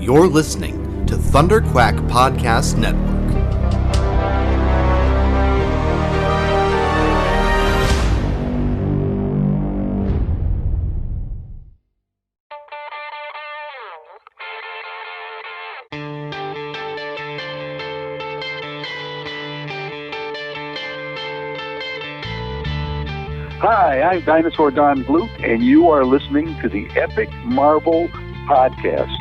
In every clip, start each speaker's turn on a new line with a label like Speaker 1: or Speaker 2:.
Speaker 1: You're listening to Thunderquack Podcast Network.
Speaker 2: Hi, I'm Dinosaur Don Glut, and you are listening to the Epic Marvel Podcast.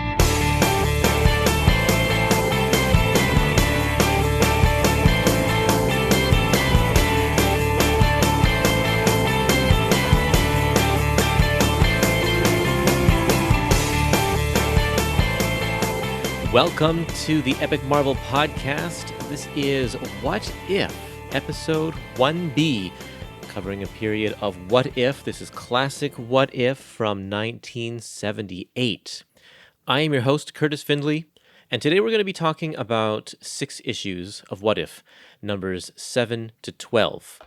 Speaker 3: Welcome to the Epic Marvel Podcast. This is What If, Episode 1B, covering a period of What If. This is classic What If from 1978. I am your host, Curtis Findley, and today we're going to be talking about 6 issues of What If, numbers 7 to 12.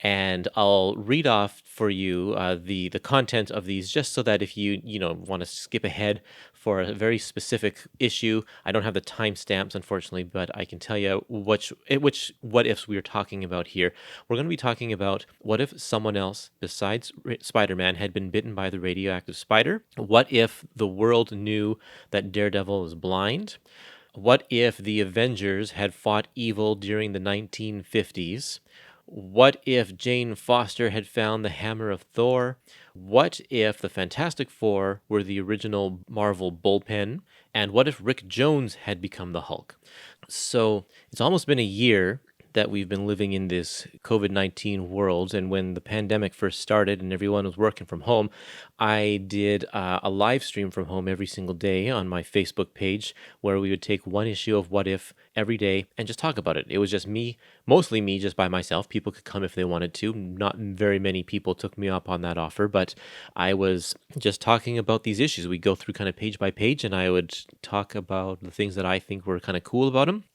Speaker 3: And I'll read off for you the content of these, just so that if you want to skip ahead for a very specific issue, I don't have the timestamps, unfortunately, but I can tell you which what ifs we are talking about here. We're going to be talking about what if someone else besides Spider-Man had been bitten by the radioactive spider? What if the world knew that Daredevil is blind? What if the Avengers had fought evil during the 1950s? What if Jane Foster had found the hammer of Thor? What if the Fantastic Four were the original Marvel Bullpen? And what if Rick Jones had become the Hulk? So it's almost been a year that we've been living in this COVID-19 world, and when the pandemic first started and everyone was working from home, I did a live stream from home every single day on my Facebook page where we would take one issue of What If every day and just talk about it. It was just me, mostly me, just by myself. People could come if they wanted to. Not very many people took me up on that offer, but I was just talking about these issues. We'd go through kind of page by page, and I would talk about the things that I think were kind of cool about them.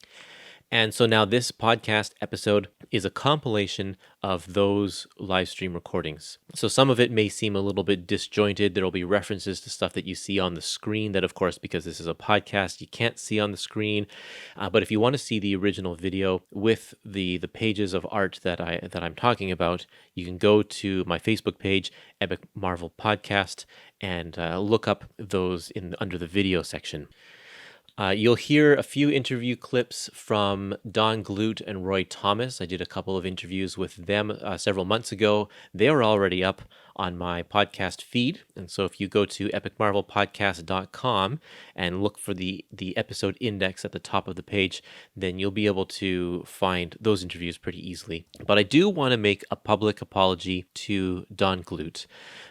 Speaker 3: And so now this podcast episode is a compilation of those live stream recordings. So some of it may seem a little bit disjointed. There will be references to stuff that you see on the screen that, of course, because this is a podcast, you can't see on the screen. But if you want to see the original video with the pages of art that I'm talking about, you can go to my Facebook page, Epic Marvel Podcast, and look up those under the video section. You'll hear a few interview clips from Don Glut and Roy Thomas. I did a couple of interviews with them several months ago. They are already up on my podcast feed. And so if you go to epicmarvelpodcast.com and look for the episode index at the top of the page, then you'll be able to find those interviews pretty easily. But I do want to make a public apology to Don Glut,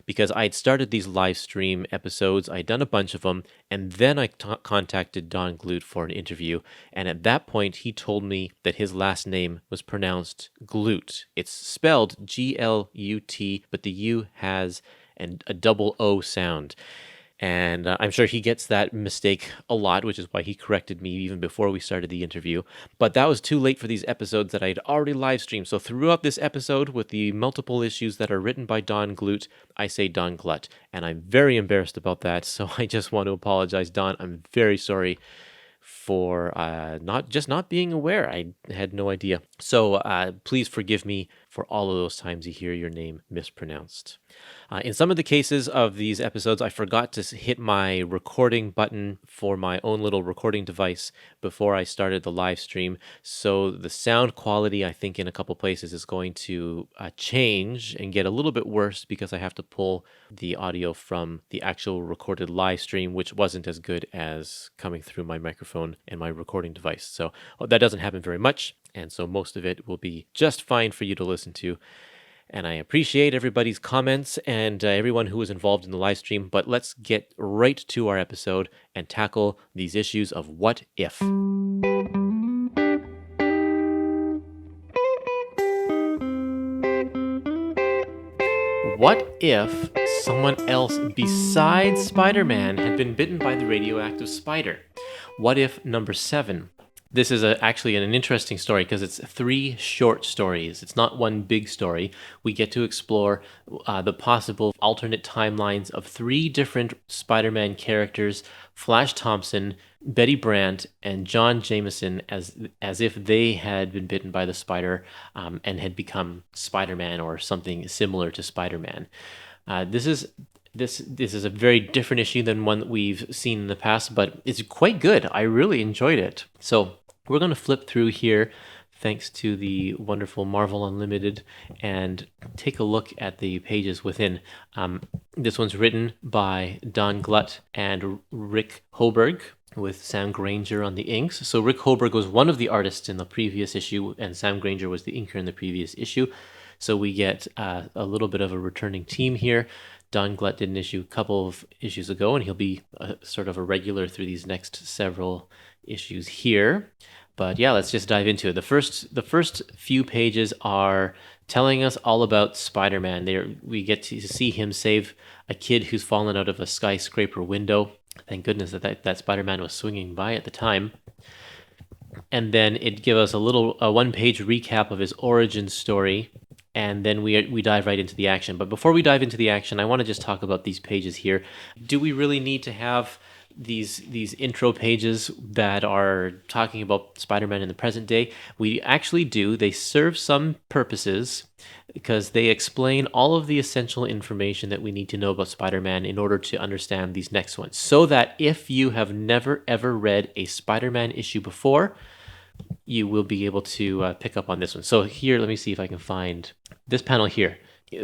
Speaker 3: because I had started these live stream episodes. I'd done a bunch of them, and then I contacted Don Glut for an interview. And at that point, he told me that his last name was pronounced Glut. It's spelled G-L-U-T, but the U has a double O sound. And I'm sure he gets that mistake a lot, which is why he corrected me even before we started the interview. But that was too late for these episodes that I'd already live streamed. So throughout this episode, with the multiple issues that are written by Don Glut, I say Don Glut. And I'm very embarrassed about that. So I just want to apologize, Don. I'm very sorry for not being aware. I had no idea. So please forgive me for all of those times you hear your name mispronounced. In some of the cases of these episodes, I forgot to hit my recording button for my own little recording device before I started the live stream. So the sound quality, I think, in a couple places is going to change and get a little bit worse because I have to pull the audio from the actual recorded live stream, which wasn't as good as coming through my microphone and my recording device. So that doesn't happen very much. And so most of it will be just fine for you to listen to. And I appreciate everybody's comments and everyone who was involved in the live stream. But let's get right to our episode and tackle these issues of What If. What if someone else besides Spider-Man had been bitten by the radioactive spider? What if number 7? This is actually an interesting story because it's 3 short stories. It's not one big story. We get to explore the possible alternate timelines of 3 different Spider-Man characters: Flash Thompson, Betty Brant, and John Jameson, as if they had been bitten by the spider and had become Spider-Man or something similar to Spider-Man. This is a very different issue than one that we've seen in the past, but it's quite good. I really enjoyed it. So we're going to flip through here, thanks to the wonderful Marvel Unlimited, and take a look at the pages within. This one's written by Don Glut and Rick Hoberg, with Sam Granger on the inks. So Rick Hoberg was one of the artists in the previous issue, and Sam Granger was the inker in the previous issue. So we get a little bit of a returning team here. Don Glut did an issue a couple of issues ago, and he'll be sort of a regular through these next several issues here. But yeah, let's just dive into it. The first few pages are telling us all about Spider-Man. We get to see him save a kid who's fallen out of a skyscraper window. Thank goodness that Spider-Man was swinging by at the time. And then it gives us a one-page recap of his origin story. And then we dive right into the action. But before we dive into the action, I want to just talk about these pages here. Do we really need to have these intro pages that are talking about Spider-Man in the present day? We actually do. They serve some purposes because they explain all of the essential information that we need to know about Spider-Man in order to understand these next ones. So that if you have never ever read a Spider-Man issue before, you will be able to pick up on this one. So here, let me see if I can find this panel here.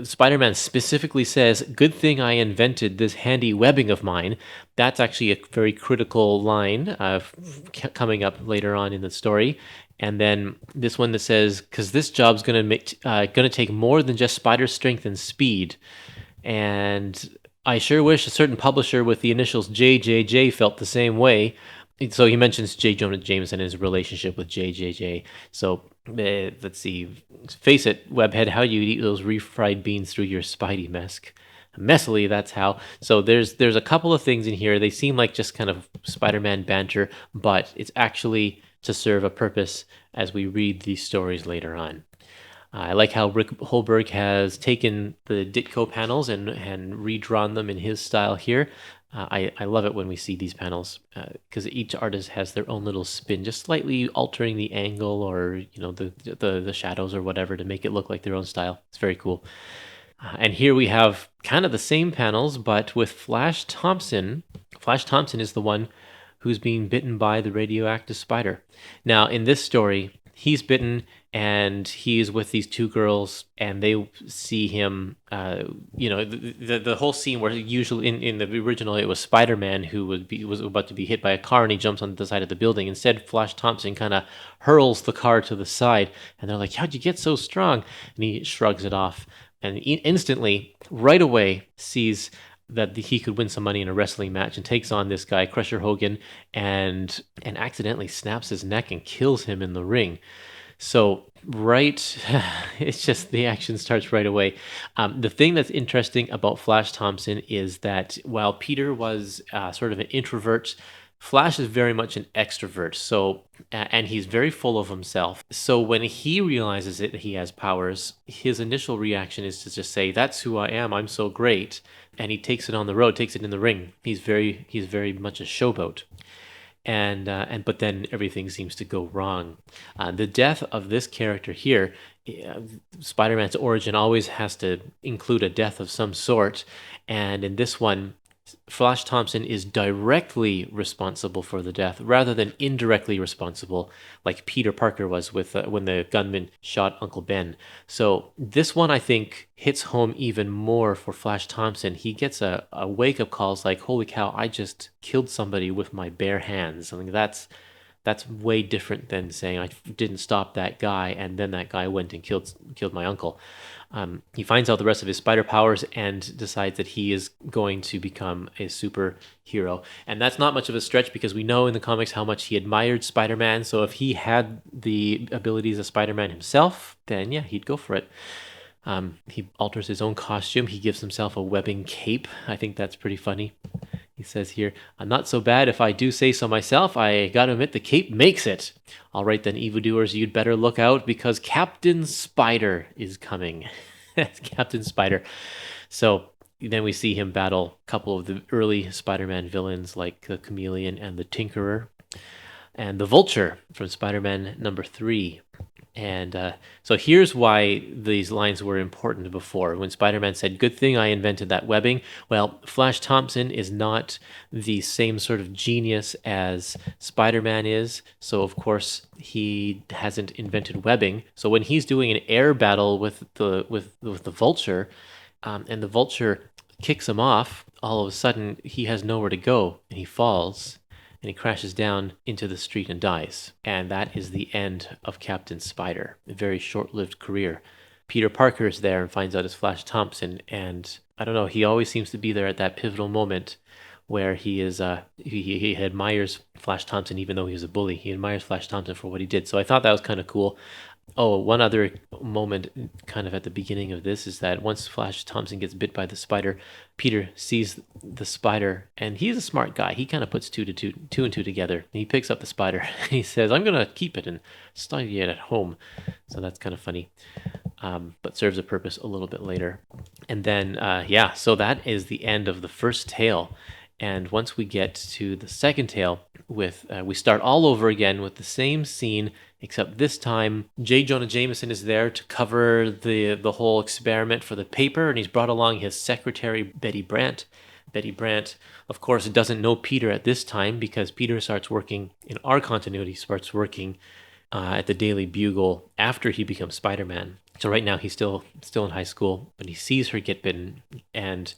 Speaker 3: Spider-Man specifically says, "Good thing I invented this handy webbing of mine." That's actually a very critical line coming up later on in the story. And then this one that says, "Because this job's gonna take more than just spider strength and speed." And I sure wish a certain publisher with the initials JJJ felt the same way. So he mentions J. Jonah Jameson and his relationship with JJJ. So let's see. Face it, Webhead, how do you eat those refried beans through your Spidey mask? Messily, that's how. So there's a couple of things in here. They seem like just kind of Spider-Man banter, but it's actually to serve a purpose as we read these stories later on. I like how Rick Holberg has taken the Ditko panels and redrawn them in his style here. I love it when we see these panels because each artist has their own little spin, just slightly altering the angle or the shadows or whatever to make it look like their own style. It's very cool. And here we have kind of the same panels, but with Flash Thompson. Flash Thompson is the one who's being bitten by the radioactive spider. Now, in this story, he's bitten and he's with these 2 girls and they see him, the whole scene where usually in the original it was Spider-Man who was about to be hit by a car and he jumps on the side of the building. Instead, Flash Thompson kind of hurls the car to the side and they're like, "How'd you get so strong?" And he shrugs it off and instantly, right away, sees that he could win some money in a wrestling match and takes on this guy, Crusher Hogan, and accidentally snaps his neck and kills him in the ring. So, it's just the action starts right away. The thing that's interesting about Flash Thompson is that while Peter was sort of an introvert, Flash is very much an extrovert. So, and he's very full of himself. So when he realizes that he has powers, his initial reaction is to just say, "That's who I am. I'm so great." And he takes it on the road, takes it in the ring. He's very much a showboat. But then everything seems to go wrong. The death of this character here, Spider-Man's origin always has to include a death of some sort, and in this one, Flash Thompson is directly responsible for the death rather than indirectly responsible like Peter Parker was with when the gunman shot Uncle Ben. So this one I think hits home even more for Flash Thompson. He gets a wake-up call. It's like, holy cow, I just killed somebody with my bare hands. I mean, that's way different than saying I didn't stop that guy and then that guy went and killed my uncle. He finds out the rest of his spider powers and decides that he is going to become a superhero. And that's not much of a stretch because we know in the comics how much he admired Spider-Man. So if he had the abilities of Spider-Man himself, then yeah, he'd go for it. He alters his own costume. He gives himself a webbing cape. I think that's pretty funny. He says here, not so bad if I do say so myself. I gotta admit, the cape makes it. All right then, evildoers, you'd better look out because Captain Spider is coming. That's Captain Spider. So then we see him battle a couple of the early Spider-Man villains like the Chameleon and the Tinkerer and the Vulture from Spider-Man number 3. And so here's why these lines were important before. When Spider-Man said, "Good thing I invented that webbing." Well, Flash Thompson is not the same sort of genius as Spider-Man is. So, of course, he hasn't invented webbing. So when he's doing an air battle with the Vulture, and the Vulture kicks him off, all of a sudden he has nowhere to go, and he falls. And he crashes down into the street and dies. And that is the end of Captain Spider. A very short-lived career. Peter Parker is there and finds out it's Flash Thompson. And I don't know, he always seems to be there at that pivotal moment where he is he admires Flash Thompson even though he was a bully. He admires Flash Thompson for what he did. So I thought that was kind of cool. Oh, one other moment kind of at the beginning of this is that once Flash Thompson gets bit by the spider, Peter sees the spider, and he's a smart guy. He kind of puts two and two together. And he picks up the spider, and he says, "I'm going to keep it and study it at home." So that's kind of funny, but serves a purpose a little bit later. And then, so that is the end of the first tale. And once we get to the second tale, we start all over again with the same scene, except this time J. Jonah Jameson is there to cover the whole experiment for the paper, and he's brought along his secretary, Betty Brant. Betty Brant, of course, doesn't know Peter at this time because Peter starts working in our continuity, starts working at the Daily Bugle after he becomes Spider-Man. So right now he's still in high school, but he sees her get bitten and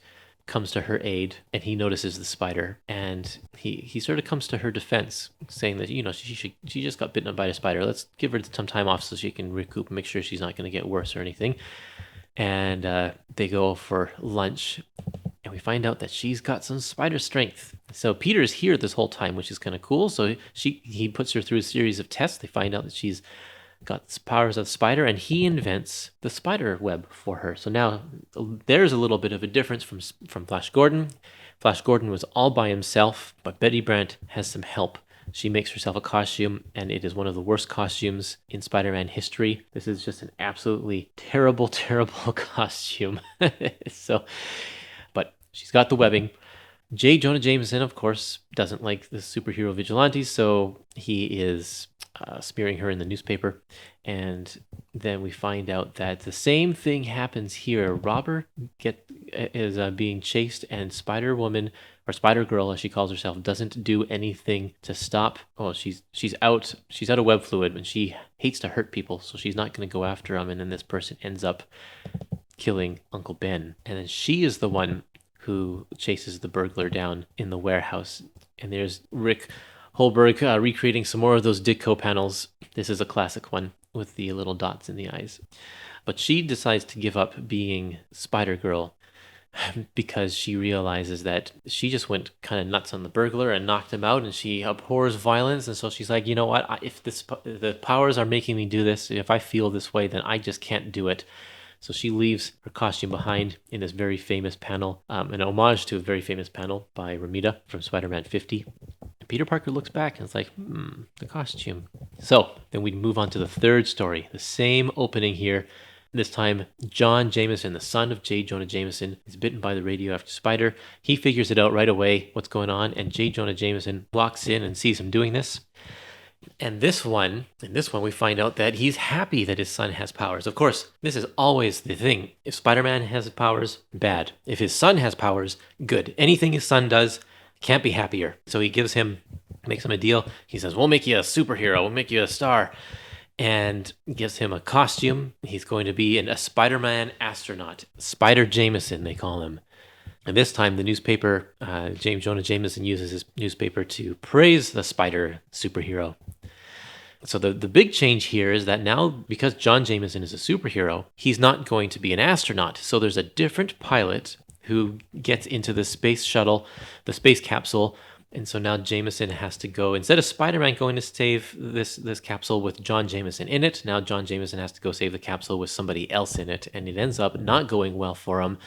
Speaker 3: comes to her aid, and he notices the spider, and he sort of comes to her defense, saying that she just got bitten by a spider. Let's give her some time off so she can recoup and make sure she's not going to get worse or anything. And they go for lunch, and we find out that she's got some spider strength. So Peter's here this whole time, which is kind of cool. So he puts her through a series of tests. They find out that she's got powers of the spider, and he invents the spider web for her. So now there's a little bit of a difference from Flash Gordon. Flash Gordon was all by himself, but Betty Brant has some help. She makes herself a costume, and it is one of the worst costumes in Spider-Man history. This is just an absolutely terrible, terrible costume. But she's got the webbing. J. Jonah Jameson, of course, doesn't like the superhero vigilantes, so he is smearing her in the newspaper. And then we find out that the same thing happens here. Robert is being chased, and Spider-Woman, or Spider-Girl as she calls herself, doesn't do anything to stop. Oh, she's out of web fluid, and she hates to hurt people, so she's not going to go after him. And then this person ends up killing Uncle Ben. And then she is the one who chases the burglar down in the warehouse. And there's Rick Holberg recreating some more of those Ditko panels. This is a classic one with the little dots in the eyes. But she decides to give up being Spider-Girl because she realizes that she just went kind of nuts on the burglar and knocked him out, and she abhors violence. And so she's like, you know what, if the powers are making me do this, if I feel this way, then I just can't do it. So she leaves her costume behind in this very famous panel, an homage to a very famous panel by Romita from Spider-Man 50. Peter Parker looks back and is like, the costume. So then we move on to the third story. The same opening here. This time, John Jameson, the son of J. Jonah Jameson, is bitten by the radioactive spider. He figures it out right away, what's going on, and J. Jonah Jameson walks in and sees him doing this. And in this one, we find out that he's happy that his son has powers. Of course, this is always the thing. If Spider-Man has powers, bad. If his son has powers, good. Anything his son does, can't be happier. So he makes him a deal. He says, we'll make you a superhero. We'll make you a star. And gives him a costume. He's going to be a Spider-Man astronaut. Spider Jameson, they call him. And this time, the newspaper, James Jonah Jameson uses his newspaper to praise the spider superhero. So the big change here is that now, because John Jameson is a superhero, he's not going to be an astronaut. So there's a different pilot who gets into the space shuttle, the space capsule. And so now Jameson has to go, instead of Spider-Man going to save this capsule with John Jameson in it, now John Jameson has to go save the capsule with somebody else in it. And it ends up not going well for him.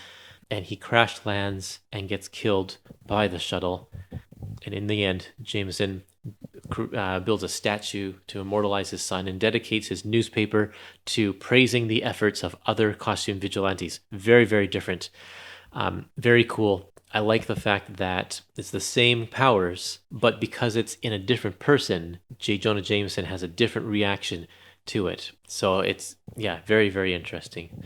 Speaker 3: and he crash lands and gets killed by the shuttle. And in the end, Jameson builds a statue to immortalize his son and dedicates his newspaper to praising the efforts of other costume vigilantes. Very, very different. Very cool. I like the fact that it's the same powers, but because it's in a different person, J. Jonah Jameson has a different reaction to it. So it's, very, very interesting.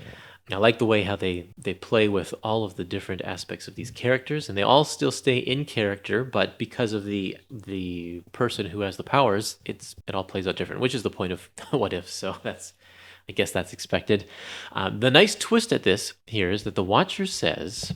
Speaker 3: I like the way how they play with all of the different aspects of these characters, and they all still stay in character, but because of the person who has the powers, it all plays out different, which is the point of What If. So I guess that's expected. The nice twist at this here is that the Watcher says,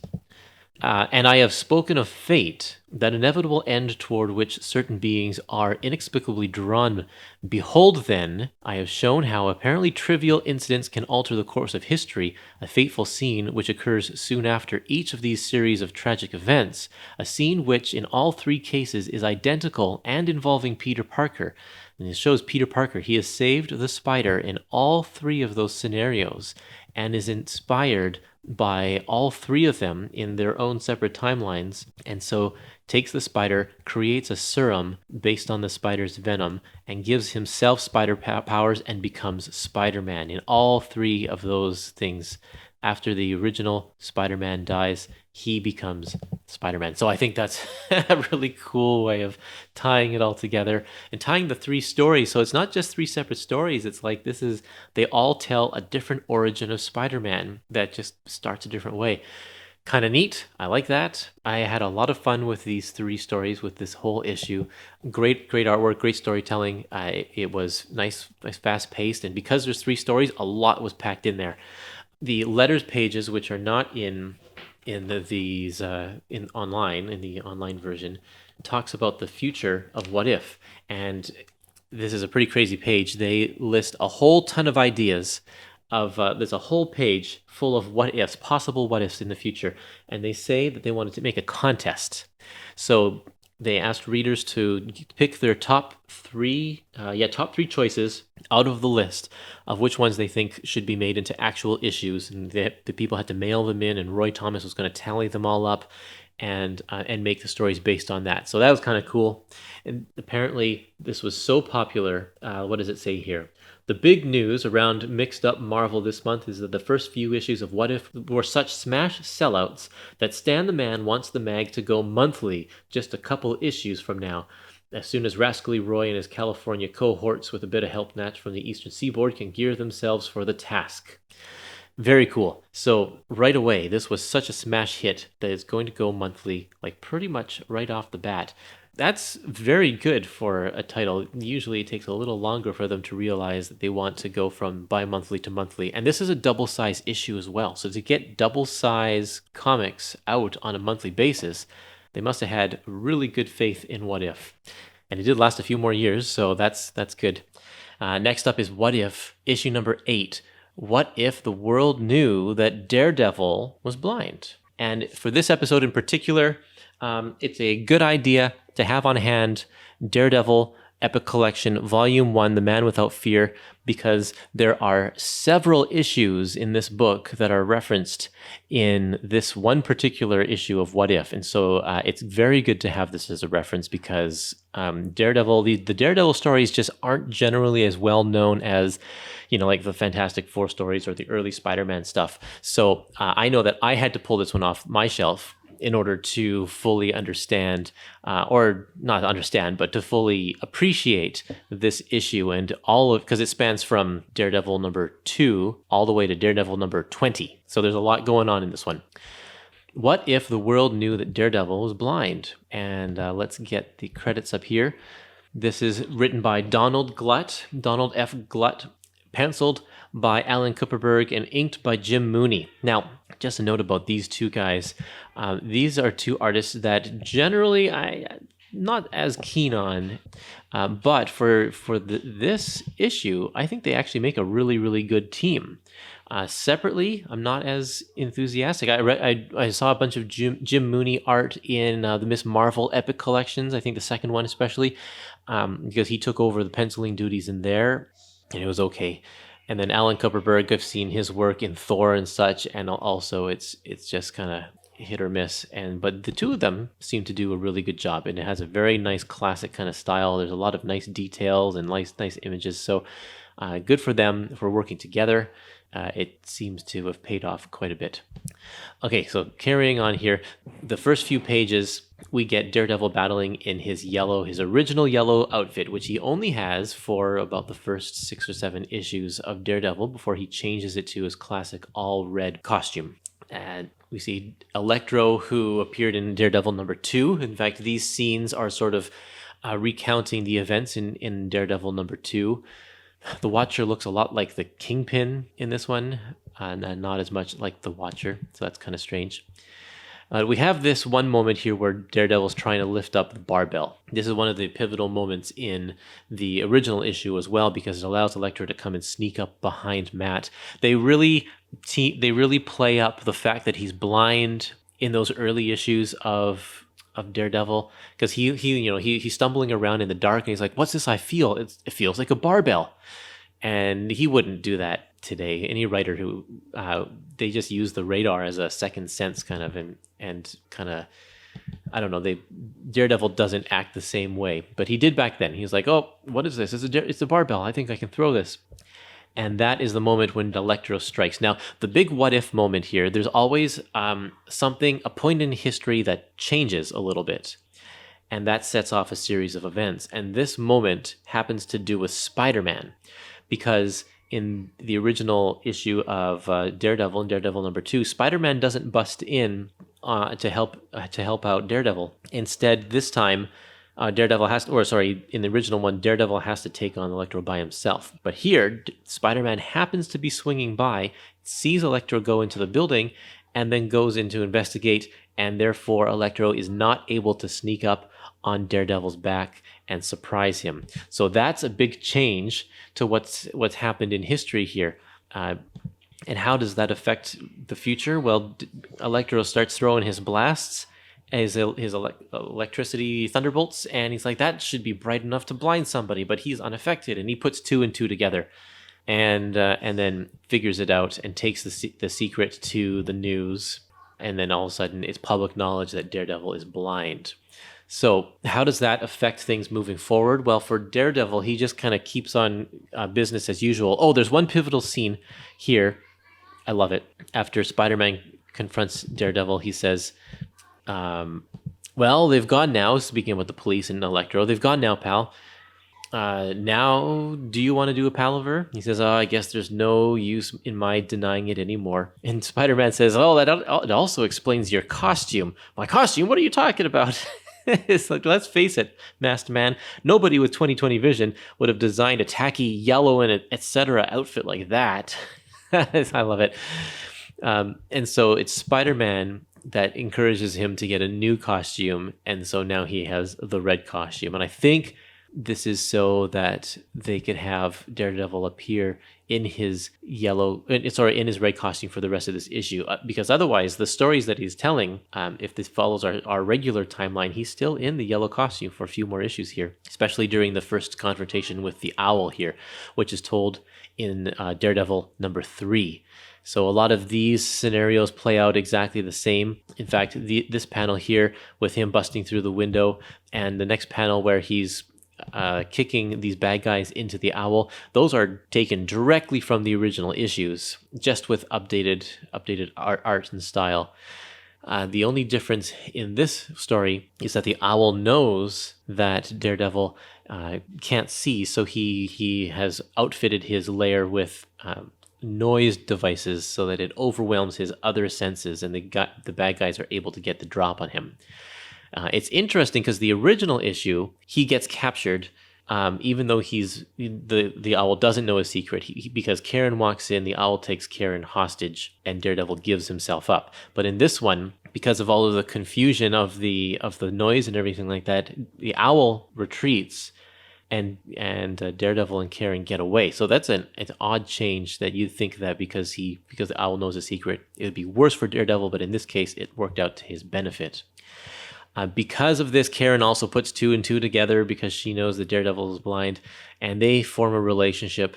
Speaker 3: and I have spoken of fate, that inevitable end toward which certain beings are inexplicably drawn. Behold, then, I have shown how apparently trivial incidents can alter the course of history, a fateful scene which occurs soon after each of these series of tragic events, a scene which in all three cases is identical and involving Peter Parker. And it shows Peter Parker, he has saved the spider in all three of those scenarios and is inspired by all three of them in their own separate timelines, and so takes the spider, creates a serum based on the spider's venom, and gives himself spider powers and becomes Spider-Man in all three of those things. After the original Spider-Man dies, he becomes Spider-Man. So I think that's a really cool way of tying it all together and tying the three stories. So it's not just three separate stories. It's like they all tell a different origin of Spider-Man that just starts a different way. Kind of neat. I like that. I had a lot of fun with these three stories, with this whole issue. Great artwork, great storytelling. It was nice, fast paced. And because there's three stories, a lot was packed in there. The letters pages, which are not in the online version, talks about the future of What If, and this is a pretty crazy page. They list a whole ton of ideas of there's a whole page full of what ifs, possible what ifs in the future, and they say that they wanted to make a contest. So they asked readers to pick their top three choices out of the list of which ones they think should be made into actual issues, and the people had to mail them in, and Roy Thomas was going to tally them all up and make the stories based on that. So that was kind of cool. And apparently this was so popular. What does it say here? The big news around Mixed Up Marvel this month is that the first few issues of What If were such smash sellouts that Stan the Man wants the mag to go monthly just a couple issues from now. As soon as Rascally Roy and his California cohorts, with a bit of help natched from the Eastern Seaboard, can gear themselves for the task. Very cool. So right away, this was such a smash hit that it's going to go monthly, like pretty much right off the bat. That's very good for a title. Usually it takes a little longer for them to realize that they want to go from bi-monthly to monthly. And this is a double-size issue as well. So to get double-size comics out on a monthly basis, they must have had really good faith in What If. And it did last a few more years, so that's good. Next up is What If, issue number 8. What if the world knew that Daredevil was blind? And for this episode in particular, it's a good idea to have on hand Daredevil Epic Collection Volume 1, The Man Without Fear, because there are several issues in this book that are referenced in this one particular issue of What If. And so it's very good to have this as a reference, because Daredevil, the Daredevil stories just aren't generally as well known as, like the Fantastic Four stories or the early Spider-Man stuff. So I know that I had to pull this one off my shelf in order to fully understand, or not understand, but to fully appreciate this issue and all of, because it spans from Daredevil number 2 all the way to Daredevil number 20. So there's a lot going on in this one. What if the world knew that Daredevil was blind? And let's get the credits up here. This is written by Donald F. Glut, penciled by Alan Kupperberg, and inked by Jim Mooney. Now, just a note about these two guys. These are two artists that generally I'm not as keen on, but for this issue, I think they actually make a really, really good team. Separately, I'm not as enthusiastic. I saw a bunch of Jim Mooney art in the Miss Marvel Epic collections, I think the second one especially, because he took over the penciling duties in there, and it was okay. And then Alan Kupperberg, I've seen his work in Thor and such, and also it's just kind of hit or miss. But the two of them seem to do a really good job, and it has a very nice classic kind of style. There's a lot of nice details and nice images. So good for them for working together. It seems to have paid off quite a bit. Okay, so carrying on here, the first few pages, we get Daredevil battling in his original yellow outfit, which he only has for about the first 6 or 7 issues of Daredevil before he changes it to his classic all red costume. And we see Electro, who appeared in Daredevil number 2. In fact, these scenes are sort of recounting the events in Daredevil number 2. The Watcher looks a lot like the Kingpin in this one, and not as much like the Watcher, so that's kind of strange. We have this one moment here where Daredevil's trying to lift up the barbell. This is one of the pivotal moments in the original issue as well, because it allows Electro to come and sneak up behind Matt. They really play up the fact that he's blind in those early issues of Daredevil, because he's stumbling around in the dark and he's like, "What's this I feel? It feels like a barbell," and he wouldn't do that today. Any writer who they just use the radar as a second sense kind of and kind of, I don't know. Daredevil doesn't act the same way, but he did back then. He was like, "Oh, what is this? It's a barbell. I think I can throw this." And that is the moment when Electro strikes. Now, the big what-if moment here, there's always a point in history that changes a little bit. And that sets off a series of events. And this moment happens to do with Spider-Man. Because in the original issue of Daredevil, in Daredevil number 2, Spider-Man doesn't bust in to help out Daredevil. Instead, this time, in the original one, Daredevil has to take on Electro by himself. But here, Spider-Man happens to be swinging by, sees Electro go into the building, and then goes in to investigate, and therefore Electro is not able to sneak up on Daredevil's back and surprise him. So that's a big change to what's happened in history here. And how does that affect the future? Well, Electro starts throwing his blasts, his electricity thunderbolts, and he's like, that should be bright enough to blind somebody, but he's unaffected, and he puts 2 and 2 together, and then figures it out and takes the secret to the news, and then all of a sudden it's public knowledge that Daredevil is blind. So how does that affect things moving forward? Well, for Daredevil, he just kind of keeps on business as usual. Oh, there's one pivotal scene here. I love it. After Spider-Man confronts Daredevil, he says, well, they've gone now, speaking about the police and Electro, they've gone now, pal. Now, do you want to do a palaver? He says, I guess there's no use in my denying it anymore. And Spider-Man says, it also explains your costume. My costume? What are you talking about? It's like, let's face it, Masked Man, nobody with 20/20 vision would have designed a tacky yellow and etc. outfit like that. I love it. And so it's Spider-Man that encourages him to get a new costume, and so now he has the red costume. And I think this is so that they could have Daredevil appear in his in his red costume for the rest of this issue, because otherwise the stories that he's telling, if this follows our regular timeline, he's still in the yellow costume for a few more issues here, especially during the first confrontation with the Owl here, which is told in Daredevil number 3. So a lot of these scenarios play out exactly the same. In fact, this panel here with him busting through the window, and the next panel where he's kicking these bad guys into the Owl, those are taken directly from the original issues, just with updated art and style. The only difference in this story is that the Owl knows that Daredevil can't see, so he has outfitted his lair with noise devices so that it overwhelms his other senses, and the bad guys are able to get the drop on him. It's interesting because the original issue, he gets captured, even though the Owl doesn't know his secret. Because Karen walks in, the Owl takes Karen hostage, and Daredevil gives himself up. But in this one, because of all of the confusion of the noise and everything like that, the Owl retreats, and Daredevil and Karen get away. So that's an odd change, that you'd think that because the Owl knows a secret, it would be worse for Daredevil, but in this case, it worked out to his benefit. Because of this, Karen also puts 2 and 2 together because she knows that Daredevil is blind, and they form a relationship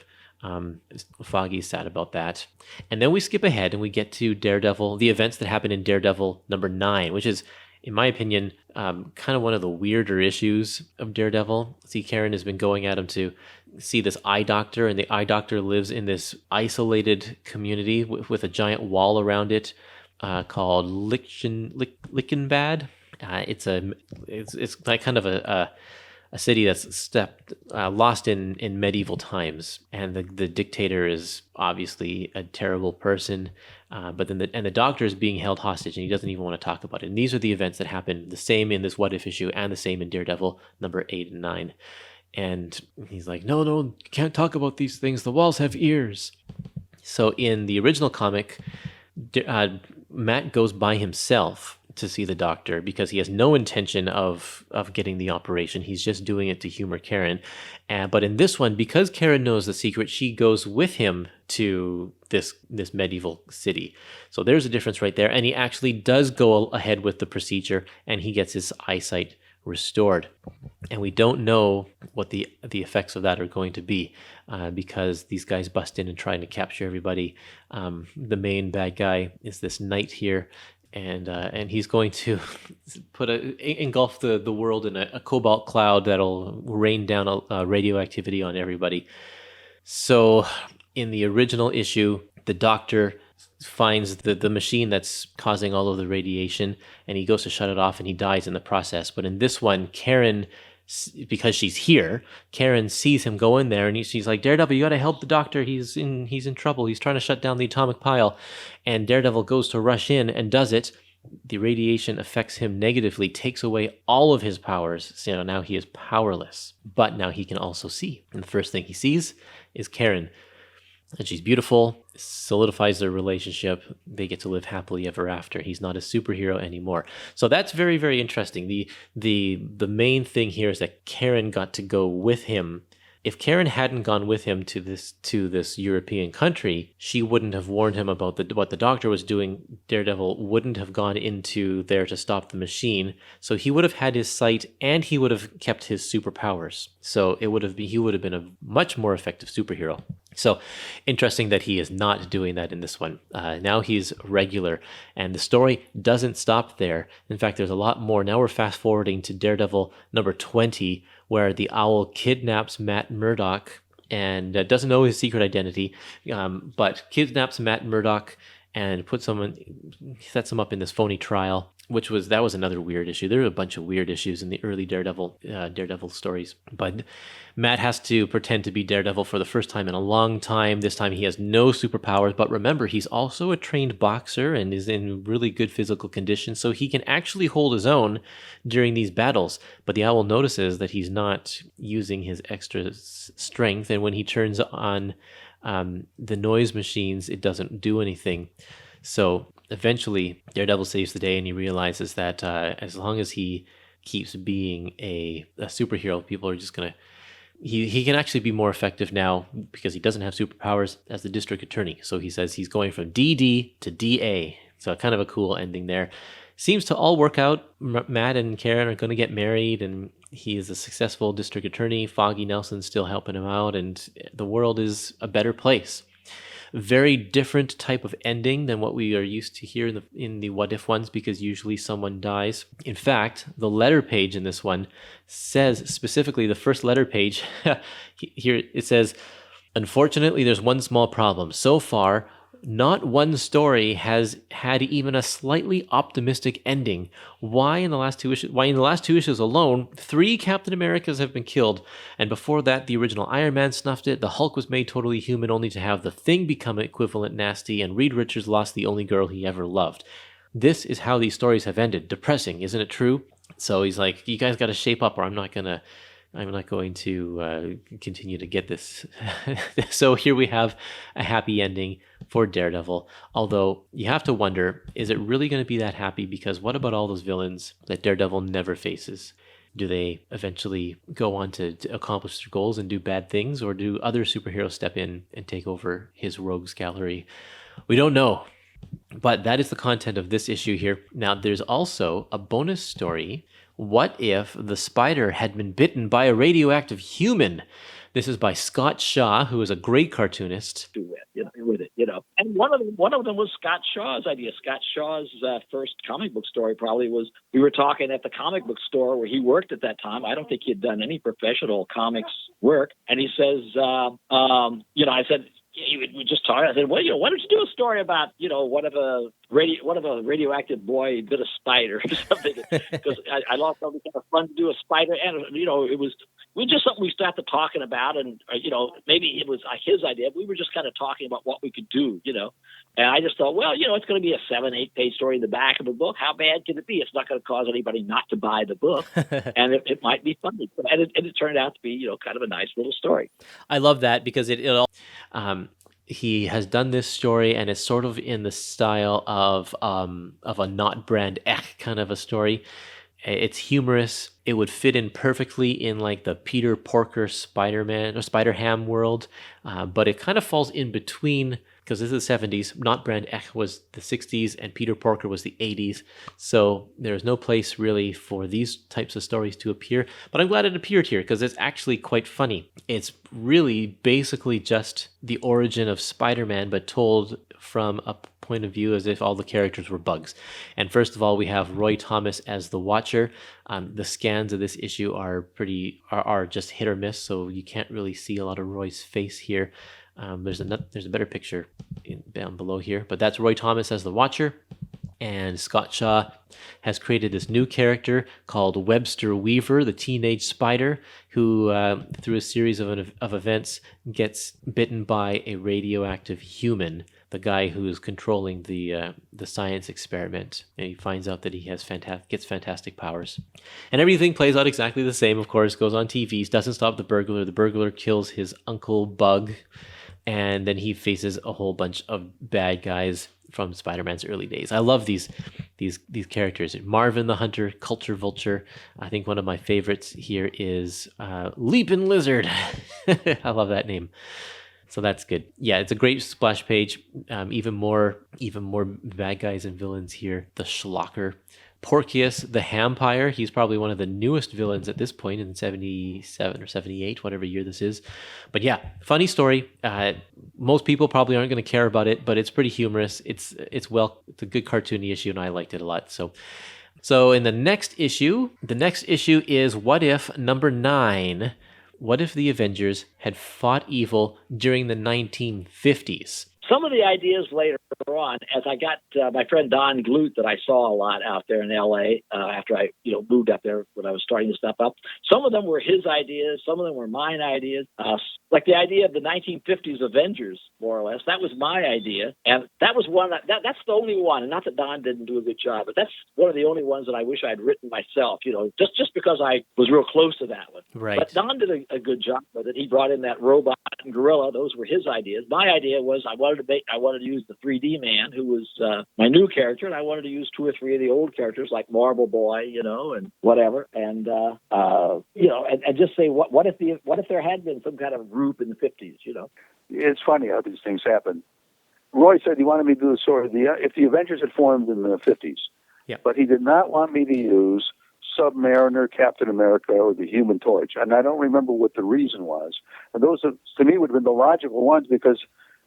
Speaker 3: Foggy's sad about that. And then we skip ahead and we get to Daredevil, the events that happen in Daredevil number 9, which is, in my opinion, kind of one of the weirder issues of Daredevil. See, Karen has been going at him to see this eye doctor, and the eye doctor lives in this isolated community with a giant wall around it called Lickenbad. It's like kind of a city that's lost in medieval times, and the dictator is obviously a terrible person. But then the doctor is being held hostage, and he doesn't even want to talk about it. And these are the events that happen, the same in this What If issue, and the same in Daredevil number 8 and 9. And he's like, no, you can't talk about these things. The walls have ears. So in the original comic, Matt goes by himself to see the doctor because he has no intention of getting the operation. He's just doing it to humor Karen. But in this one, because Karen knows the secret, she goes with him to this medieval city. So there's a difference right there. And he actually does go ahead with the procedure, and he gets his eyesight restored. And we don't know what the effects of that are going to be because these guys bust in and try to capture everybody. The main bad guy is this knight here, and he's going to engulf the world in a cobalt cloud that'll rain down radioactivity on everybody. So in the original issue, the doctor finds the machine that's causing all of the radiation, and he goes to shut it off, and he dies in the process. But in this one, Karen, because she's here, Karen sees him go in there, and she's like, Daredevil, you got to help the doctor. He's in trouble. He's trying to shut down the atomic pile. And Daredevil goes to rush in and does it. The radiation affects him negatively, takes away all of his powers. So now he is powerless. But now he can also see. And the first thing he sees is Karen. And she's beautiful, solidifies their relationship. They get to live happily ever after. He's not a superhero anymore. So that's very, very interesting. The main thing here is that Karen got to go with him. If Karen hadn't gone with him to this European country, she wouldn't have warned him about what the doctor was doing. Daredevil wouldn't have gone into there to stop the machine. So he would have had his sight, and he would have kept his superpowers. So he would have been a much more effective superhero. So interesting that he is not doing that in this one. Now he's regular, and the story doesn't stop there. In fact, there's a lot more. Now we're fast forwarding to Daredevil number 20, where the Owl kidnaps Matt Murdock and doesn't know his secret identity, but kidnaps Matt Murdock and sets him up in this phony trial, that was another weird issue. There were a bunch of weird issues in the early Daredevil stories. But Matt has to pretend to be Daredevil for the first time in a long time. This time he has no superpowers, but remember, he's also a trained boxer and is in really good physical condition, so he can actually hold his own during these battles. But the Owl notices that he's not using his extra strength, and when he turns on the noise machines, it doesn't do anything. So eventually, Daredevil saves the day, and he realizes that as long as he keeps being a superhero, people are just going to... He can actually be more effective now because he doesn't have superpowers as the district attorney. So he says he's going from DD to DA. So kind of a cool ending there. Seems to all work out. Matt and Karen are going to get married, and he is a successful district attorney. Foggy Nelson's still helping him out, and the world is a better place. Very different type of ending than what we are used to here in the What If ones, because usually someone dies. In fact, the letter page in this one says specifically, the first letter page, here it says, unfortunately, there's one small problem. So far, not one story has had even a slightly optimistic ending. Why in the last two issues alone, 3 Captain Americas have been killed, and before that, the original Iron Man snuffed it, the Hulk was made totally human only to have the Thing become equivalent nasty, and Reed Richards lost the only girl he ever loved. This is how these stories have ended. Depressing, isn't it true? So he's like, you guys got to shape up, or I'm not going to continue to get this. So here we have a happy ending for Daredevil. Although you have to wonder, is it really going to be that happy? Because what about all those villains that Daredevil never faces? Do they eventually go on to accomplish their goals and do bad things? Or do other superheroes step in and take over his rogues gallery? We don't know. But that is the content of this issue here. Now, there's also a bonus story. What if the spider had been bitten by a radioactive human? This is by Scott Shaw, who is a great cartoonist.
Speaker 4: With it. And one of them was Scott Shaw's idea. Scott Shaw's first comic book story probably was, we were talking at the comic book store where he worked at that time. I don't think he had done any professional comics work. And he says, I said, we just talked. I said, well, why don't you do a story about, what if a radioactive boy bit a spider or something? Because I lost something kind of fun to do a spider, and it was just something we started talking about, and maybe it was his idea. We were just kind of talking about what we could do, And I just thought, well, it's going to be a 7-8 page story in the back of the book. How bad can it be? It's not going to cause anybody not to buy the book, and it might be funny. And it turned out to be, kind of a nice little story.
Speaker 3: I love that because he has done this story, and it's sort of in the style of a not brand Ek kind of a story. It's humorous. It would fit in perfectly in like the Peter Porker Spider-Man or Spider-Ham world, but it kind of falls in between because this is the 70s. Not brand Ek was the 60s, and Peter Porker was the 80s. So there's no place really for these types of stories to appear. But I'm glad it appeared here because it's actually quite funny. It's really basically just the origin of Spider-Man, but told from a point of view as if all the characters were bugs. And first of all, we have Roy Thomas as the Watcher. The scans of this issue are just hit or miss, so you can't really see a lot of Roy's face here. There's a better picture down below here, but that's Roy Thomas as the Watcher. And Scott Shaw has created this new character called Webster Weaver, the teenage spider, who, through a series of events, gets bitten by a radioactive human, the guy who is controlling the science experiment. And he finds out that he gets fantastic powers. And everything plays out exactly the same, of course, goes on TV, doesn't stop the burglar. The burglar kills his uncle Bug, and then he faces a whole bunch of bad guys from Spider-Man's early days. I love these characters. Marvin the Hunter, Culture Vulture. I think one of my favorites here is Leapin' Lizard. I love that name. So that's good. Yeah, it's a great splash page. Even more bad guys and villains here. The Schlocker. Porcius the Hampire. He's probably one of the newest villains at this point in 77 or 78, whatever year this is. But yeah, funny story. Most people probably aren't going to care about it, but it's pretty humorous. It's a good cartoony issue, and I liked it a lot. So in the next issue is What If number 9. What if the Avengers had fought evil during the 1950s?
Speaker 4: Some of the ideas later on, as I got my friend Don Glut that I saw a lot out there in L.A. After I moved up there when I was starting to step up. Some of them were his ideas. Some of them were mine ideas. Like the idea of the 1950s Avengers, more or less. That was my idea. And that was one that's the only one. And not that Don didn't do a good job, but that's one of the only ones that I wish I'd written myself, just because I was real close to that one.
Speaker 3: Right.
Speaker 4: But Don did a good job with it. He brought in that robot and gorilla. Those were his ideas. My idea was I wanted to use the 3D man, who was my new character, and I wanted to use 2 or 3 of the old characters like Marvel Boy, and whatever, and just say what if there had been some kind of group in the 50s,
Speaker 2: It's funny how these things happen. Roy said he wanted me to do the story if the Avengers had formed in the 50s, but he did not want me to use Submariner, Captain America, or the Human Torch, and I don't remember what the reason was. And those, to me, would have been the logical ones because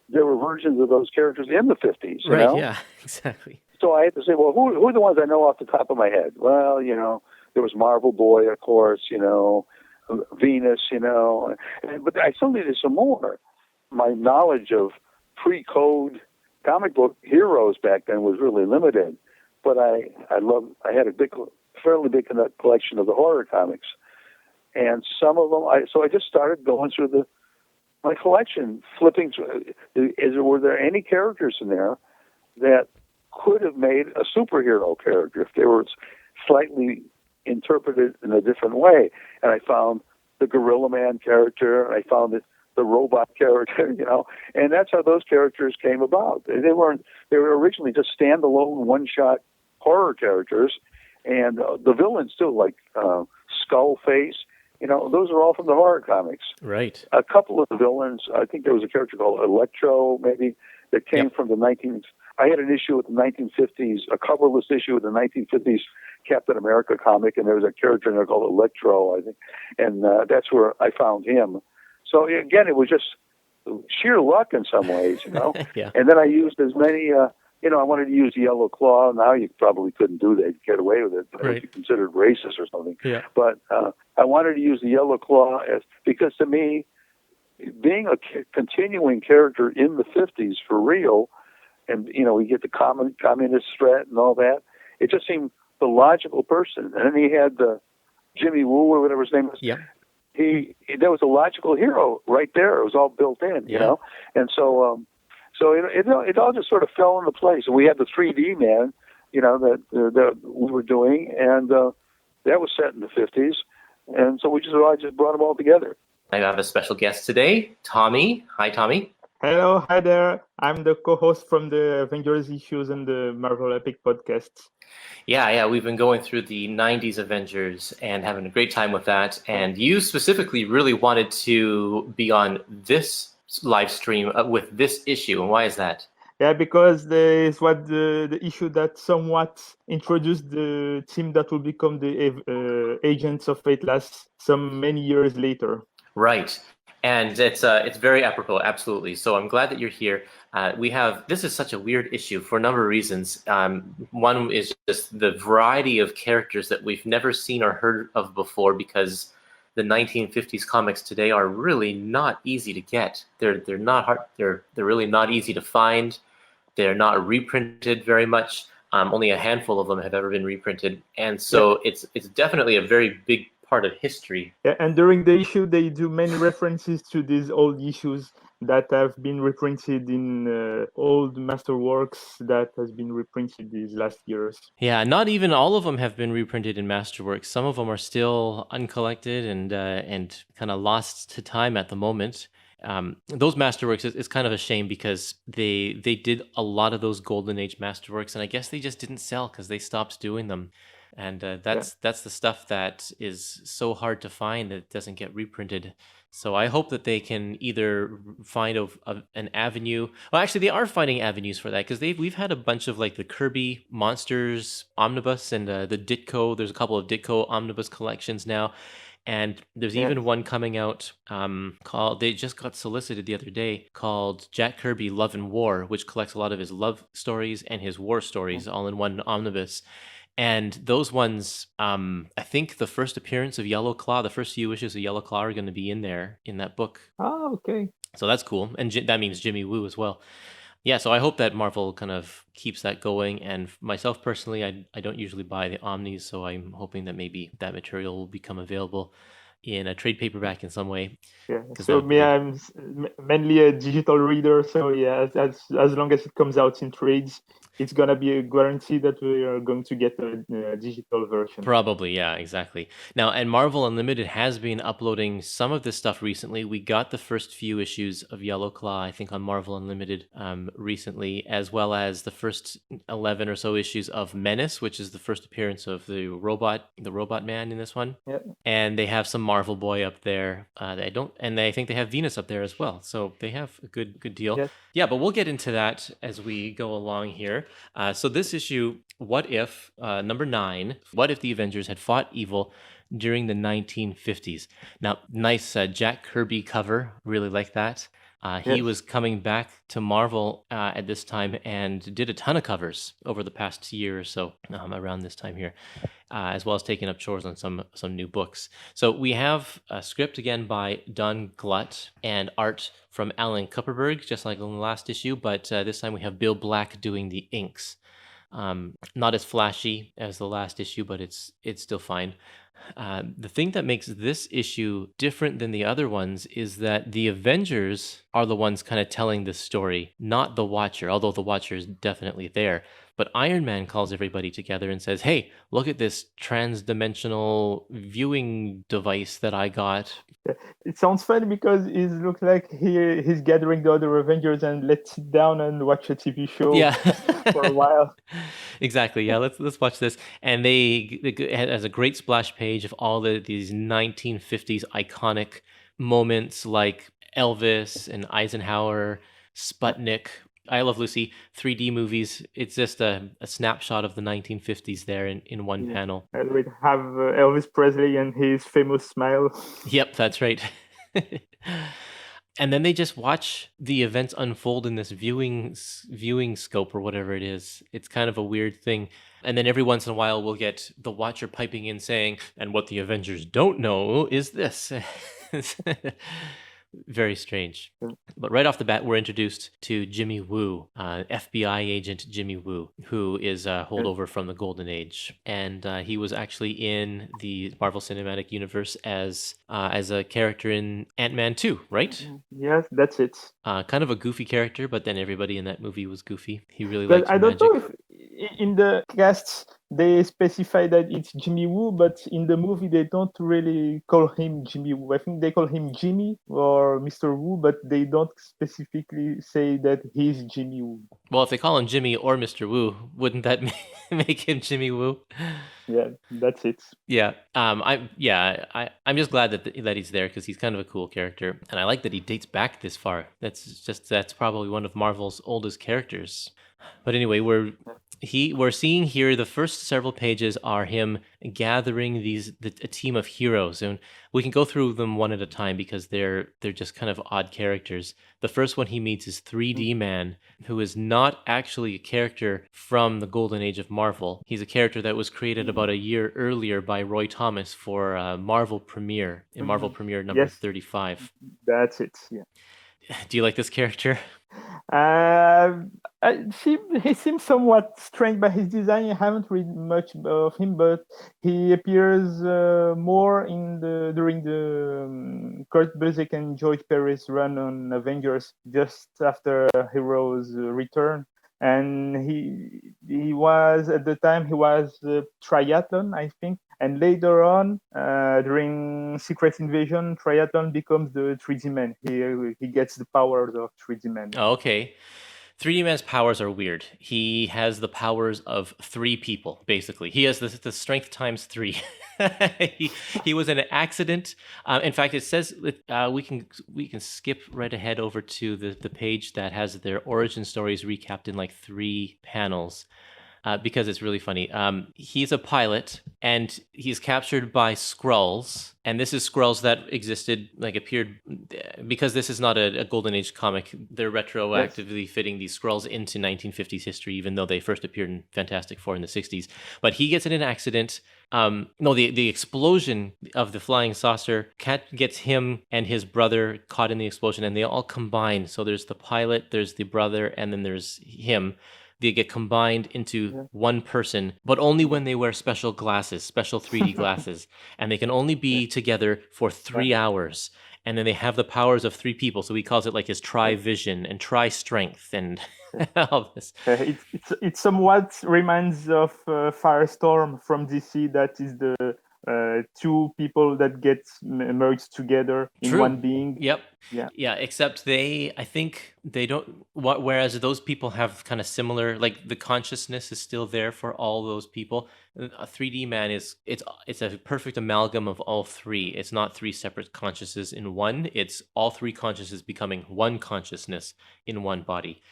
Speaker 2: there were versions of those characters in the 50s. You know?
Speaker 3: Yeah, exactly.
Speaker 2: So I had to say, well, who are the ones I know off the top of my head? Well, there was Marvel Boy, of course, Venus, but I still needed some more. My knowledge of pre-code comic book heroes back then was really limited, but I had a fairly big collection of the horror comics, and some of them, so I just started going through my collection, flipping through. Were there any characters in there that could have made a superhero character if they were slightly interpreted in a different way? And I found the Gorilla Man character, and I found the robot character, and that's how those characters came about. They were originally just standalone one-shot horror characters, and the villains too, like Skullface. Those are all from the horror comics.
Speaker 3: Right.
Speaker 2: A couple of the villains, I think there was a character called Electro, maybe, that came from the I had an issue with the 1950s, a coverless issue with the 1950s Captain America comic, and there was a character in there called Electro, I think, and that's where I found him. So again, it was just sheer luck in some ways,
Speaker 3: Yeah.
Speaker 2: And then I used as many, I wanted to use Yellow Claw. Now you probably couldn't do that, get away with it. It would be considered racist or something.
Speaker 3: Yeah.
Speaker 2: But I wanted to use the Yellow Claw because to me, being a continuing character in the 50s for real, and, we get the communist threat and all that, it just seemed the logical person. And then he had Jimmy Woo or whatever his name is.
Speaker 3: Yeah.
Speaker 2: There was a logical hero right there. It was all built in, and so it all just sort of fell into place. And we had the 3D man, that we were doing, and that was set in the 50s, and so I just brought them all together.
Speaker 3: I have a special guest today, Tommy. Hi, Tommy.
Speaker 5: Hello, hi there. I'm the co-host from the Avengers issues and the Marvel Epic podcasts.
Speaker 3: Yeah, we've been going through the 90s Avengers and having a great time with that. And you specifically really wanted to be on this live stream with this issue. And why is that?
Speaker 5: Yeah, because this was the issue that somewhat introduced the team that will become the Agents of Atlas many years later.
Speaker 3: Right. And it's very apropos, absolutely. So I'm glad that you're here. This is such a weird issue for a number of reasons. One is just the variety of characters that we've never seen or heard of before, because the 1950s comics today are really not easy to get. They're not hard. They're really not easy to find. They're not reprinted very much. Only a handful of them have ever been reprinted, and so it's definitely a very big part of history.
Speaker 5: Yeah, and during the issue, they do many references to these old issues that have been reprinted in old Masterworks that has been reprinted these last years.
Speaker 3: Yeah, not even all of them have been reprinted in Masterworks. Some of them are still uncollected and kind of lost to time at the moment. Those Masterworks, it's kind of a shame because they did a lot of those Golden Age Masterworks, and I guess they just didn't sell because they stopped doing them. And that's the stuff that is so hard to find that it doesn't get reprinted. So I hope that they can either find an avenue. Well, actually, they are finding avenues for that because we've had a bunch of like the Kirby Monsters Omnibus and the Ditko. There's a couple of Ditko Omnibus collections now. And there's even one coming out they just got solicited the other day, called Jack Kirby Love and War, which collects a lot of his love stories and his war stories all in one omnibus. And those ones, I think the first appearance of Yellow Claw, the first few issues of Yellow Claw are going to be in that book.
Speaker 5: Oh, okay.
Speaker 3: So that's cool. And that means Jimmy Woo as well. Yeah, so I hope that Marvel kind of keeps that going. And myself personally, I don't usually buy the Omnis, so I'm hoping that maybe that material will become available in a trade paperback in some way.
Speaker 5: Yeah. So I'm mainly a digital reader. So yeah, as long as it comes out in trades, it's gonna be a guarantee that we are going to get a digital version.
Speaker 3: Probably, yeah, exactly. Now, and Marvel Unlimited has been uploading some of this stuff recently. We got the first few issues of Yellow Claw, I think, on Marvel Unlimited recently, as well as the first 11 or so issues of Menace, which is the first appearance of the Robotman in this one.
Speaker 5: Yeah.
Speaker 3: And they have some Marvel Boy up there. And I think they have Venus up there as well. So they have a good deal.
Speaker 5: Yes.
Speaker 3: Yeah, but we'll get into that as we go along here. So this issue, What If, number 9, what if the Avengers had fought evil during the 1950s? Now, nice Jack Kirby cover, really like that. He was coming back to Marvel at this time and did a ton of covers over the past year or so, around this time here, as well as taking up chores on some new books. So we have a script again by Don Glut and art from Alan Kupperberg, just like in the last issue, but this time we have Bill Black doing the inks. Not as flashy as the last issue, but it's still fine. The thing that makes this issue different than the other ones is that the Avengers are the ones kind of telling this story, not the Watcher, although the Watcher is definitely there. But Iron Man calls everybody together and says, hey, look at this trans-dimensional viewing device that I got.
Speaker 5: It sounds funny because it looks like he's gathering the other Avengers and let's sit down and watch a TV show for a while.
Speaker 3: Exactly. Yeah, let's watch this. And it has a great splash page of all these 1950s iconic moments like Elvis and Eisenhower, Sputnik, I Love Lucy, 3D movies. It's just a snapshot of the 1950s there in one panel.
Speaker 5: And we have Elvis Presley and his famous smile.
Speaker 3: Yep, that's right. And then they just watch the events unfold in this viewing scope or whatever it is. It's kind of a weird thing. And then every once in a while, we'll get the Watcher piping in saying, "And what the Avengers don't know is this." Very strange. But right off the bat, we're introduced to Jimmy Woo, FBI agent Jimmy Woo, who is a holdover from the Golden Age, and he was actually in the Marvel Cinematic Universe as a character in Ant-Man 2, right?
Speaker 5: Yes, that's it.
Speaker 3: Kind of a goofy character, but then everybody in that movie was goofy. He really
Speaker 5: But
Speaker 3: liked
Speaker 5: I don't
Speaker 3: magic.
Speaker 5: know if in the cast they specify that it's Jimmy Woo, but in the movie they don't really call him Jimmy Woo. I think they call him Jimmy or Mr. Woo, but they don't specifically say that he's Jimmy Woo.
Speaker 3: Well, if they call him Jimmy or Mr. Woo, wouldn't that make him Jimmy Woo?
Speaker 5: Yeah, that's it.
Speaker 3: Yeah. I'm just glad that he's there because he's kind of a cool character, and I like that he dates back this far. That's probably one of Marvel's oldest characters. But anyway, we're seeing here the first several pages are him gathering a team of heroes, and we can go through them one at a time because they're just kind of odd characters. The first one he meets is 3D Man, who is not actually a character from the Golden Age of Marvel. He's a character that was created about a year earlier by Roy Thomas for Marvel Premiere in Marvel Premiere number 35.
Speaker 5: That's it. Yeah.
Speaker 3: Do you like this character?
Speaker 5: He seems somewhat strange by his design. I haven't read much of him, but he appears more during the Kurt Busiek and George Perez run on Avengers just after Heroes return. And he was at the time Triathlon, I think. And later on, during Secret Invasion, Triathlon becomes the 3D Man. He gets the powers of 3D Man.
Speaker 3: Oh, okay. 3D Man's powers are weird. He has the powers of 3 people, basically. He has the strength times 3. he was in an accident. In fact, it says we can skip right ahead over to the page that has their origin stories recapped in like 3 panels. Because it's really funny. He's a pilot, and he's captured by Skrulls, and this is Skrulls that appeared, because this is not a Golden Age comic, they're retroactively fitting these Skrulls into 1950s history, even though they first appeared in Fantastic Four in the 60s. But he gets in an accident. The explosion of the flying saucer gets him and his brother caught in the explosion, and they all combine. So there's the pilot, there's the brother, and then there's him. They get combined into one person, but only when they wear special glasses, special 3D glasses. And they can only be together for 3 hours. And then they have the powers of 3 people. So he calls it like his tri-vision and tri-strength and all this.
Speaker 5: It somewhat reminds of Firestorm from DC. That is the 2 people that get merged together in one being.
Speaker 3: Yep. Yeah. Except I think they don't. Whereas those people have kind of similar, like the consciousness is still there for all those people. A 3D Man it's a perfect amalgam of all 3. It's not 3 separate consciousnesses in one. It's all 3 consciousnesses becoming one consciousness in one body.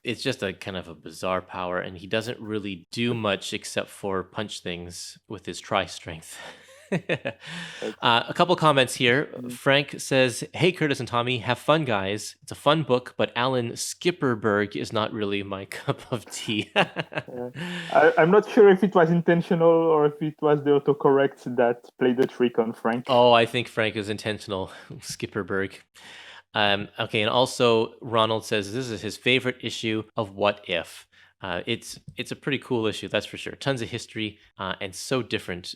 Speaker 3: It's just a kind of a bizarre power, and he doesn't really do much except for punch things with his tri-strength. A couple comments here. Frank says, "Hey, Curtis and Tommy, have fun, guys. It's a fun book, but Alan Skipperberg is not really my cup of tea."
Speaker 5: I'm not sure if it was intentional or if it was the autocorrect that played the trick on Frank.
Speaker 3: Oh, I think Frank is intentional. Skipperberg. Okay, and also Ronald says this is his favorite issue of What If. It's a pretty cool issue, that's for sure. Tons of history and so different.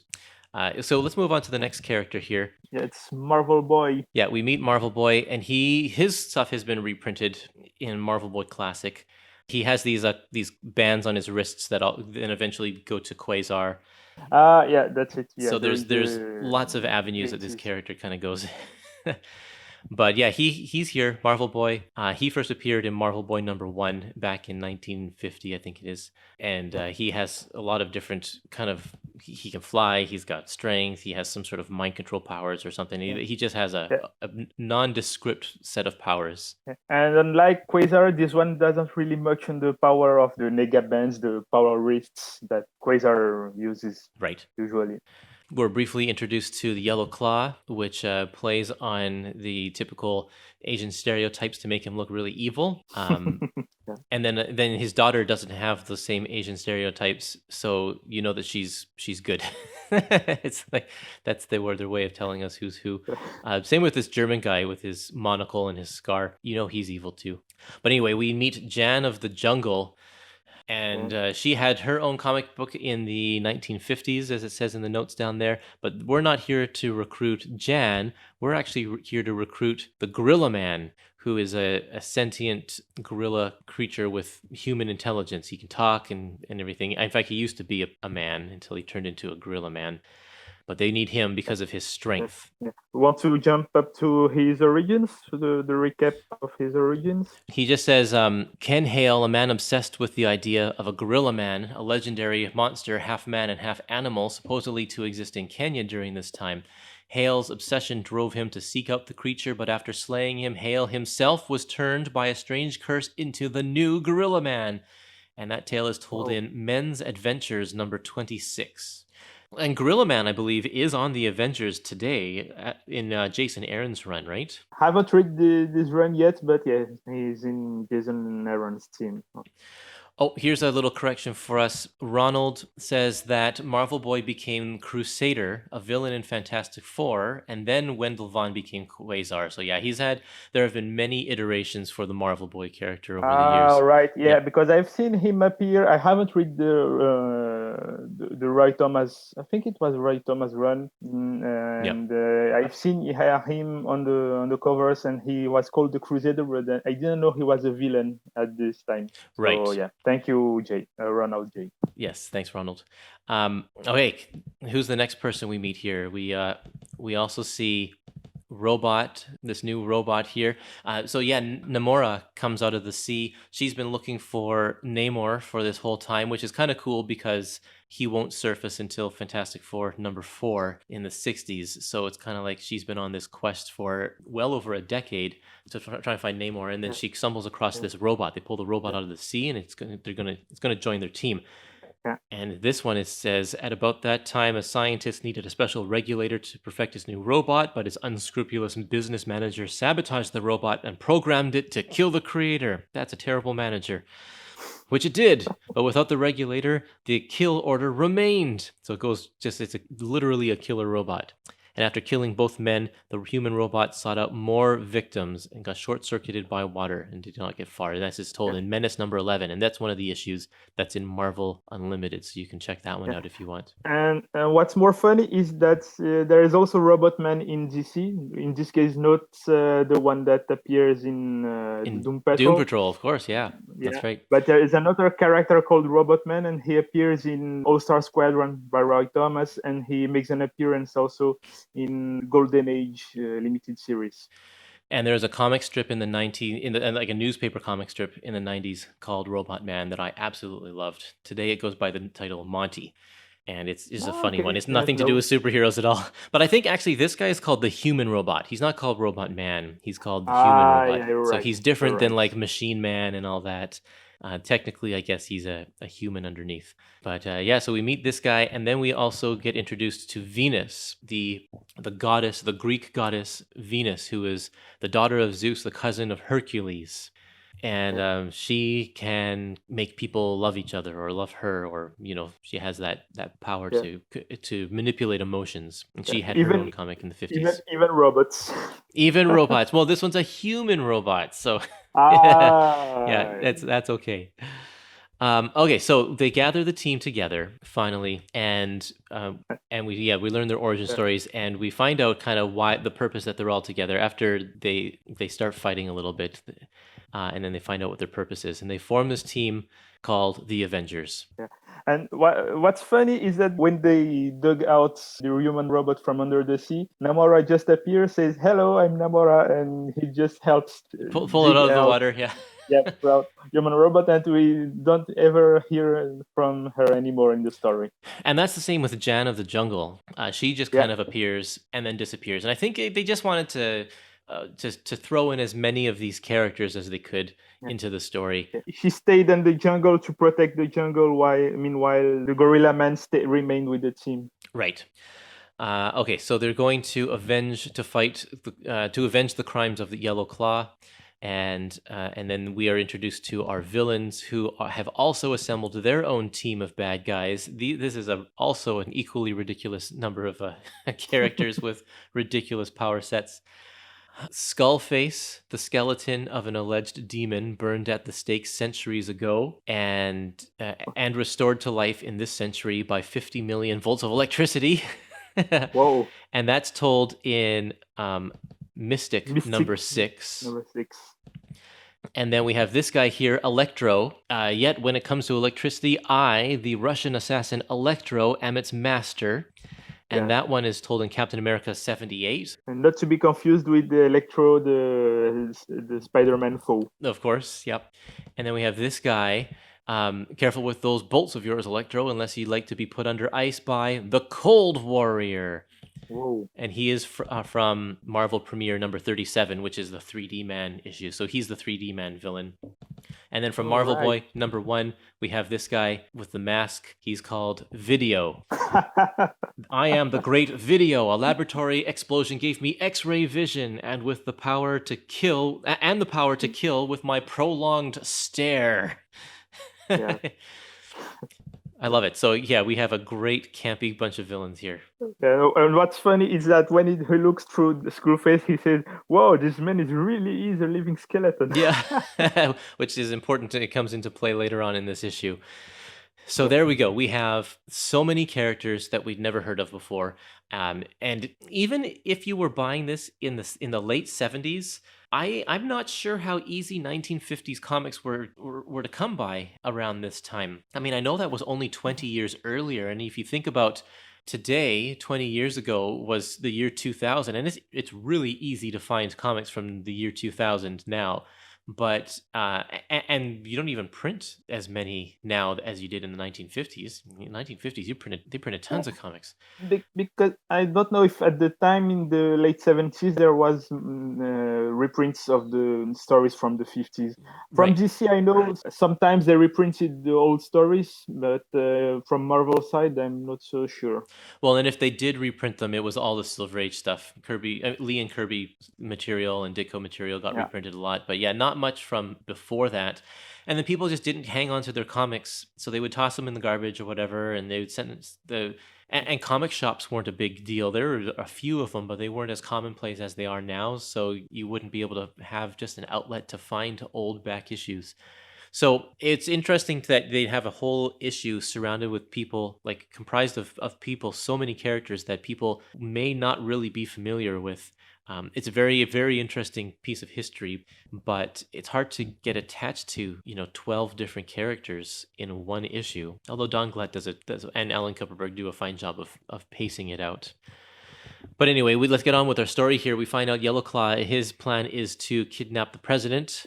Speaker 3: So let's move on to the next character here.
Speaker 5: Yeah, it's Marvel Boy.
Speaker 3: Yeah, we meet Marvel Boy, and his stuff has been reprinted in Marvel Boy Classic. He has these bands on his wrists that then eventually go to Quasar.
Speaker 5: Yeah, that's it. Yeah,
Speaker 3: so there's lots of avenues that this character kind of goes. But yeah, he's here, Marvel Boy. He first appeared in Marvel Boy #1 back in 1950, I think it is. And he has a lot of different kind of, he can fly, he's got strength, he has some sort of mind control powers or something. He just has a nondescript set of powers.
Speaker 5: And unlike Quasar, this one doesn't really mention the power of the Nega Bands, the power wrists that Quasar uses.
Speaker 3: Right.
Speaker 5: Usually.
Speaker 3: we're briefly introduced to the Yellow Claw, which plays on the typical Asian stereotypes to make him look really evil. And then his daughter doesn't have the same Asian stereotypes, so you know that she's good. It's like that's their way of telling us who's who. Same with this German guy with his monocle and his scar. You know he's evil too. But anyway, we meet Jan of the Jungle. And she had her own comic book in the 1950s, as it says in the notes down there. But we're not here to recruit Jan. We're actually here to recruit the Gorilla Man, who is a sentient gorilla creature with human intelligence. He can talk and everything. In fact, he used to be a man until he turned into a gorilla man. But they need him because of his strength.
Speaker 5: We want to jump up to his origins, to the recap of his origins.
Speaker 3: He just says, Ken Hale, a man obsessed with the idea of a gorilla man, a legendary monster, half man and half animal, supposedly to exist in Kenya during this time. Hale's obsession drove him to seek out the creature, but after slaying him, Hale himself was turned by a strange curse into the new Gorilla Man. And that tale is told in Men's Adventures number 26. And Gorilla Man, I believe, is on the Avengers today in Jason Aaron's run, right?
Speaker 5: Haven't read this run yet, but yeah, he's in Jason Aaron's team.
Speaker 3: Oh, here's a little correction for us. Ronald says that Marvel Boy became Crusader, a villain in Fantastic Four, and then Wendell Vaughn became Quasar. So yeah, there have been many iterations for the Marvel Boy character over the years.
Speaker 5: Right, yeah, because I've seen him appear. I haven't read the Roy Thomas. I think it was Roy Thomas run, and I've seen him on the covers, and he was called the Crusader, but I didn't know he was a villain at this time. So,
Speaker 3: right.
Speaker 5: Yeah. Thank you, Ronald J.
Speaker 3: Yes, thanks, Ronald. Okay, who's the next person we meet here? We also see this new robot here. Namora comes out of the sea. She's been looking for Namor for this whole time, which is kind of cool because he won't surface until Fantastic Four number 4 in the 60s. So it's kind of like she's been on this quest for well over a decade to try to find Namor, and then she stumbles across this robot. They pull the robot out of the sea, and it's gonna join their team. And this one, it says, at about that time, a scientist needed a special regulator to perfect his new robot, but his unscrupulous business manager sabotaged the robot and programmed it to kill the creator. That's a terrible manager. Which it did, but without the regulator, the kill order remained. So it's literally a killer robot. And after killing both men, the human robot sought out more victims and got short-circuited by water and did not get far. And that's told in Menace number 11. And that's one of the issues that's in Marvel Unlimited. So you can check that one out if you want.
Speaker 5: And what's more funny is that there is also Robotman in DC. In this case, not the one that appears in Doom Patrol.
Speaker 3: Doom Patrol, of course, yeah. That's right.
Speaker 5: But there is another character called Robotman, and he appears in All-Star Squadron by Roy Thomas, and he makes an appearance also in Golden Age limited series.
Speaker 3: And there's a comic strip in the 90s, like a newspaper comic strip in the 90s called Robotman that I absolutely loved. Today it goes by the title Monty. And it's a funny one. It's nothing to do with superheroes at all. But I think actually this guy is called the Human Robot. He's not called Robot Man. He's called the Human Robot.
Speaker 5: Yeah,
Speaker 3: so he's different than like Machine Man and all that. Technically, I guess he's a human underneath. But so we meet this guy, and then we also get introduced to Venus, the goddess, the Greek goddess Venus, who is the daughter of Zeus, the cousin of Hercules. And she can make people love each other or love her, or she has that power to manipulate emotions. And she had her own comic in the 50s.
Speaker 5: Even robots.
Speaker 3: Even robots. Well, this one's a human robot, so that's okay. Okay, so they gather the team together finally, and we learn their origin stories, and we find out kind of why the purpose that they're all together after they start fighting a little bit, and then they find out what their purpose is, and they form this team called the Avengers. Yeah.
Speaker 5: And what's funny is that when they dug out the human robot from under the sea, Namora just appears, says, "Hello, I'm Namora," and he just helps
Speaker 3: pull it out of the water. Yeah.
Speaker 5: Yeah, well, human robot, and we don't ever hear from her anymore in the story.
Speaker 3: And that's the same with Jan of the Jungle. She just kind of appears and then disappears. And I think they just wanted to throw in as many of these characters as they could into the story.
Speaker 5: She stayed in the jungle to protect the jungle, while meanwhile the Gorilla Man remained with the team.
Speaker 3: Right. Okay, so they're going to avenge the crimes of the Yellow Claw, and then we are introduced to our villains who have also assembled their own team of bad guys. This is also an equally ridiculous number of characters with ridiculous power sets. Skullface, the skeleton of an alleged demon burned at the stake centuries ago, and restored to life in this century by 50 million volts of electricity.
Speaker 5: Whoa.
Speaker 3: And that's told in Mystic number 6.
Speaker 5: Number 6.
Speaker 3: And then we have this guy here, Electro. Yet when it comes to electricity, I, the Russian assassin Electro, am its master. And that one is told in Captain America 78.
Speaker 5: And not to be confused with the Electro, the Spider-Man foe.
Speaker 3: Of course, yep. And then we have this guy. Careful with those bolts of yours, Electro, unless you'd like to be put under ice by the Cold Warrior.
Speaker 5: Whoa.
Speaker 3: And he is from Marvel Premiere number 37, which is the 3D Man issue. So he's the 3D Man villain. And then from Marvel Boy number 1, we have this guy with the mask. He's called Video. I am the great Video. A laboratory explosion gave me X-ray vision, and with the power to kill, with my prolonged stare.
Speaker 5: Yeah.
Speaker 3: I love it. So yeah, we have a great campy bunch of villains here.
Speaker 5: And what's funny is that when he looks through the Screwface, he says, "Whoa, this man is a living skeleton."
Speaker 3: Yeah, which is important. It comes into play later on in this issue. So there we go. We have so many characters that we'd never heard of before. And even if you were buying this in the late 70s, I'm not sure how easy 1950s comics were to come by around this time. I mean, I know that was only 20 years earlier, and if you think about today, 20 years ago was the year 2000, and it's really easy to find comics from the year 2000 now. But and you don't even print as many now as you did in the 1950s. In the 1950s, they printed tons of comics.
Speaker 5: Because I don't know if at the time in the late 70s there was reprints of the stories from the 50s. From DC, I know sometimes they reprinted the old stories, but from Marvel side, I'm not so sure.
Speaker 3: Well, and if they did reprint them, it was all the Silver Age stuff. Lee and Kirby material and Ditko material got reprinted a lot, but yeah, not much from before that. And then people just didn't hang on to their comics, so they would toss them in the garbage or whatever, and they would send and comic shops weren't a big deal. There were a few of them, but they weren't as commonplace as they are now, so you wouldn't be able to have just an outlet to find old back issues. So it's interesting that they have a whole issue surrounded with people, like comprised of people, so many characters that people may not really be familiar with. It's a very, very interesting piece of history, but it's hard to get attached to, 12 different characters in one issue. Although Don Glut does and Alan Kupperberg do a fine job of pacing it out. But anyway, let's get on with our story here. We find out Yellow Claw, his plan is to kidnap the president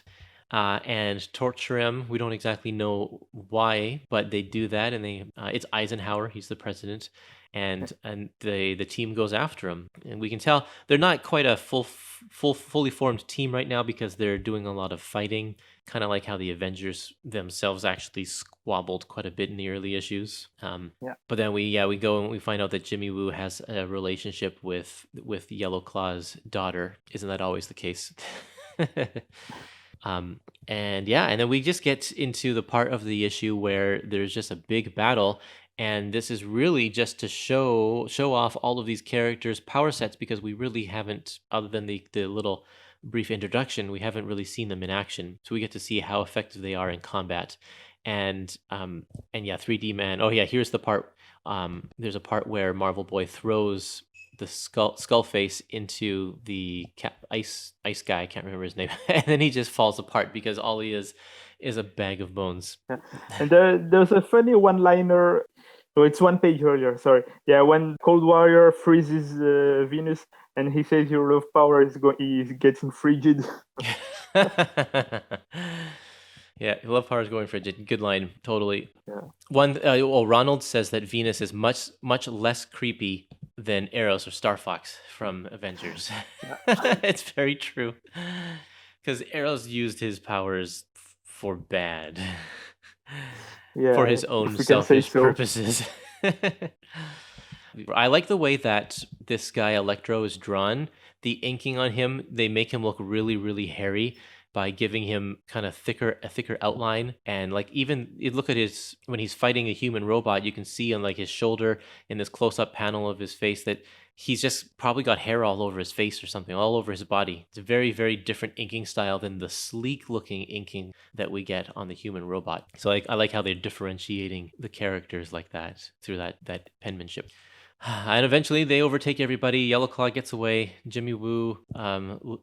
Speaker 3: and torture him. We don't exactly know why, but they do that, and it's Eisenhower, he's the president. And the team goes after him, and we can tell they're not quite a fully formed team right now because they're doing a lot of fighting, kind of like how the Avengers themselves actually squabbled quite a bit in the early issues. But then we go and we find out that Jimmy Woo has a relationship with Yellow Claw's daughter. Isn't that always the case? And then we just get into the part of the issue where there's just a big battle. And this is really just to show off all of these characters' power sets, because we really haven't, other than the little brief introduction, we haven't really seen them in action. So we get to see how effective they are in combat. And 3D Man. Oh yeah, here's the part. There's a part where Marvel Boy throws the skull face into the ice guy. I can't remember his name, and then he just falls apart because all he is a bag of bones.
Speaker 5: And there's a funny one-liner. So it's one page earlier, sorry. Yeah, when Cold Warrior freezes Venus and he says your love power is getting frigid.
Speaker 3: Yeah, love power is going frigid. Good line, totally.
Speaker 5: Yeah.
Speaker 3: Ronald says that Venus is much, much less creepy than Eros or Star Fox from Avengers. It's very true. Because Eros used his powers for bad.
Speaker 5: Yeah,
Speaker 3: for his own selfish purposes. I like the way that this guy Electro is drawn. The inking on him, they make him look really, really hairy by giving him kind of a thicker outline. And like even you look at his when he's fighting a human robot, you can see on like his shoulder in this close-up panel of his face that he's just probably got hair all over his face or something, all over his body. It's a very, very different inking style than the sleek-looking inking that we get on the human robot. So I like how they're differentiating the characters like that through that penmanship. And eventually they overtake everybody. Yellowclaw gets away. Jimmy Woo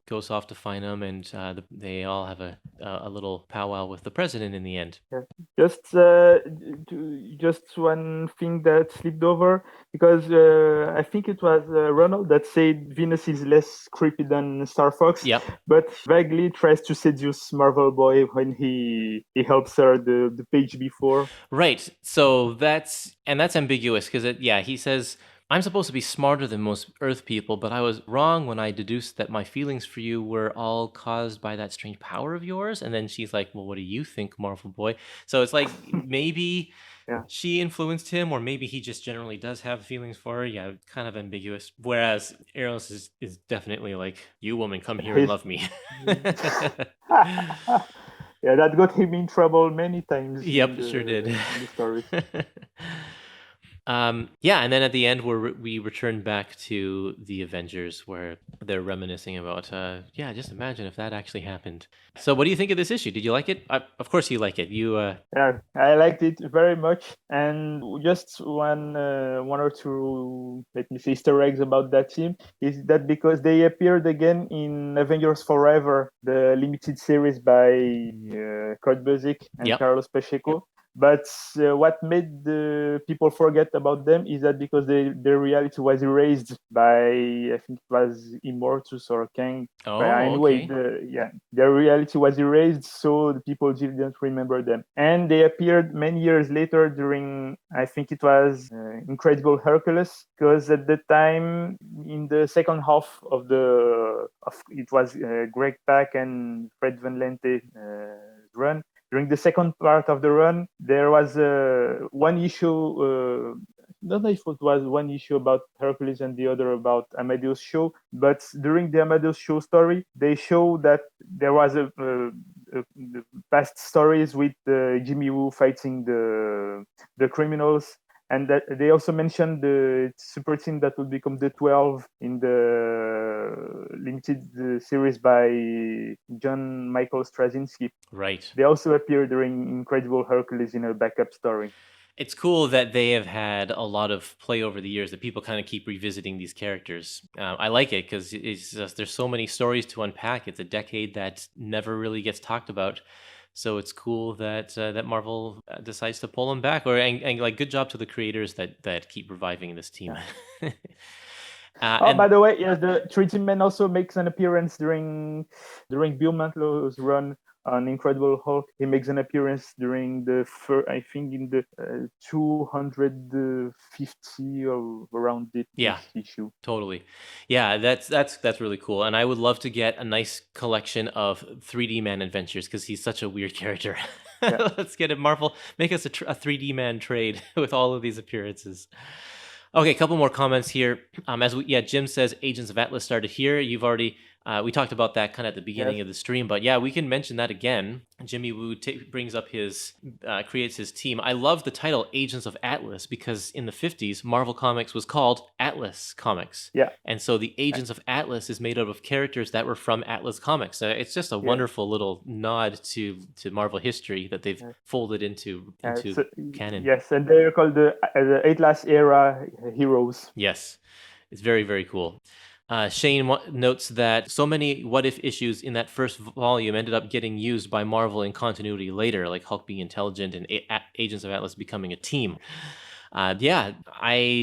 Speaker 3: goes off to find him, and they all have a little powwow with the president in the end.
Speaker 5: Yeah. Just one thing that slipped over, because I think it was Ronald that said Venus is less creepy than Star Fox.
Speaker 3: Yep.
Speaker 5: But vaguely tries to seduce Marvel Boy when he helps her the page before.
Speaker 3: Right. So that's ambiguous because he says, I'm supposed to be smarter than most Earth people, but I was wrong when I deduced that my feelings for you were all caused by that strange power of yours. And then she's like, well, what do you think, Marvel Boy? So it's like maybe she influenced him, or maybe he just generally does have feelings for her. Yeah, kind of ambiguous. Whereas Eros is definitely like, you woman, come here and love me.
Speaker 5: Yeah, that got him in trouble many times.
Speaker 3: Yep, sure did.
Speaker 5: In the story.
Speaker 3: And then at the end we return back to the Avengers where they're reminiscing about, just imagine if that actually happened. So what do you think of this issue? Did you like it? Of course you like it.
Speaker 5: Yeah, I liked it very much. And just one or two, let me say, Easter eggs about that team is that because they appeared again in Avengers Forever, the limited series by Kurt Busiek and Carlos Pacheco. But what made the people forget about them is that because their reality was erased by, I think it was Immortus or Kang.
Speaker 3: Oh,
Speaker 5: but anyway,
Speaker 3: okay.
Speaker 5: Their reality was erased, so the people didn't remember them. And they appeared many years later during, I think it was Incredible Hercules, because at the time, in the second half of it was Greg Pak and Fred Van Lente run. During the second part of the run, there was one issue, not know if it was one issue about Hercules and the other about Amadeus Show, but during the Amadeus Show story, they show that there was a past stories with Jimmy Woo fighting the criminals. And that they also mentioned the super team that would become the 12 in the limited series by John Michael Straczynski.
Speaker 3: Right.
Speaker 5: They also appear during Incredible Hercules in a backup story.
Speaker 3: It's cool that they have had a lot of play over the years, that people kind of keep revisiting these characters. I like it because there's so many stories to unpack. It's a decade that never really gets talked about. So it's cool that Marvel decides to pull them back, and like good job to the creators that keep reviving this team.
Speaker 5: By the way, the 3D Man also makes an appearance during Bill Mantlow's run on Incredible Hulk. He makes an appearance during I think in the 250 or around this issue.
Speaker 3: Totally. Yeah, that's really cool. And I would love to get a nice collection of 3D Man adventures because he's such a weird character. Yeah. Let's get it, Marvel. Make us a 3D Man trade with all of these appearances. Okay, a couple more comments here. Jim says Agents of Atlas started here. You've already we talked about that kind of at the beginning of the stream, but yeah, we can mention that again. Jimmy Woo brings up creates his team. I love the title Agents of Atlas because in the 50s, Marvel Comics was called Atlas Comics.
Speaker 5: Yeah.
Speaker 3: And so the Agents of Atlas is made up of characters that were from Atlas Comics. It's just a wonderful little nod to Marvel history that they've folded into canon.
Speaker 5: Yes, and they're called the Atlas era heroes.
Speaker 3: Yes, it's very, very cool. Shane notes that so many what if issues in that first volume ended up getting used by Marvel in continuity later, like Hulk being intelligent and Agents of Atlas becoming a team. I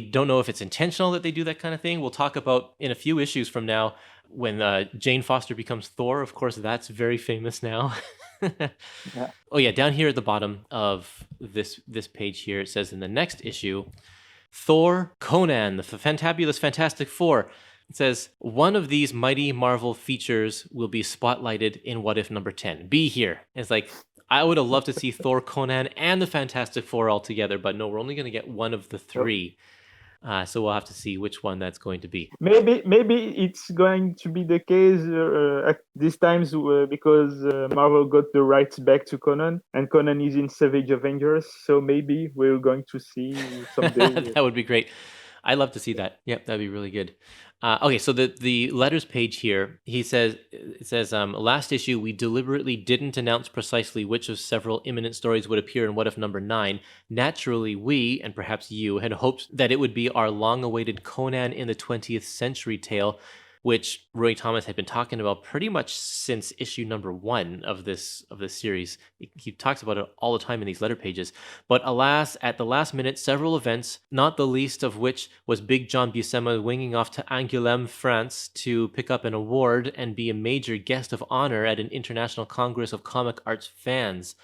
Speaker 3: don't know if it's intentional that they do that kind of thing. We'll talk about in a few issues from now when Jane Foster becomes Thor. Of course, that's very famous now.
Speaker 5: Yeah.
Speaker 3: Oh yeah, down here at the bottom of this page here, it says in the next issue, Thor, Conan, the Fantabulous Fantastic Four. It says, one of these mighty Marvel features will be spotlighted in What If number 10. Be here. And it's like, I would have loved to see Thor, Conan, and the Fantastic Four all together, but no, we're only going to get one of the three. So we'll have to see which one that's going to be.
Speaker 5: Maybe it's going to be the case at these times because Marvel got the rights back to Conan, and Conan is in Savage Avengers. So maybe we're going to see someday.
Speaker 3: That would be great. I'd love to see that. Yep, that'd be really good. Okay, so the letters page here, it says, last issue, we deliberately didn't announce precisely which of several imminent stories would appear in What If number 9. Naturally, we, and perhaps you, had hoped that it would be our long-awaited Conan in the 20th Century tale, which Roy Thomas had been talking about pretty much since issue number 1 of this series. He talks about it all the time in these letter pages. But alas, at the last minute, several events, not the least of which was Big John Buscema winging off to Angoulême, France, to pick up an award and be a major guest of honor at an international congress of comic arts fans.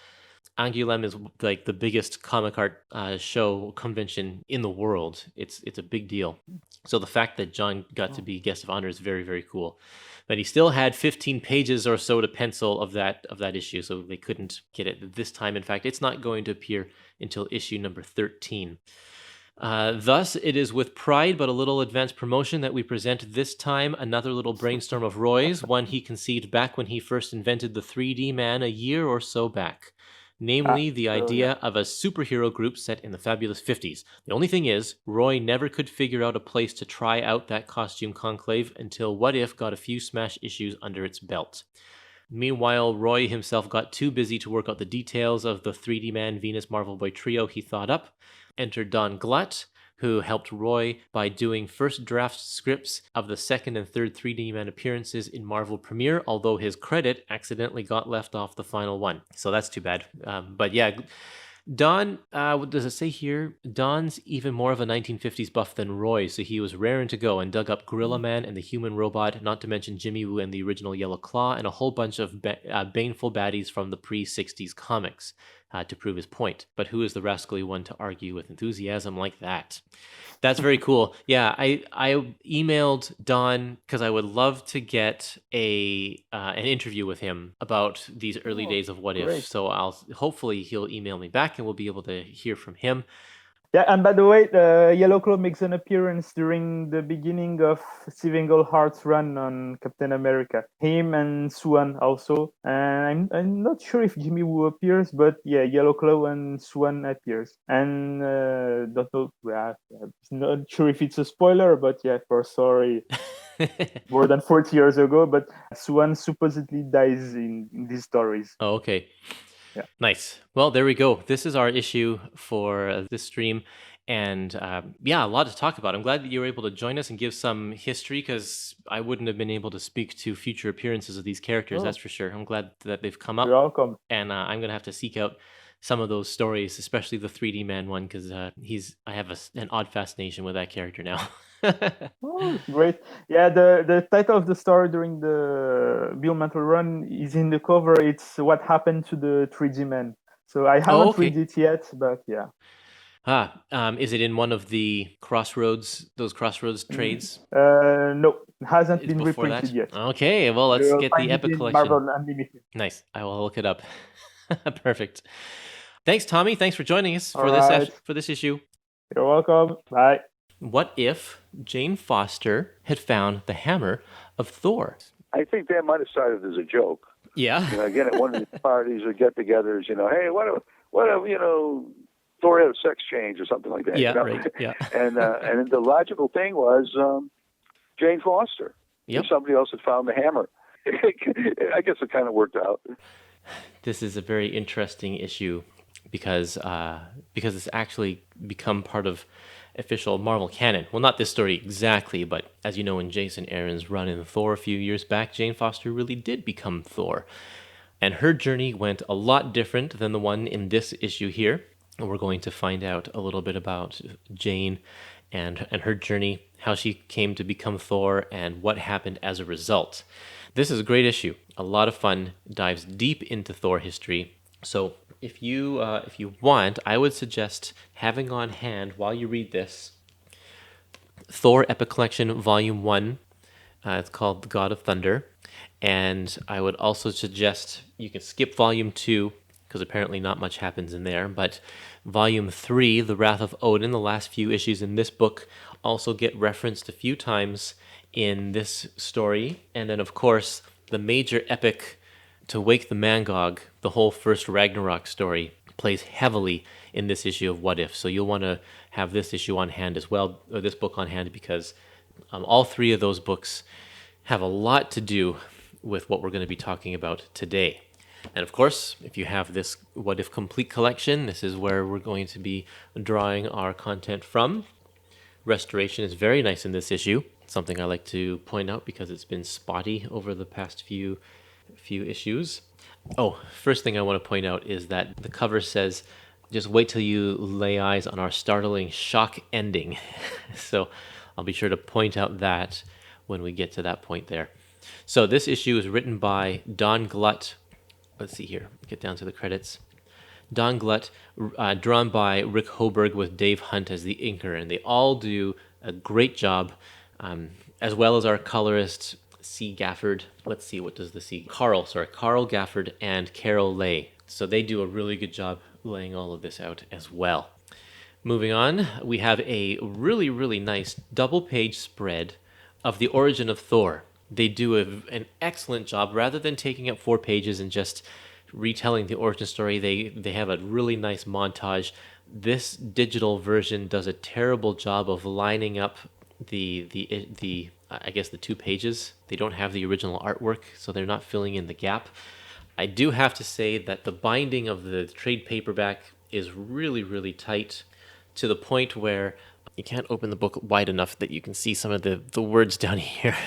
Speaker 3: Angoulême is like the biggest comic art show convention in the world. It's a big deal. So the fact that John got to be guest of honor is very, very cool. But he still had 15 pages or so to pencil of that issue, so they couldn't get it this time. In fact, it's not going to appear until issue number 13. Thus, it is with pride but a little advanced promotion that we present this time another little brainstorm of Roy's, one he conceived back when he first invented the 3D man a year or so back. Namely, the idea of a superhero group set in the fabulous 50s. The only thing is, Roy never could figure out a place to try out that costume conclave until What If got a few smash issues under its belt. Meanwhile, Roy himself got too busy to work out the details of the 3D Man Venus Marvel Boy trio he thought up. Enter Don Glut, who helped Roy by doing first draft scripts of the second and third 3D Man appearances in Marvel Premiere, although his credit accidentally got left off the final one. So that's too bad. But yeah, Don, what does it say here? Don's even more of a 1950s buff than Roy, so he was raring to go and dug up Gorilla Man and the Human Robot, not to mention Jimmy Woo and the original Yellow Claw, and a whole bunch of baneful baddies from the pre-60s comics. To prove his point. But who is the rascally one to argue with enthusiasm like that? That's very cool. Yeah, I emailed Don because I would love to get an interview with him about these early days of What If. So hopefully he'll email me back and we'll be able to hear from him.
Speaker 5: Yeah, and by the way, Yellow Claw makes an appearance during the beginning of Steve Englehart's run on Captain America. Him and Swan also. And I'm not sure if Jimmy Woo appears, but yeah, Yellow Claw and Swan appears. And don't know, I'm not sure if it's a spoiler, but yeah, sorry, more than 40 years ago. But Swan supposedly dies in these stories.
Speaker 3: Oh, okay.
Speaker 5: Yeah.
Speaker 3: Nice. Well, there we go. This is our issue for this stream. And a lot to talk about. I'm glad that you were able to join us and give some history because I wouldn't have been able to speak to future appearances of these characters, that's for sure. I'm glad that they've come up.
Speaker 5: You're welcome.
Speaker 3: And I'm going to have to seek out some of those stories, especially the 3D Man one, because I have an odd fascination with that character now.
Speaker 5: Oh, great. Yeah, the title of the story during the Bill Mantle run is in the cover. It's What Happened to the 3D Man. So I haven't read it yet, but yeah.
Speaker 3: Is it in one of the Crossroads trades?
Speaker 5: No, it hasn't been
Speaker 3: before
Speaker 5: reprinted yet.
Speaker 3: Okay, well, let's get the Epic collection.
Speaker 5: Marvel Unlimited.
Speaker 3: Nice. I will look it up. Perfect. Thanks, Tommy. Thanks for joining us for this issue.
Speaker 5: You're welcome. Bye.
Speaker 3: What if Jane Foster had found the hammer of Thor?
Speaker 2: I think they might have started as a joke.
Speaker 3: Yeah.
Speaker 2: Again, at one of these parties or get-togethers, hey, what if Thor had a sex change or something like that.
Speaker 3: Yeah, right. Yeah.
Speaker 2: And the logical thing was Jane Foster.
Speaker 3: Yep.
Speaker 2: If somebody else had found the hammer. I guess it kind of worked out.
Speaker 3: This is a very interesting issue because it's actually become part of official Marvel canon. Well, not this story exactly, but as you know, in Jason Aaron's run in Thor a few years back, Jane Foster really did become Thor. And her journey went a lot different than the one in this issue here. And we're going to find out a little bit about Jane and her journey, how she came to become Thor, and what happened as a result. This is a great issue. A lot of fun, dives deep into Thor history. So if you want, I would suggest having on hand while you read this Thor Epic Collection Volume 1. It's called The God of Thunder. And I would also suggest you can skip Volume 2 because apparently not much happens in there. But Volume 3, The Wrath of Odin, the last few issues in this book, also get referenced a few times in this story. And then, of course, the major epic to wake the Mangog, the whole first Ragnarok story, plays heavily in this issue of What If. So you'll want to have this issue on hand as well, or this book on hand, because all three of those books have a lot to do with what we're going to be talking about today. And of course, if you have this What If Complete collection, this is where we're going to be drawing our content from. Restoration is very nice in this issue, something I like to point out because it's been spotty over the past few issues. Oh, first thing I want to point out is that the cover says, just wait till you lay eyes on our startling shock ending. So I'll be sure to point out that when we get to that point there. So this issue is written by Don Glut. Let's see here, get down to the credits. Don Glut, drawn by Rick Hoberg with Dave Hunt as the inker, and they all do a great job, as well as our colorist, C. Gafford. Let's see, what does the C? Carl Gafford and Carol Lay. So they do a really good job laying all of this out as well. Moving on, we have a really, really nice double-page spread of the origin of Thor. They do an excellent job. Rather than taking up 4 pages and just retelling the origin story, they have a really nice montage. This digital version does a terrible job of lining up the I guess the 2 pages. They don't have the original artwork, so they're not filling in the gap. I do have to say that the binding of the trade paperback is really, really tight, to the point where you can't open the book wide enough that you can see some of the words down here.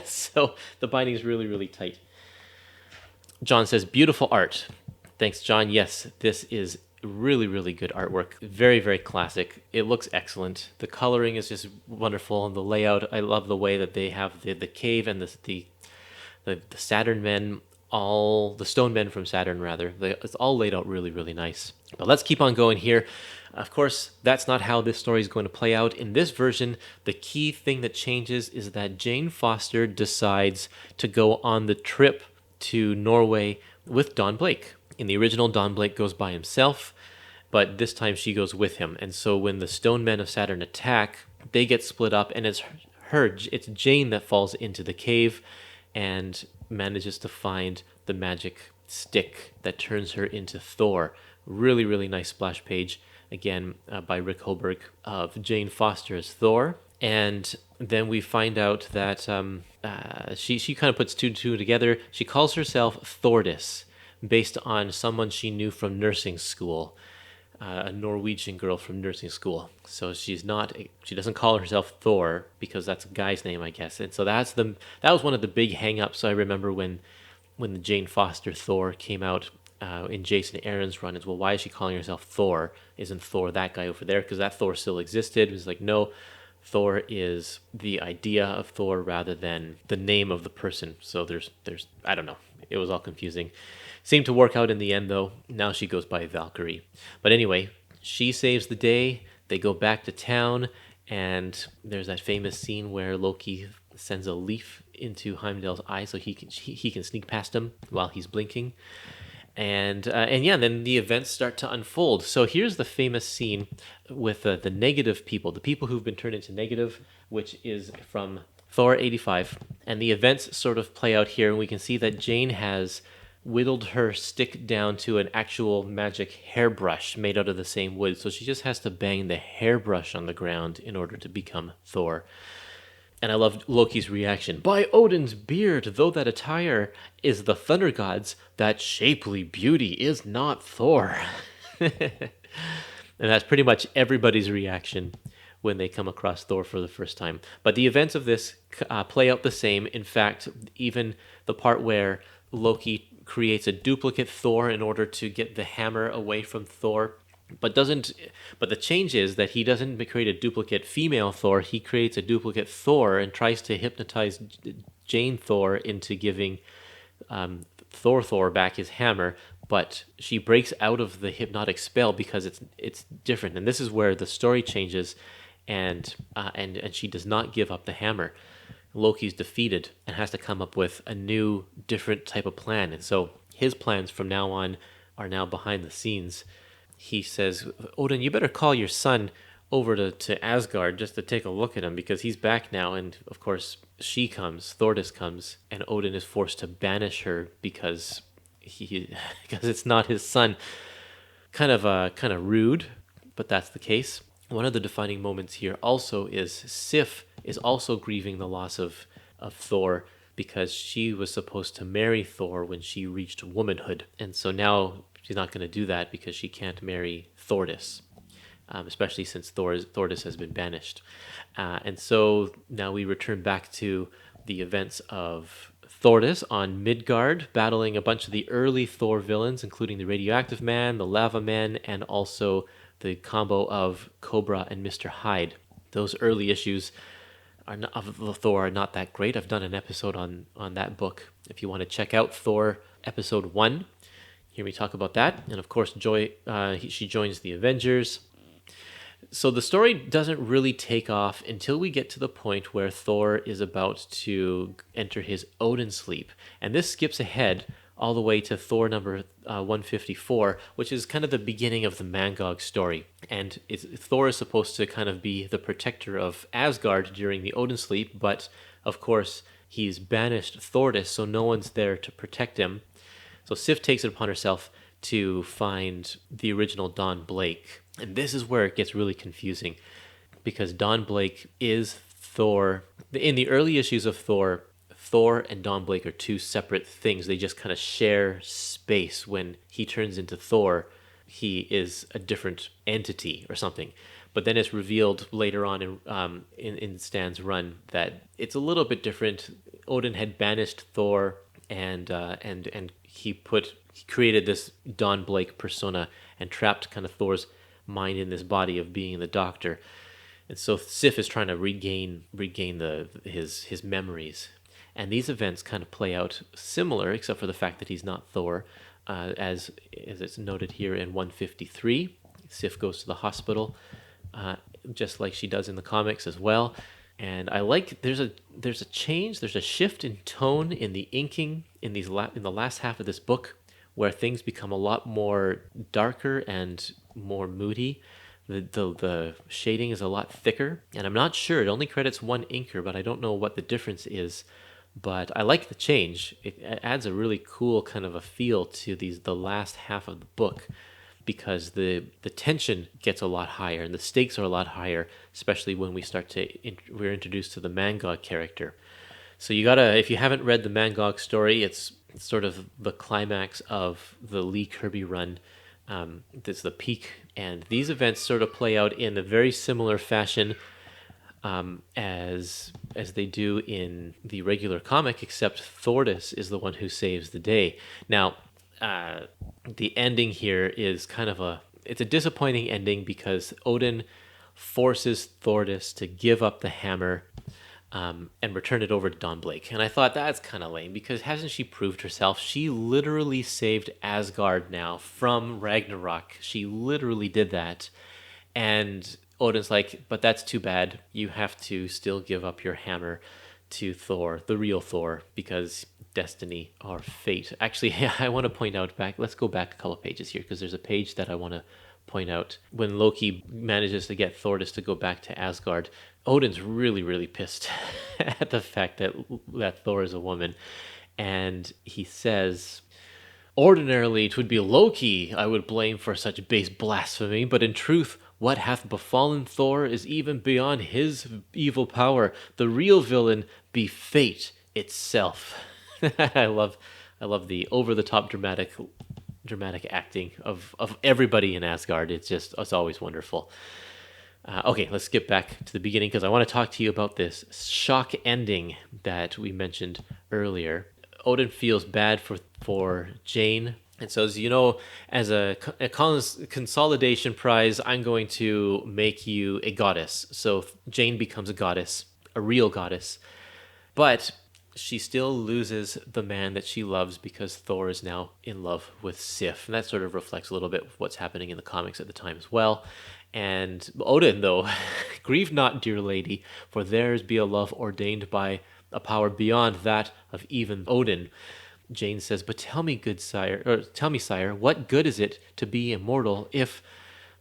Speaker 3: So the binding is really, really tight. John says, beautiful art. Thanks, John. Yes, this is really, really good artwork. Very, very classic. It looks excellent. The coloring is just wonderful. And the layout, I love the way that they have the cave and the Saturn men, all the stone men from Saturn, rather. It's all laid out really, really nice. But let's keep on going here. Of course, that's not how this story is going to play out. In this version, the key thing that changes is that Jane Foster decides to go on the trip to Norway with Don Blake. In the original, Don Blake goes by himself, but this time she goes with him. And so when the Stone Men of Saturn attack, they get split up, and it's Jane that falls into the cave and manages to find the magic stick that turns her into Thor. Really, really nice splash page, again, by Rick Hoberg, of Jane Foster as Thor. And then we find out that she kind of puts two and two together. She calls herself Thordis, based on someone she knew from nursing school, a Norwegian girl from nursing school. So she doesn't call herself Thor because that's a guy's name, I guess. And so that was one of the big hang-ups. I remember when the Jane Foster Thor came out in Jason Aaron's run, is, well, why is she calling herself Thor? Isn't Thor that guy over there? Because that Thor still existed. It was like, no, Thor is the idea of Thor rather than the name of the person. So there's I don't know. It was all confusing. Seemed to work out in the end, though. Now she goes by Valkyrie. But anyway, she saves the day. They go back to town, and there's that famous scene where Loki sends a leaf into Heimdall's eye so he can sneak past him while he's blinking. And then the events start to unfold. So here's the famous scene with the negative people, the people who've been turned into negative, which is from Thor 85. And the events sort of play out here, and we can see that Jane has whittled her stick down to an actual magic hairbrush made out of the same wood. So she just has to bang the hairbrush on the ground in order to become Thor. And I love Loki's reaction. By Odin's beard, though that attire is the thunder god's, that shapely beauty is not Thor. And that's pretty much everybody's reaction when they come across Thor for the first time. But the events of this play out the same. In fact, even the part where Loki creates a duplicate Thor in order to get the hammer away from Thor, but the change is that he doesn't create a duplicate female Thor. He creates a duplicate Thor and tries to hypnotize Jane Thor into giving Thor back his hammer, but she breaks out of the hypnotic spell because it's different. And this is where the story changes, and she does not give up the hammer. Loki's defeated and has to come up with a new, different type of plan. And so his plans from now on are now behind the scenes. He says, Odin, you better call your son over to Asgard just to take a look at him because he's back now. And of course, Thordis comes, and Odin is forced to banish her because because it's not his son. Kind of rude, but that's the case. One of the defining moments here also is Sif is also grieving the loss of Thor because she was supposed to marry Thor when she reached womanhood. And so now she's not going to do that because she can't marry Thordis, especially since Thordis has been banished. And so now we return back to the events of Thordis on Midgard, battling a bunch of the early Thor villains, including the Radioactive Man, the Lava Man, and also the combo of Cobra and Mr. Hyde. Those early issues of Thor are not that great. I've done an episode on that book. If you want to check out Thor episode 1, hear me talk about that. And of course, she joins the Avengers. So the story doesn't really take off until we get to the point where Thor is about to enter his Odin sleep. And this skips ahead all the way to Thor number 154, which is kind of the beginning of the Mangog story. And Thor is supposed to kind of be the protector of Asgard during the Odin sleep, but of course he's banished Thordis, so no one's there to protect him. So Sif takes it upon herself to find the original Don Blake. And this is where it gets really confusing, because Don Blake is Thor. In the early issues of Thor and Don Blake are two separate things. They just kind of share space. When he turns into Thor, he is a different entity or something. But then it's revealed later on in Stan's run that it's a little bit different. Odin had banished Thor, and he created this Don Blake persona and trapped kind of Thor's mind in this body of being the Doctor. And so Sif is trying to regain his memories. And these events kind of play out similar, except for the fact that he's not Thor. As it's noted here in 153, Sif goes to the hospital, just like she does in the comics as well. And I like there's a change, there's a shift in tone in the inking in the last half of this book, where things become a lot more darker and more moody. The shading is a lot thicker, and I'm not sure. It only credits one inker, but I don't know what the difference is. But I like the change. It adds a really cool kind of a feel to the last half of the book, because the tension gets a lot higher and the stakes are a lot higher, especially when we're introduced to the Mangog character. So if you haven't read the Mangog story, it's sort of the climax of the Lee Kirby run. It's the peak, and these events sort of play out in a very similar fashion as they do in the regular comic, except Thordis is the one who saves the day. Now, the ending here is it's a disappointing ending, because Odin forces Thordis to give up the hammer and return it over to Don Blake. And I thought that's kind of lame, because hasn't she proved herself? She literally saved Asgard now from Ragnarok. She literally did that. And Odin's like, but that's too bad. You have to still give up your hammer to Thor, the real Thor, because destiny or fate. Actually, I want to point out let's go back a couple of pages here, because there's a page that I want to point out. When Loki manages to get Thordis to go back to Asgard, Odin's really, really pissed at the fact that Thor is a woman. And he says, "Ordinarily, it would be Loki I would blame for such base blasphemy, but in truth, what hath befallen Thor is even beyond his evil power. The real villain be fate itself." I love the over-the-top dramatic acting of everybody in Asgard. It's always wonderful. Okay, let's skip back to the beginning, because I want to talk to you about this shock ending that we mentioned earlier. Odin feels bad for Jane, and says, as a consolidation prize, I'm going to make you a goddess. So Jane becomes a goddess, a real goddess. But she still loses the man that she loves, because Thor is now in love with Sif. And that sort of reflects a little bit of what's happening in the comics at the time as well. And Odin, though, "Grieve not, dear lady, for theirs be a love ordained by a power beyond that of even Odin." Jane says, "But tell me, sire, what good is it to be immortal if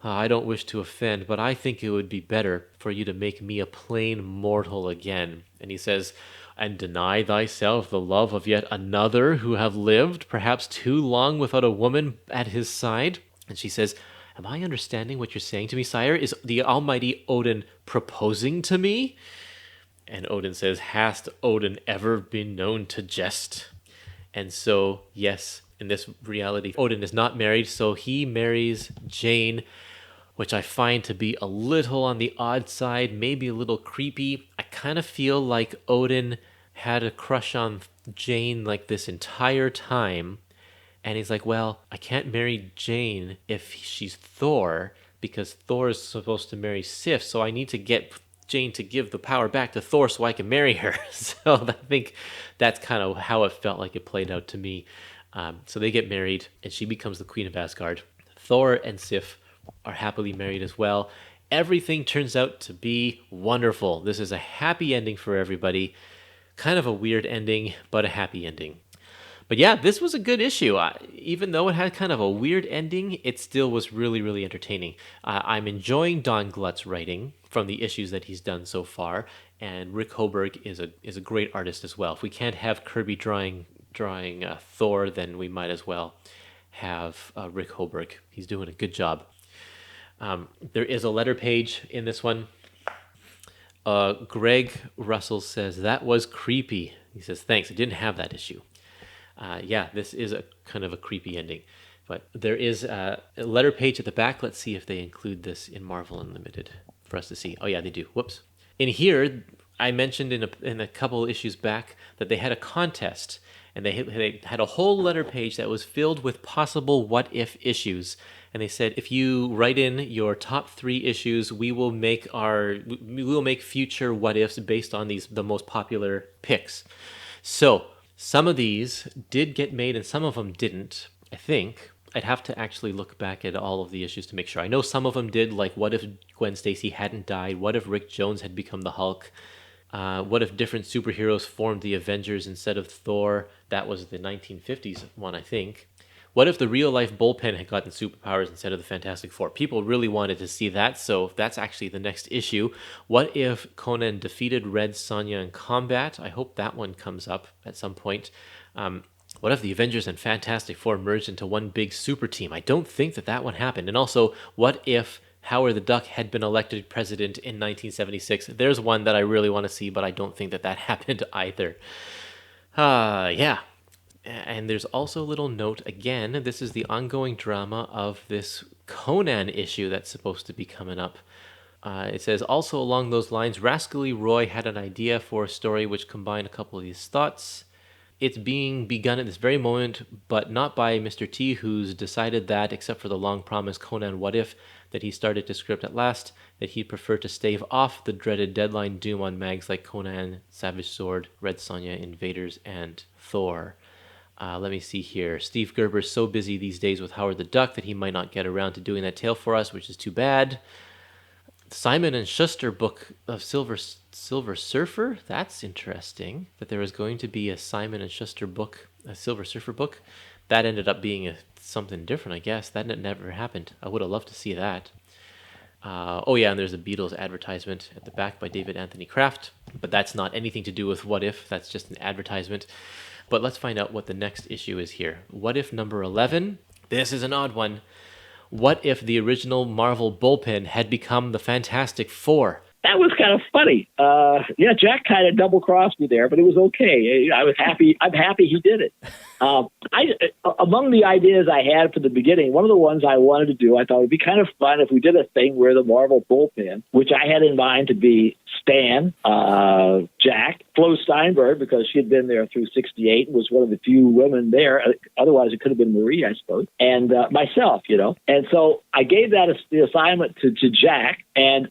Speaker 3: I don't wish to offend, but I think it would be better for you to make me a plain mortal again. And he says, and deny thyself the love of yet another who have lived, perhaps too long without a woman at his side. And she says, am I understanding what you're saying to me, sire? Is the almighty Odin proposing to me? And Odin says, hast Odin ever been known to jest? And so, yes, in this reality, Odin is not married, so he marries Jane, which I find to be a little on the odd side, maybe a little creepy. I kind of feel like Odin had a crush on Jane like this entire time. And he's like, well, I can't marry Jane if she's Thor, because Thor is supposed to marry Sif, so I need to get Jane to give the power back to Thor so I can marry her. So I think that's kind of how it felt like it played out to me. So they get married, and she becomes the Queen of Asgard. Thor and Sif are happily married as well. Everything turns out to be wonderful. This is a happy ending for everybody. Kind of a weird ending, but a happy ending. But yeah, this was a good issue. Even though it had kind of a weird ending, it still was really, really entertaining. I'm enjoying Don Glut's writing from the issues that he's done so far, and Rick Hoberg is a great artist as well. If we can't have Kirby drawing Thor, then we might as well have Rick Hoberg. He's doing a good job. There is a letter page in this one. Greg Russell says, that was creepy. He says, thanks, I didn't have that issue. Yeah, this is a kind of a creepy ending. But there is a letter page at the back. Let's see if they include this in Marvel Unlimited for us to see. Oh, yeah, they do. Whoops. In here, I mentioned in a couple issues back that they had a contest, and they had a whole letter page that was filled with possible what-if issues. And they said, if you write in your top 3 issues, we will make future what-ifs based on the most popular picks. So some of these did get made and some of them didn't, I think. I'd have to actually look back at all of the issues to make sure. I know some of them did, like what if Gwen Stacy hadn't died? What if Rick Jones had become the Hulk? What if different superheroes formed the Avengers instead of Thor? That was the 1950s one, I think. What if the real-life Bullpen had gotten superpowers instead of the Fantastic Four? People really wanted to see that, so that's actually the next issue. What if Conan defeated Red Sonja in combat? I hope that one comes up at some point. What if the Avengers and Fantastic Four merged into one big super team? I don't think that one happened. And also, what if Howard the Duck had been elected president in 1976? There's one that I really want to see, but I don't think that happened either. Yeah. And there's also a little note, again, this is the ongoing drama of this Conan issue that's supposed to be coming up. It says, also along those lines, Rascally Roy had an idea for a story which combined a couple of these thoughts. It's being begun at this very moment, but not by Mr. T, who's decided that, except for the long-promised Conan What If that he started to script at last, that he'd prefer to stave off the dreaded deadline doom on mags like Conan, Savage Sword, Red Sonja, Invaders, and Thor. Let me see here. Steve Gerber's so busy these days with Howard the Duck that he might not get around to doing that tale for us, which is too bad. Simon & Schuster book of Silver Surfer? That's interesting, that there was going to be a Simon & Schuster book, a Silver Surfer book. That ended up being something different, I guess. That never happened. I would have loved to see that. Oh yeah, and there's a Beatles advertisement at the back by David Anthony Kraft, but that's not anything to do with What If. That's just an advertisement. But let's find out what the next issue is here. What If number 11? This is an odd one. What if the original Marvel Bullpen had become the Fantastic Four?
Speaker 4: That was kind of funny. Yeah, Jack kind of double-crossed me there, but it was okay. I was happy. I'm happy he did it. Among the ideas I had from the beginning, one of the ones I wanted to do, I thought it would be kind of fun if we did a thing where the Marvel Bullpen, which I had in mind to be Stan, Jack, Flo Steinberg, because she had been there through 68 and was one of the few women there. Otherwise, it could have been Marie, I suppose, and myself, you know. And so I gave that the assignment to Jack, and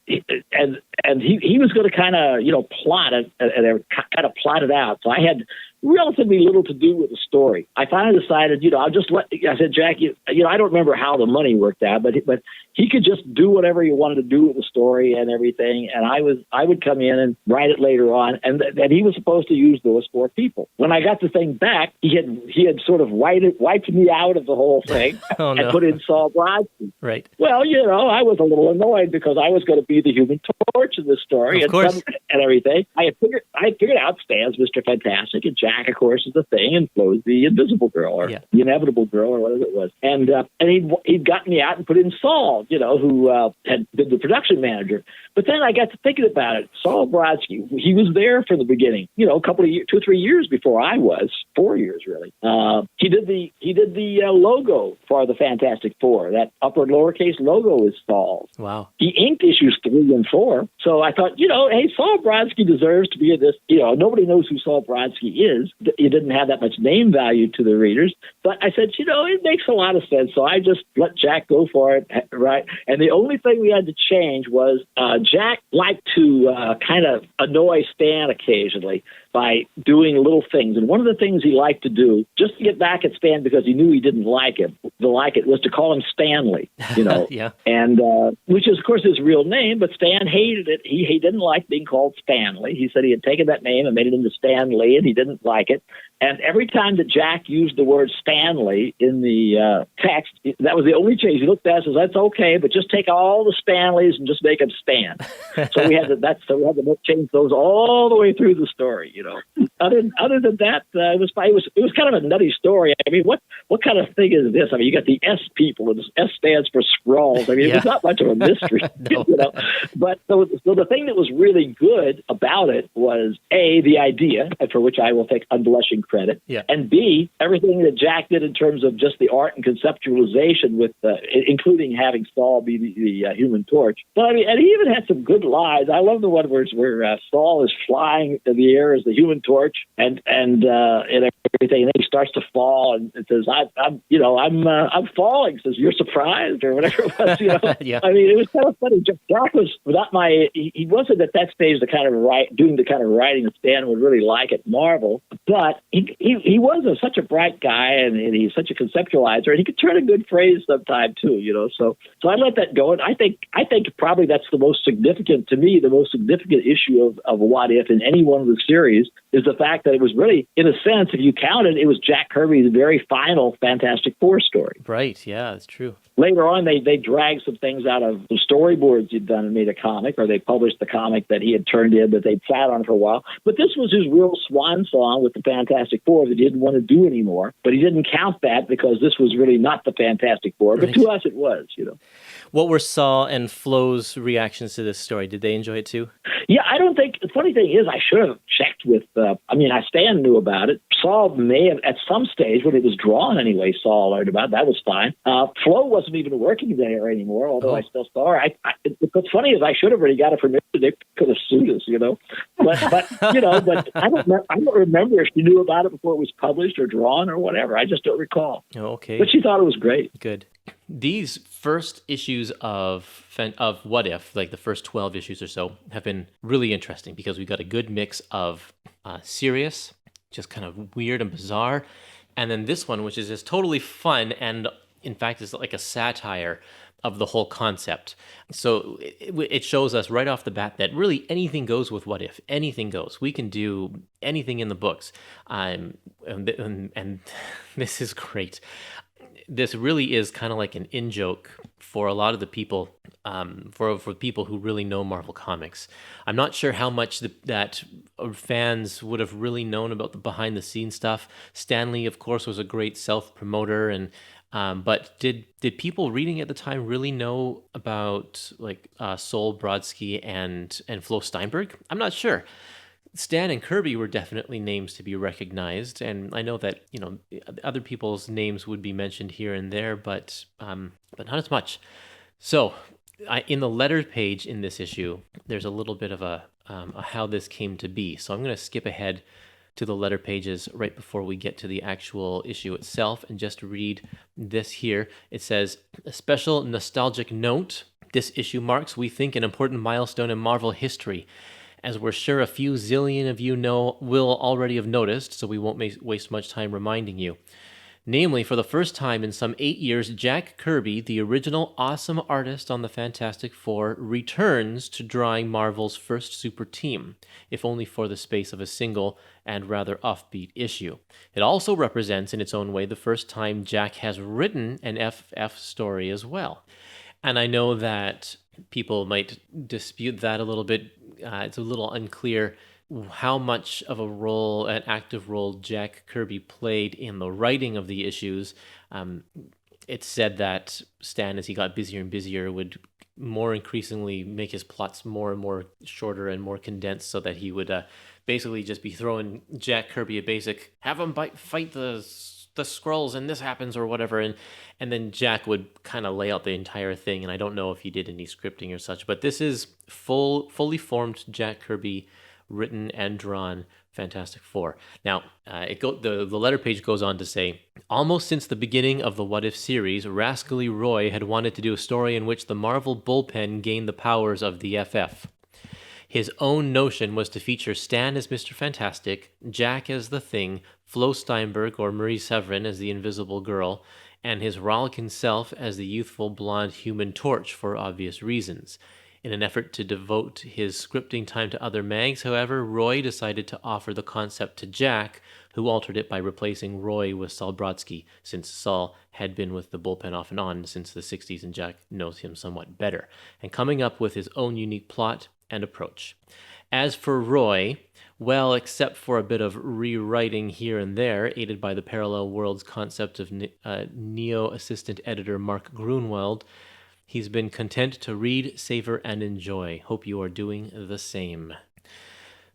Speaker 4: he was going to kind of plot it and kind of plot it out. So I had relatively little to do with the story. I finally decided, I'll just I said, Jack, I don't remember how the money worked out, but he could just do whatever he wanted to do with the story and everything. And I would come in and write it later on. And that he was supposed to use those 4 people. When I got the thing back, he had sort of wiped me out of the whole thing and put in Saul Brodsky.
Speaker 3: Right.
Speaker 4: Well, I was a little annoyed because I was going to be the Human Torch in this story
Speaker 3: Of course.
Speaker 4: and everything. I figured out Stan's Mr. Fantastic, and Jack, of course, is the thing, and Flo's the Invisible Girl or the Inevitable Girl or whatever it was. And he'd gotten me out and put in Saul, who had been the production manager. But then I got to thinking about it. Saul Brodsky, he was there from the beginning, a couple of years, 2 or 3 years before I was, 4 years really. He did the logo for the Fantastic Four. That upper lowercase logo is Saul's.
Speaker 3: Wow.
Speaker 4: He inked issues 3 and 4. So I thought, hey, Saul Brodsky deserves to be in this. Nobody knows who Saul Brodsky is. He didn't have that much name value to the readers. But I said, it makes a lot of sense. So I just let Jack go for it, right? And the only thing we had to change was Jack liked to kind of annoy Stan occasionally by doing little things. And one of the things he liked to do, just to get back at Stan because he knew he didn't like it, was to call him Stanley,
Speaker 3: Yeah.
Speaker 4: And which is, of course, his real name, but Stan hated it. He didn't like being called Stanley. He said he had taken that name and made it into Stanley, and he didn't like it. And every time that Jack used the word Stanley in the text, that was the only change. He looked at us and says, "That's okay, but just take all the Stanleys and just make them Stan." So we had to change those all the way through the story. Other than that, it was kind of a nutty story. I mean, what kind of thing is this? I mean, you got the S people, and S stands for Skrulls. I mean, it was not much of a mystery,
Speaker 3: No.
Speaker 4: But so the thing that was really good about it was A, the idea, for which I will take unblushing credit, and B, everything that Jack did in terms of just the art and conceptualization, with including having Saul be the Human Torch. But I mean, and he even had some good lines. I love the one where Saul is flying in the air as the Human Torch, and everything, and then he starts to fall, and it says, "I'm falling." Says, "You're surprised," or whatever it was.
Speaker 3: Yeah.
Speaker 4: I mean, it was kind of funny. Jack was he wasn't at that stage doing the kind of writing that Stan would really like at Marvel, but he was such a bright guy, and he's such a conceptualizer, and he could turn a good phrase sometime too. So I let that go, and I think probably that's the most significant issue of What If in any one of the series is the fact that it was really, in a sense, if you counted, it was Jack Kirby's very final Fantastic Four story.
Speaker 3: Right. Yeah, that's true.
Speaker 4: Later on, they dragged some things out of the storyboards he'd done and made a comic, or they published the comic that he had turned in that they'd sat on for a while. But this was his real swan song with the Fantastic Four that he didn't want to do anymore. But he didn't count that because this was really not the Fantastic Four. But to us, it was,
Speaker 3: What were Saul and Flo's reactions to this story? Did they enjoy it too?
Speaker 4: Yeah, I don't think. The funny thing is, I should have checked with. Stan knew about it. Saul may have, at some stage when it was drawn anyway. Saul learned about it. That was fine. Flo wasn't even working there anymore, although I still saw her. What's funny is I should have already got a permission. They could have sued us, But but I don't remember if she knew about it before it was published or drawn or whatever. I just don't recall.
Speaker 3: Oh, okay.
Speaker 4: But she thought it was great.
Speaker 3: Good. These first issues of What If, like the first 12 issues or so, have been really interesting because we've got a good mix of serious, just kind of weird and bizarre, and then this one, which is just totally fun and, in fact, is like a satire of the whole concept. So it shows us right off the bat that really anything goes with What If. Anything goes. We can do anything in the books, and this is great. This really is kind of like an in-joke for a lot of the people, for people who really know Marvel Comics. I'm not sure how much that fans would have really known about the behind-the-scenes stuff. Stan Lee, of course, was a great self-promoter, and but did people reading at the time really know about Saul Brodsky and Flo Steinberg? I'm not sure. Stan and Kirby were definitely names to be recognized, and I know that other people's names would be mentioned here and there, but not as much. So, in the letter page in this issue, there's a little bit of a how this came to be. So I'm going to skip ahead to the letter pages right before we get to the actual issue itself and just read this here. It says, "A special nostalgic note. This issue marks, we think, an important milestone in Marvel history. as we're sure a few zillion of you will already have noticed, so we won't waste much time reminding you. Namely, for the first time in some 8 years, Jack Kirby, the original awesome artist on the Fantastic Four, returns to drawing Marvel's first super team, if only for the space of a single and rather offbeat issue. It also represents, in its own way, the first time Jack has written an FF story as well. And I know that people might dispute that a little bit. It's a little unclear how much of a role, an active role, Jack Kirby played in the writing of the issues. It's said that Stan, as he got busier and busier, would more increasingly make his plots more and more shorter and more condensed, so that he would basically just be throwing Jack Kirby a basic, have him fight the Skrulls and this happens or whatever, and then Jack would kind of lay out the entire thing. And I don't know if he did any scripting or such, but this is fully formed Jack Kirby, written and drawn Fantastic Four. Now, the letter page goes on to say, almost since the beginning of the What If series, Rascally Roy had wanted to do a story in which the Marvel Bullpen gained the powers of the FF. His own notion was to feature Stan as Mr. Fantastic, Jack as the Thing, Flo Steinberg or Marie Severin as the Invisible Girl, and his rollicking self as the youthful blonde Human Torch for obvious reasons. In an effort to devote his scripting time to other mags, however, Roy decided to offer the concept to Jack, who altered it by replacing Roy with Saul Brodsky, since Saul had been with the Bullpen off and on since the 60s and Jack knows him somewhat better, and coming up with his own unique plot and approach. As for Roy, well, except for a bit of rewriting here and there, aided by the Parallel Worlds concept of Neo assistant editor Mark Grunwald, he's been content to read, savor, and enjoy. Hope you are doing the same.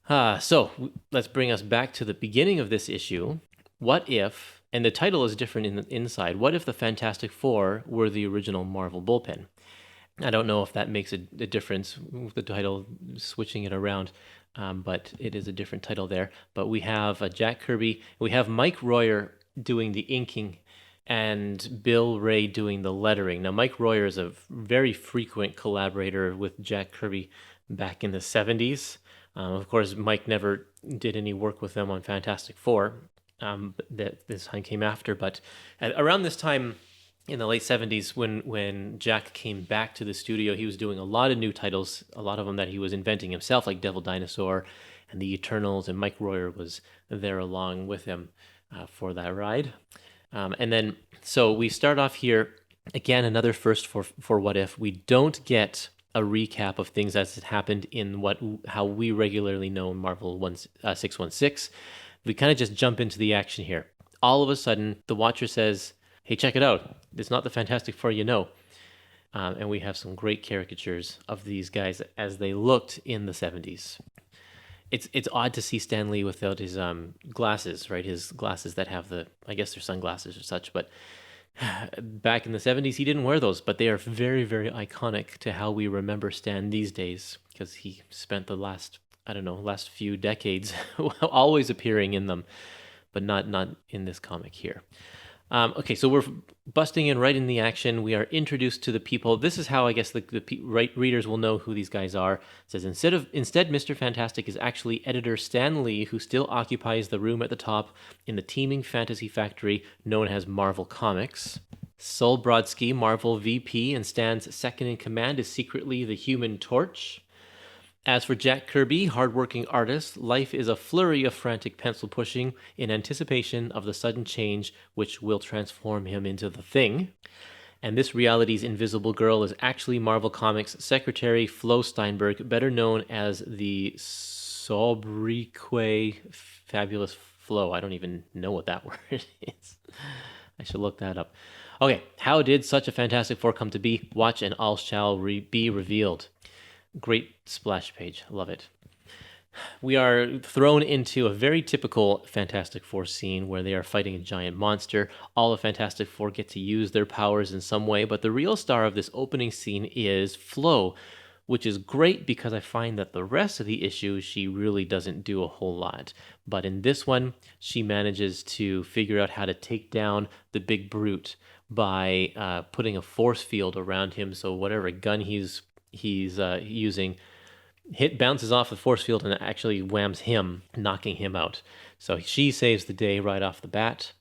Speaker 3: So let's bring us back to the beginning of this issue. What if, and the title is different in the inside, what if the Fantastic Four were the original Marvel Bullpen? I don't know if that makes a difference with the title, switching it around, but it is a different title there. But we have Jack Kirby, we have Mike Royer doing the inking, and Bill Ray doing the lettering. Now, Mike Royer is a very frequent collaborator with Jack Kirby back in the 70s. Of course, Mike never did any work with them on Fantastic Four. That this time came after, but around this time in the late 70s, when Jack came back to the studio, he was doing a lot of new titles, a lot of them that he was inventing himself, like Devil Dinosaur and the Eternals, and Mike Royer was there along with him for that ride. And then, so we start off here, again, another first for What If. We don't get a recap of things as it happened in how we regularly know Marvel 616. We kind of just jump into the action here. All of a sudden, the Watcher says, hey, check it out. It's not the Fantastic Four you know. And we have some great caricatures of these guys as they looked in the 70s. It's odd to see Stan Lee without his glasses, right? His glasses that have I guess they're sunglasses or such, but back in the 70s, he didn't wear those, but they are very, very iconic to how we remember Stan these days, because he spent the last few decades always appearing in them, but not in this comic here. Okay, so we're busting in right in the action. We are introduced to the people. This is how I guess the readers will know who these guys are. It says, instead, Mr. Fantastic is actually editor Stan Lee, who still occupies the room at the top in the teeming fantasy factory known as Marvel Comics. Saul Brodsky, Marvel VP and Stan's second in command, is secretly the Human Torch. As for Jack Kirby, hardworking artist, life is a flurry of frantic pencil pushing in anticipation of the sudden change which will transform him into the Thing. And this reality's invisible girl is actually Marvel Comics secretary Flo Steinberg, better known as the Sobriquet Fabulous Flo. I don't even know what that word is. I should look that up. Okay, how did such a Fantastic Four come to be? Watch and all shall be revealed. Great splash page. Love it. We are thrown into a very typical Fantastic Four scene where they are fighting a giant monster. All of Fantastic Four get to use their powers in some way, but the real star of this opening scene is Flo, which is great because I find that the rest of the issue, she really doesn't do a whole lot. But in this one, she manages to figure out how to take down the big brute by putting a force field around him, so whatever gun he's using bounces off the force field and actually whams him, knocking him out. So she saves the day right off the bat.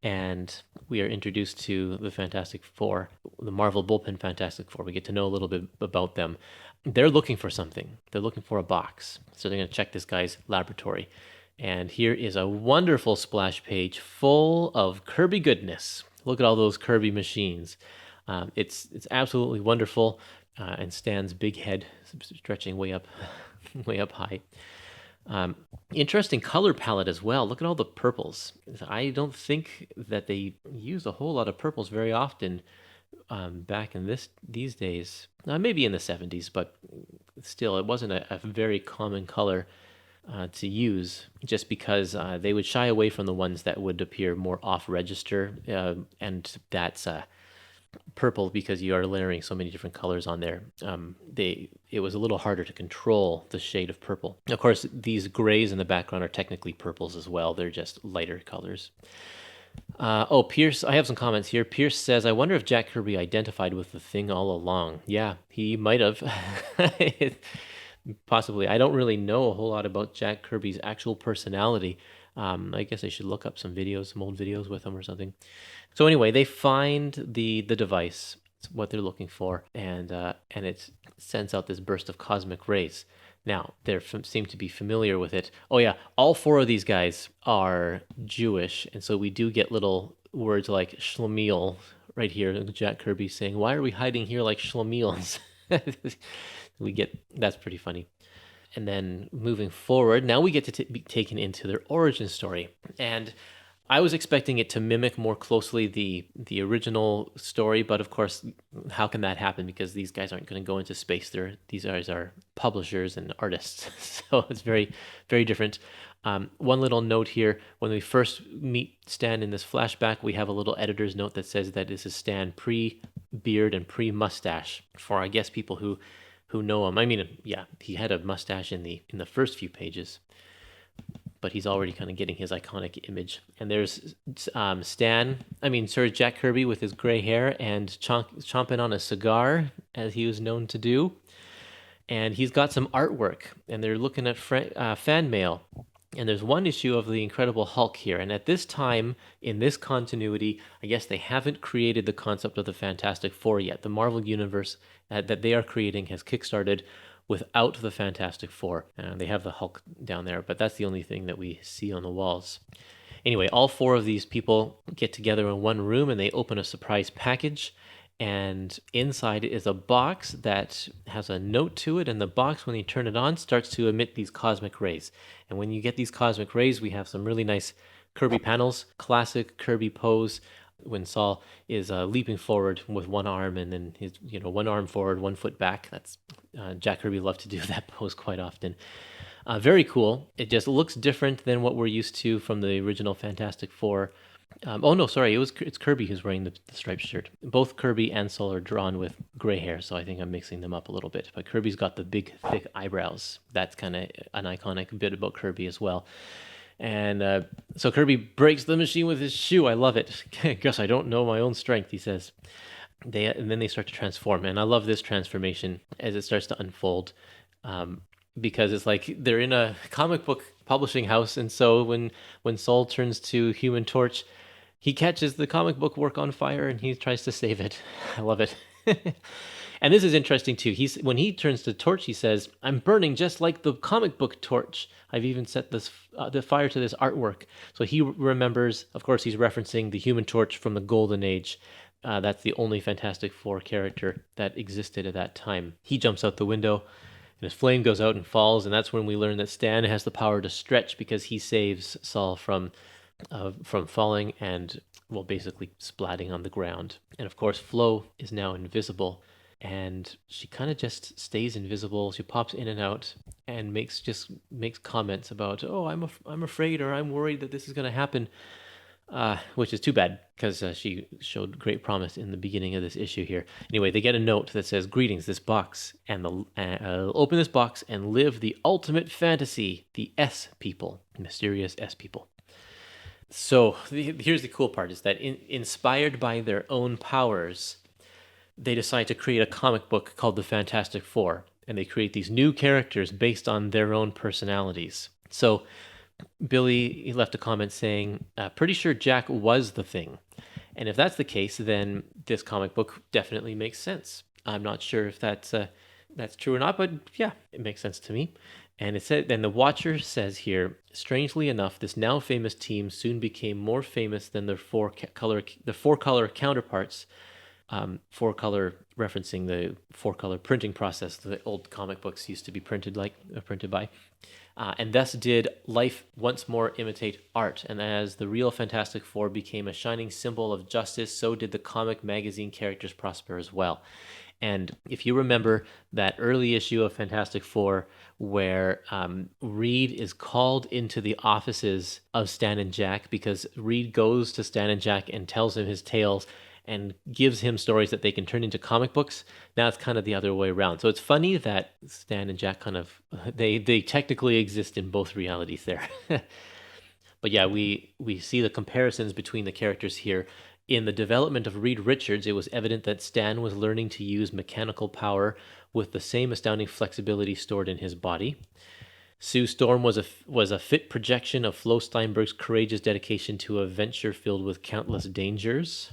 Speaker 3: And we are introduced to the Fantastic Four, the Marvel Bullpen Fantastic Four. We get to know a little bit about them. They're looking for something. They're looking for a box. So they're going to check this guy's laboratory. And here is a wonderful splash page full of Kirby goodness. Look at all those Kirby machines. It's absolutely wonderful. And Stan's big head stretching way up, way up high. Interesting color palette as well. Look at all the purples. I don't think that they use a whole lot of purples very often back in these days. Maybe in the 70s, but still, it wasn't a very common color to use, just because they would shy away from the ones that would appear more off-register, and that's purple because you are layering so many different colors on there. It was a little harder to control the shade of purple. Of course, these grays in the background are technically purples as well. They're just lighter colors. Pierce, I have some comments here. Pierce says, I wonder if Jack Kirby identified with the Thing all along. Yeah, he might have. Possibly. I don't really know a whole lot about Jack Kirby's actual personality. I guess I should look up some old videos with him or something. So anyway, they find the device, what they're looking for, and it sends out this burst of cosmic rays. Now, they seem to be familiar with it. Oh yeah, all four of these guys are Jewish, and so we do get little words like schlemiel right here. Jack Kirby saying, "Why are we hiding here like schlemiels?" That's pretty funny. And then moving forward, now we get to be taken into their origin story. And I was expecting it to mimic more closely the original story, but of course, how can that happen? Because these guys aren't going to go into space. These guys are publishers and artists, so it's very, very different. One little note here, when we first meet Stan in this flashback, we have a little editor's note that says that this is Stan pre-beard and pre-mustache, for I guess people who know him. I mean, yeah, he had a mustache in the first few pages, but he's already kind of getting his iconic image. And there's Jack Kirby with his gray hair and chomping on a cigar, as he was known to do. And he's got some artwork, and they're looking at fan mail. And there's one issue of the Incredible Hulk here. And at this time, in this continuity, I guess they haven't created the concept of the Fantastic Four yet. The Marvel Universe that they are creating has kickstarted without the Fantastic Four. They have the Hulk down there, but that's the only thing that we see on the walls. Anyway, all four of these people get together in one room, and they open a surprise package. And inside is a box that has a note to it, and the box, when you turn it on, starts to emit these cosmic rays. And when you get these cosmic rays, we have some really nice Kirby panels, classic Kirby pose, when Saul is leaping forward with one arm, and then his one arm forward, 1 foot back. That's Jack Kirby loved to do that pose quite often. Very cool. It just looks different than what we're used to from the original Fantastic Four. It's Kirby who's wearing the striped shirt. Both Kirby and Saul are drawn with gray hair, so I think I'm mixing them up a little bit. But Kirby's got the big, thick eyebrows. That's kind of an iconic bit about Kirby as well. And so Kirby breaks the machine with his shoe. I love it. Guess I don't know my own strength, he says. And then they start to transform. And I love this transformation as it starts to unfold. Because it's like they're in a comic book publishing house. And so when Saul turns to Human Torch, he catches the comic book work on fire and he tries to save it. I love it. And this is interesting too. When he turns to Torch, he says, "I'm burning just like the comic book Torch. I've even set the fire to this artwork." So he remembers, of course, he's referencing the Human Torch from the Golden Age. That's the only Fantastic Four character that existed at that time. He jumps out the window, and his flame goes out and falls, and that's when we learn that Stan has the power to stretch, because he saves Saul from falling and, well, basically splatting on the ground. And of course, Flo is now invisible, and she kind of just stays invisible. She pops in and out and makes comments about, "Oh, I'm afraid, or I'm worried that this is going to happen," which is too bad, because she showed great promise in the beginning of this issue here. Anyway, they get a note that says, "Greetings, this box, and open this box and live the ultimate fantasy, the S people, mysterious S people." So here's the cool part, is that inspired by their own powers, they decide to create a comic book called The Fantastic Four. and they create these new characters based on their own personalities. So Billy, he left a comment saying, pretty sure Jack was the Thing. And if that's the case, then this comic book definitely makes sense. I'm not sure if that's true or not, but yeah, it makes sense to me. And it said, then the Watcher says here, strangely enough, this now famous team soon became more famous than their four color counterparts. Four color referencing the four color printing process that old comic books used to be printed by. And thus did life once more imitate art. And as the real Fantastic Four became a shining symbol of justice, so did the comic magazine characters prosper as well. And if you remember that early issue of Fantastic Four where Reed is called into the offices of Stan and Jack because Reed goes to Stan and Jack and tells him his tales and gives him stories that they can turn into comic books. Now it's kind of the other way around. So it's funny that Stan and Jack they technically exist in both realities there. But yeah, we see the comparisons between the characters here. In the development of Reed Richards, it was evident that Stan was learning to use mechanical power with the same astounding flexibility stored in his body. Sue Storm was a fit projection of Flo Steinberg's courageous dedication to a venture filled with countless dangers.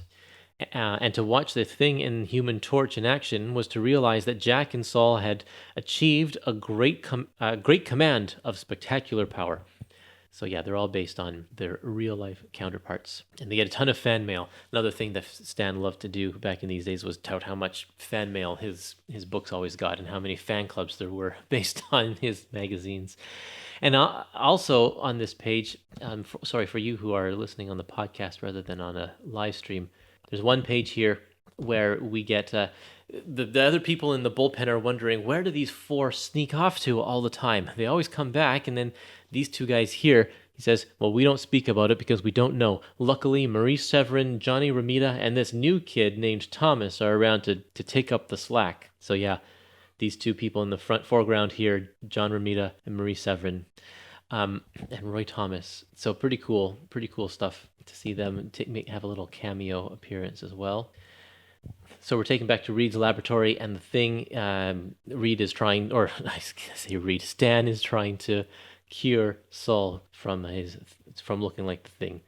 Speaker 3: And to watch the Thing and Human Torch in action was to realize that Jack and Saul had achieved a great command of spectacular power. So yeah, they're all based on their real-life counterparts. And they get a ton of fan mail. Another thing that Stan loved to do back in these days was tout how much fan mail his books always got and how many fan clubs there were based on his magazines. And also on this page, sorry for you who are listening on the podcast rather than on a live stream, there's one page here where we get the other people in the bullpen are wondering, where do these four sneak off to all the time? They always come back, and then these two guys here, he says, well, we don't speak about it because we don't know. Luckily, Maurice Severin, Johnny Romita, and this new kid named Thomas are around to take up the slack. So yeah, these two people in the foreground here, John Romita and Maurice Severin, and Roy Thomas. So pretty cool stuff to see them have a little cameo appearance as well. So we're taken back to Reed's laboratory, and the Thing, Reed is trying, or I say Reed, Stan is trying to cure Saul from looking like the Thing.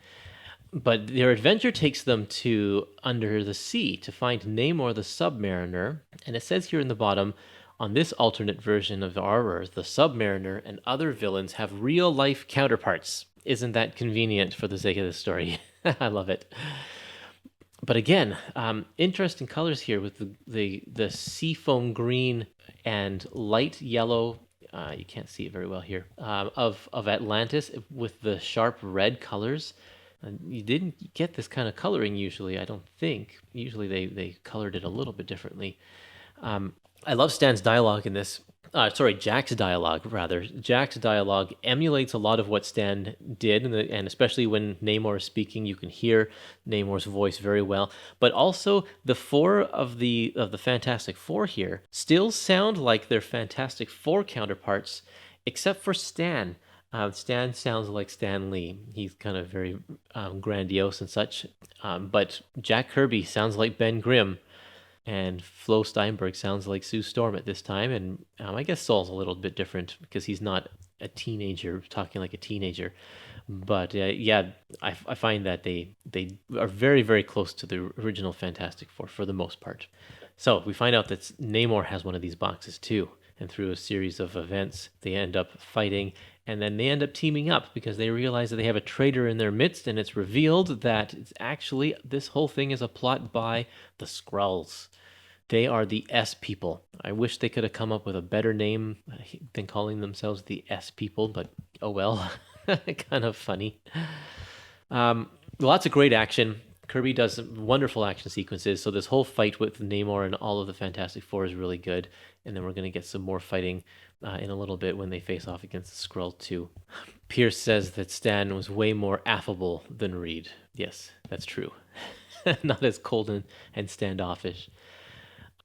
Speaker 3: But their adventure takes them to under the sea to find Namor the Submariner, and it says here in the bottom, on this alternate version of our Earth, the Submariner and other villains have real-life counterparts. Isn't that convenient for the sake of this story? I love it. But again, interesting colors here with the seafoam green and light yellow. You can't see it very well here. Of Atlantis with the sharp red colors. You didn't get this kind of coloring usually, I don't think. Usually they colored it a little bit differently. I love Stan's dialogue in this. Jack's dialogue, rather. Jack's dialogue emulates a lot of what Stan did, and especially when Namor is speaking, you can hear Namor's voice very well. But also, the four of the Fantastic Four here still sound like their Fantastic Four counterparts, except for Stan. Stan sounds like Stan Lee. He's kind of very grandiose and such. But Jack Kirby sounds like Ben Grimm. And Flo Steinberg sounds like Sue Storm at this time. And I guess Saul's a little bit different because he's not a teenager talking like a teenager. But I find that they are very, very close to the original Fantastic Four for the most part. So we find out that Namor has one of these boxes too. And through a series of events, they end up fighting. And then they end up teaming up because they realize that they have a traitor in their midst. And it's revealed that it's actually, this whole thing is a plot by the Skrulls. They are the S people. I wish they could have come up with a better name than calling themselves the S people, but oh well. Kind of funny. Lots of great action. Kirby does wonderful action sequences. So this whole fight with Namor and all of the Fantastic Four is really good. And then we're going to get some more fighting in a little bit when they face off against the Skrull too. Pierce says that Stan was way more affable than Reed. Yes, that's true. Not as cold and standoffish.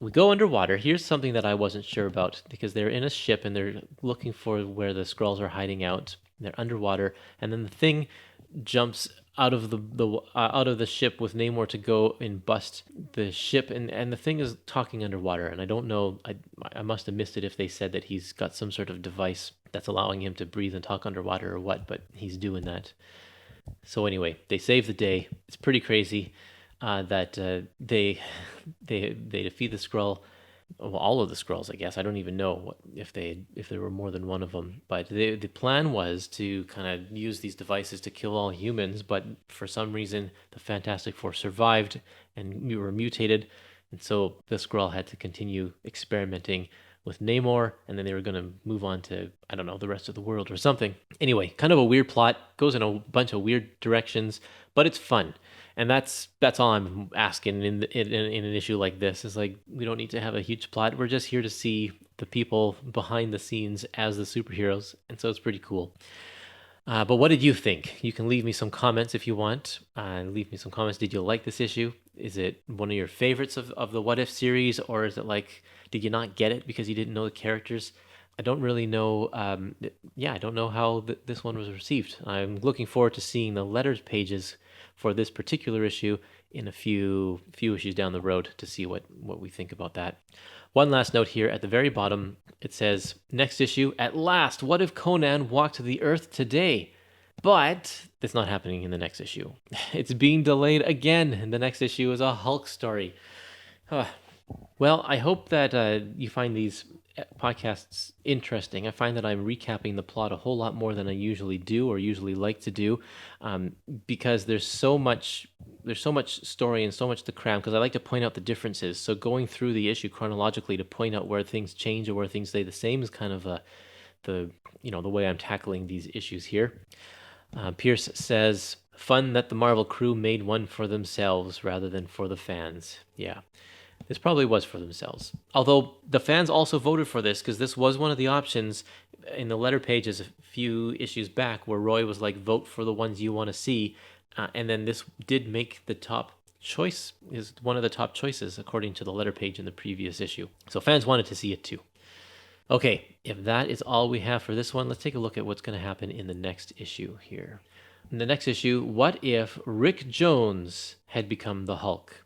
Speaker 3: We go underwater. Here's something that I wasn't sure about because they're in a ship and they're looking for where the Skrulls are hiding out. They're underwater, and then the Thing jumps out of the ship with Namor to go and bust the ship, and the thing is talking underwater, and I don't know, I must have missed it if they said that he's got some sort of device that's allowing him to breathe and talk underwater or what, but he's doing that. So anyway, they save the day. It's pretty crazy that they defeat the Skrull. Well, all of the Skrulls, I guess. I don't even know if there were more than one of them. But the plan was to kind of use these devices to kill all humans. But for some reason, the Fantastic Four survived and were mutated, and so the Skrull had to continue experimenting with Namor, and then they were going to move on to, I don't know, the rest of the world or something. Anyway, kind of a weird plot, goes in a bunch of weird directions, but it's fun. And that's all I'm asking in an issue like this, is like, we don't need to have a huge plot. We're just here to see the people behind the scenes as the superheroes, and so it's pretty cool. But what did you think? You can leave me some comments if you want. Leave me some comments. Did you like this issue? Is it one of your favorites of the What If series, or is it like, did you not get it because you didn't know the characters? I don't really know. I don't know how this one was received. I'm looking forward to seeing the letters pages for this particular issue in a few issues down the road to see what we think about that. One last note here at the very bottom. It says, next issue, at last, what if Conan walked the earth today? But it's not happening in the next issue. It's being delayed again, and the next issue is a Hulk story. Well, I hope that you find these podcasts interesting. I find that I'm recapping the plot a whole lot more than I usually do or usually like to do, because there's so much story and so much to cram, because I like to point out the differences. So going through the issue chronologically to point out where things change or where things stay the same is kind of the way I'm tackling these issues here. Pierce says, fun that the Marvel crew made one for themselves rather than for the fans. Yeah. This probably was for themselves. Although the fans also voted for this, because this was one of the options in the letter pages a few issues back, where Roy was like, vote for the ones you want to see. And then this did make the top choice, is one of the top choices according to the letter page in the previous issue. So fans wanted to see it too. Okay, if that is all we have for this one, let's take a look at what's going to happen in the next issue here. In the next issue, what if Rick Jones had become the Hulk?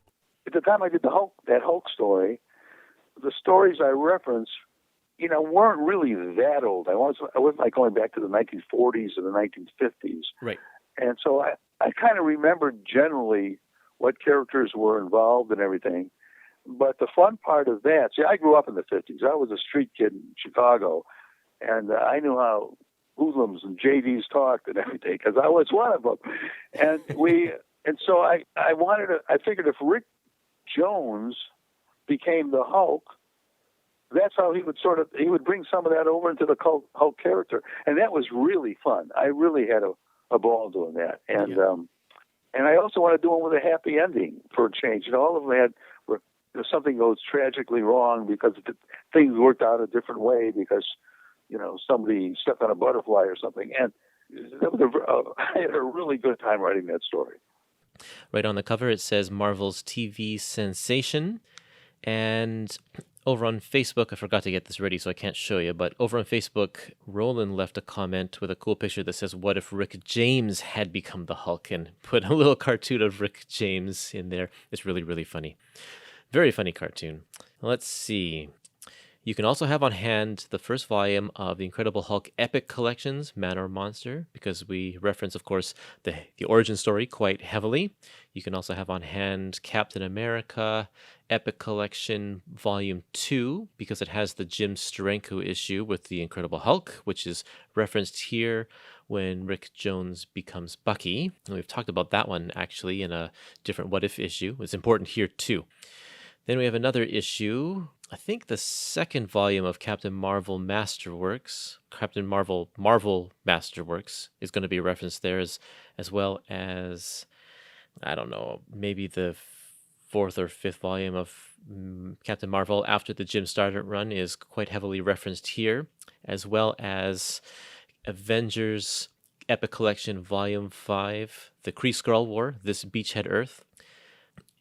Speaker 2: At the time I did that Hulk story, the stories I referenced, weren't really that old. I wasn't like going back to the 1940s or the 1950s.
Speaker 3: Right.
Speaker 2: And so I kind of remembered generally what characters were involved and everything. But the fun part of that, I grew up in the 50s. I was a street kid in Chicago, and I knew how hoodlums and JDs talked and everything, because I was one of them. And so I figured if Rick Jones became the Hulk, that's how he would bring some of that over into the Hulk character, and that was really fun. I really had a ball doing that, and I also want to do one with a happy ending for a change. All of them something goes tragically wrong because things worked out a different way because somebody stepped on a butterfly or something, and that was I had a really good time writing that story.
Speaker 3: Right on the cover, it says Marvel's TV sensation. And over on Facebook, I forgot to get this ready, so I can't show you, but over on Facebook, Roland left a comment with a cool picture that says, what if Rick James had become the Hulk? And put a little cartoon of Rick James in there. It's really, really funny. Very funny cartoon. Let's see. You can also have on hand the first volume of the Incredible Hulk Epic Collections, Man or Monster, because we reference, of course, the origin story quite heavily. You can also have on hand Captain America Epic Collection Volume 2, because it has the Jim Steranko issue with the Incredible Hulk, which is referenced here when Rick Jones becomes Bucky. And we've talked about that one, actually, in a different What If issue. It's important here, too. Then we have another issue, I think the second volume of Captain Marvel Masterworks. Captain Marvel Masterworks is going to be referenced there, as well as, I don't know, maybe the fourth or fifth volume of Captain Marvel after the Jim Starlin run is quite heavily referenced here, as well as Avengers Epic Collection Volume 5, The Kree-Skrull War, This Beachhead Earth.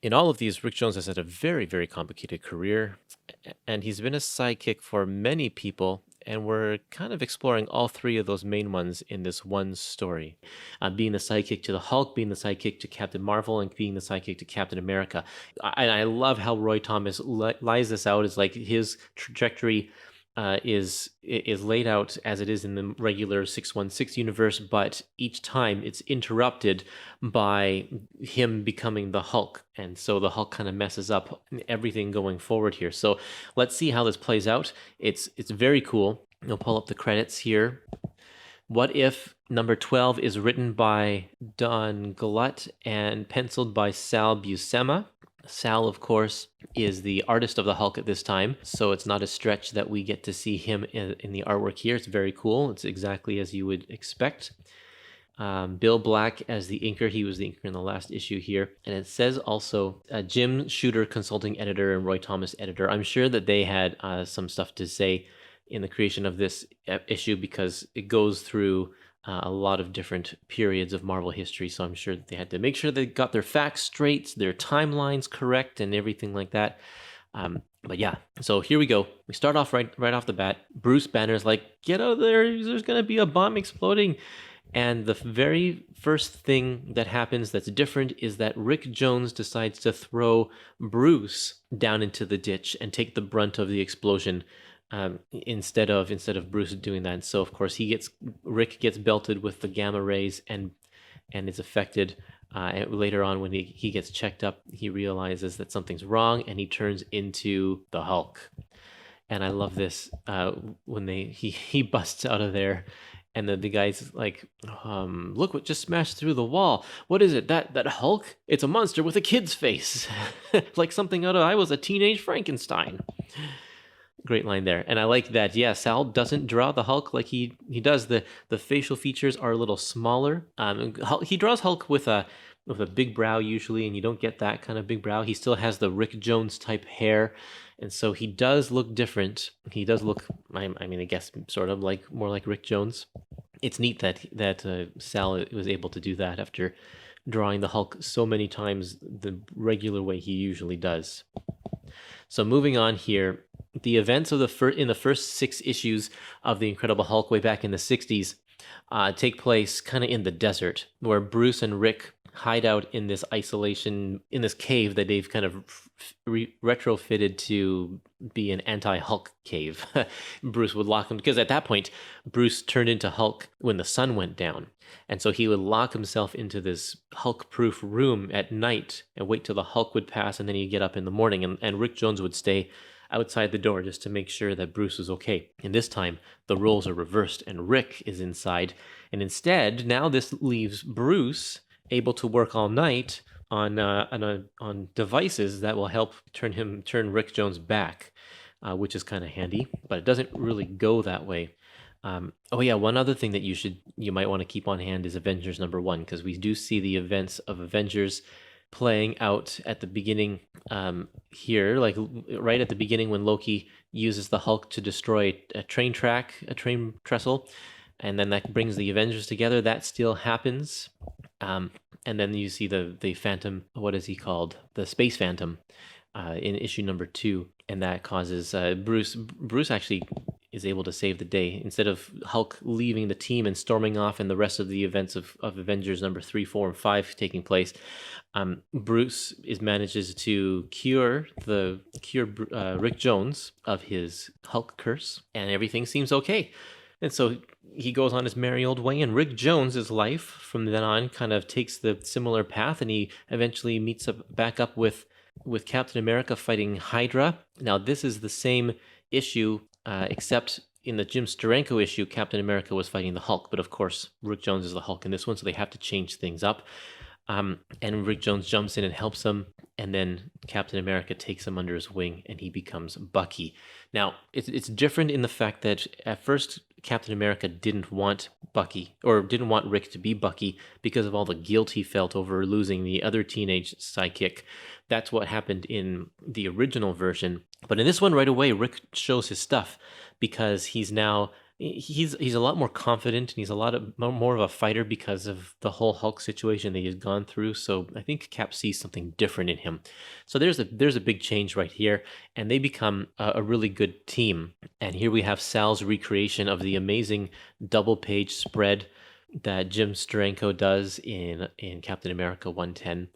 Speaker 3: In all of these, Rick Jones has had a very, very complicated career, and he's been a sidekick for many people, and we're kind of exploring all three of those main ones in this one story. Being the sidekick to the Hulk, being the sidekick to Captain Marvel, and being the sidekick to Captain America. And I love how Roy Thomas lies this out as like his trajectory is laid out as it is in the regular 616 universe, but each time it's interrupted by him becoming the Hulk, and so the Hulk kind of messes up everything going forward here. So let's see how this plays out. It's very cool. I'll pull up the credits here. What If number 12 is written by Don Glut and penciled by Sal Buscema. Sal, of course, is the artist of the Hulk at this time, so it's not a stretch that we get to see him in the artwork here. It's very cool. It's exactly as you would expect. Bill Black as the inker. He was the inker in the last issue here. And it says also Jim Shooter, consulting editor, and Roy Thomas, editor. I'm sure that they had some stuff to say in the creation of this issue because it goes through a lot of different periods of Marvel history, so I'm sure that they had to make sure they got their facts straight, their timelines correct, and everything like that. But yeah, so here we go. We start off right off the bat. Bruce Banner's like, get out of there, there's going to be a bomb exploding. And the very first thing that happens that's different is that Rick Jones decides to throw Bruce down into the ditch and take the brunt of the explosion. Instead of Bruce doing that. And so of course Rick gets belted with the gamma rays and is affected. And later on when he gets checked up, he realizes that something's wrong and he turns into the Hulk. And I love this when he busts out of there and the guy's like, look what just smashed through the wall. What is it? That Hulk? It's a monster with a kid's face. Like something out of I Was a Teenage Frankenstein. Great line there. And I like that, yeah, Sal doesn't draw the Hulk like he does. The facial features are a little smaller. He draws Hulk with a big brow usually, and you don't get that kind of big brow. He still has the Rick Jones type hair, and so he does look different. He does look, I mean, I guess sort of like more like Rick Jones. It's neat that Sal was able to do that after drawing the Hulk so many times the regular way he usually does. So moving on here, the events of in the first 6 issues of the Incredible Hulk way back in the 60s take place kind of in the desert, where Bruce and Rick hide out in this isolation, in this cave that they've kind of retrofitted to be an anti-Hulk cave. Bruce would lock him, because at that point, Bruce turned into Hulk when the sun went down. And so he would lock himself into this Hulk-proof room at night and wait till the Hulk would pass, and then he'd get up in the morning, and Rick Jones would stay outside the door just to make sure that Bruce was okay. And this time, the roles are reversed, and Rick is inside. And instead, now this leaves Bruce able to work all night on devices that will help turn Rick Jones back, which is kind of handy. But it doesn't really go that way. Oh yeah, one other thing that you might want to keep on hand is Avengers number 1, because we do see the events of Avengers playing out at the beginning here, like right at the beginning when Loki uses the Hulk to destroy a train trestle, and then that brings the Avengers together. That still happens. And then you see the Phantom, what is he called? The Space Phantom in issue number 2, and that causes Bruce actually is able to save the day. Instead of Hulk leaving the team and storming off and the rest of the events of Avengers number 3, 4, and 5 taking place, Bruce manages to cure Rick Jones of his Hulk curse, and everything seems okay. And so he goes on his merry old way, and Rick Jones's life from then on kind of takes the similar path, and he eventually meets back up with Captain America fighting Hydra. Now, this is the same issue, except in the Jim Steranko issue, Captain America was fighting the Hulk, but of course, Rick Jones is the Hulk in this one, so they have to change things up. And Rick Jones jumps in and helps him, and then Captain America takes him under his wing, and he becomes Bucky. Now, it's different in the fact that at first Captain America didn't want Bucky, or didn't want Rick to be Bucky, because of all the guilt he felt over losing the other teenage sidekick. That's what happened in the original version. But in this one, right away, Rick shows his stuff, because he's now he's a lot more confident, and he's a lot more of a fighter because of the whole Hulk situation that he's gone through. So I think Cap sees something different in him. So there's a big change right here, and they become a really good team. And here we have Sal's recreation of the amazing double page spread that Jim Steranko does in Captain America 110.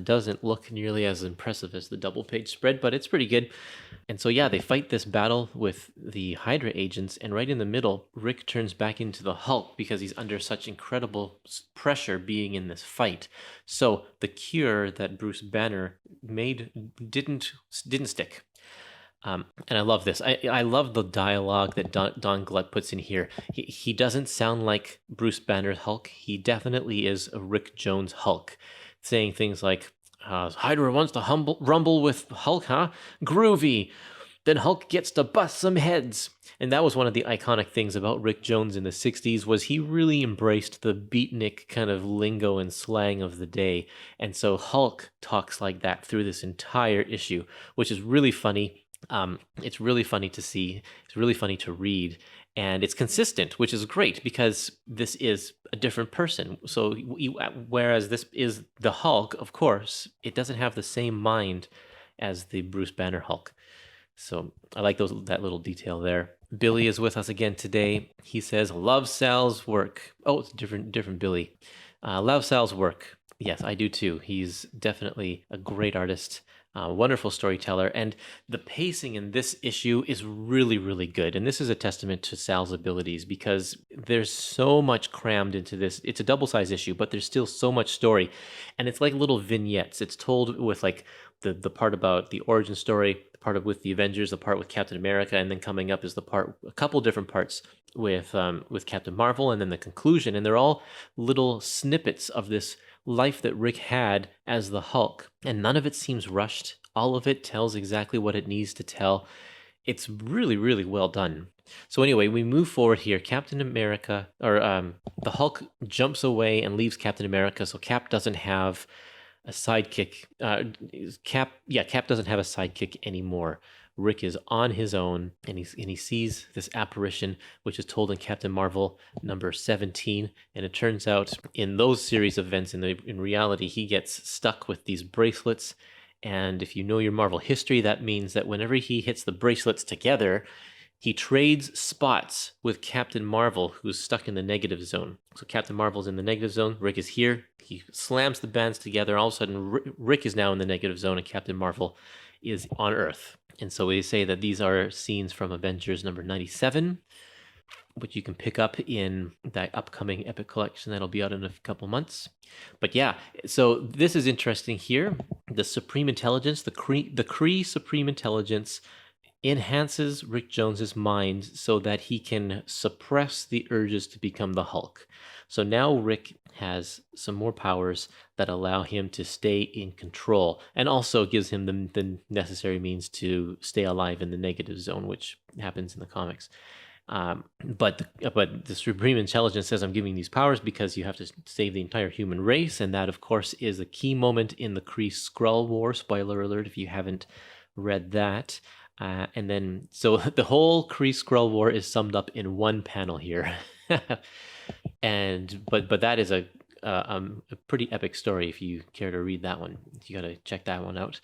Speaker 3: Doesn't look nearly as impressive as the double page spread, but it's pretty good. And so yeah, they fight this battle with the Hydra agents, and right in the middle, Rick turns back into the Hulk because he's under such incredible pressure being in this fight. So the cure that Bruce Banner made didn't stick. And I love this. I love the dialogue that Don Glut puts in here. He doesn't sound like Bruce Banner's Hulk. He definitely is a Rick Jones Hulk, saying things like, Hydra wants to rumble with Hulk, huh? Groovy. Then Hulk gets to bust some heads. And that was one of the iconic things about Rick Jones in the 60s, was he really embraced the beatnik kind of lingo and slang of the day. And so Hulk talks like that through this entire issue, which is really funny. It's really funny to see. It's really funny to read, and it's consistent, which is great because this is a different person. So whereas this is the Hulk, of course, it doesn't have the same mind as the Bruce Banner Hulk. So I like that little detail there. Billy is with us again today. He says, love Sal's work. Oh, it's different Billy. Love Sal's work. Yes, I do too. He's definitely a great artist. Wonderful storyteller, and the pacing in this issue is really, really good. And this is a testament to Sal's abilities because there's so much crammed into this. It's a double-sized issue, but there's still so much story, and it's like little vignettes. It's told with like the part about the origin story, the part with the Avengers, the part with Captain America, and then coming up is a couple different parts with Captain Marvel, and then the conclusion. And they're all little snippets of this life that Rick had as the Hulk, and none of it seems rushed. All of it tells exactly what it needs to tell. It's really, really well done. So anyway, we move forward here. Captain America, or the Hulk jumps away and leaves Captain America, so Cap doesn't have a sidekick. Cap doesn't have a sidekick anymore. Rick is on his own, and he sees this apparition, which is told in Captain Marvel number 17. And it turns out in those series of events, in reality, he gets stuck with these bracelets. And if you know your Marvel history, that means that whenever he hits the bracelets together, he trades spots with Captain Marvel, who's stuck in the negative zone. So Captain Marvel's in the negative zone. Rick is here. He slams the bands together. All of a sudden, Rick is now in the negative zone, and Captain Marvel is on Earth. And so we say that these are scenes from Avengers number 97, which you can pick up in that upcoming Epic collection that'll be out in a couple months. But yeah, so this is interesting here. The Supreme Intelligence, the Kree Supreme Intelligence enhances Rick Jones's mind so that he can suppress the urges to become the Hulk. So now Rick has some more powers that allow him to stay in control, and also gives him the necessary means to stay alive in the negative zone, which happens in the comics. But the Supreme Intelligence says, I'm giving these powers because you have to save the entire human race, and that, of course, is a key moment in the Kree-Skrull War. Spoiler alert if you haven't read that. And then, so the whole Kree-Skrull War is summed up in one panel here. But that is a pretty epic story if you care to read that one. You got to check that one out.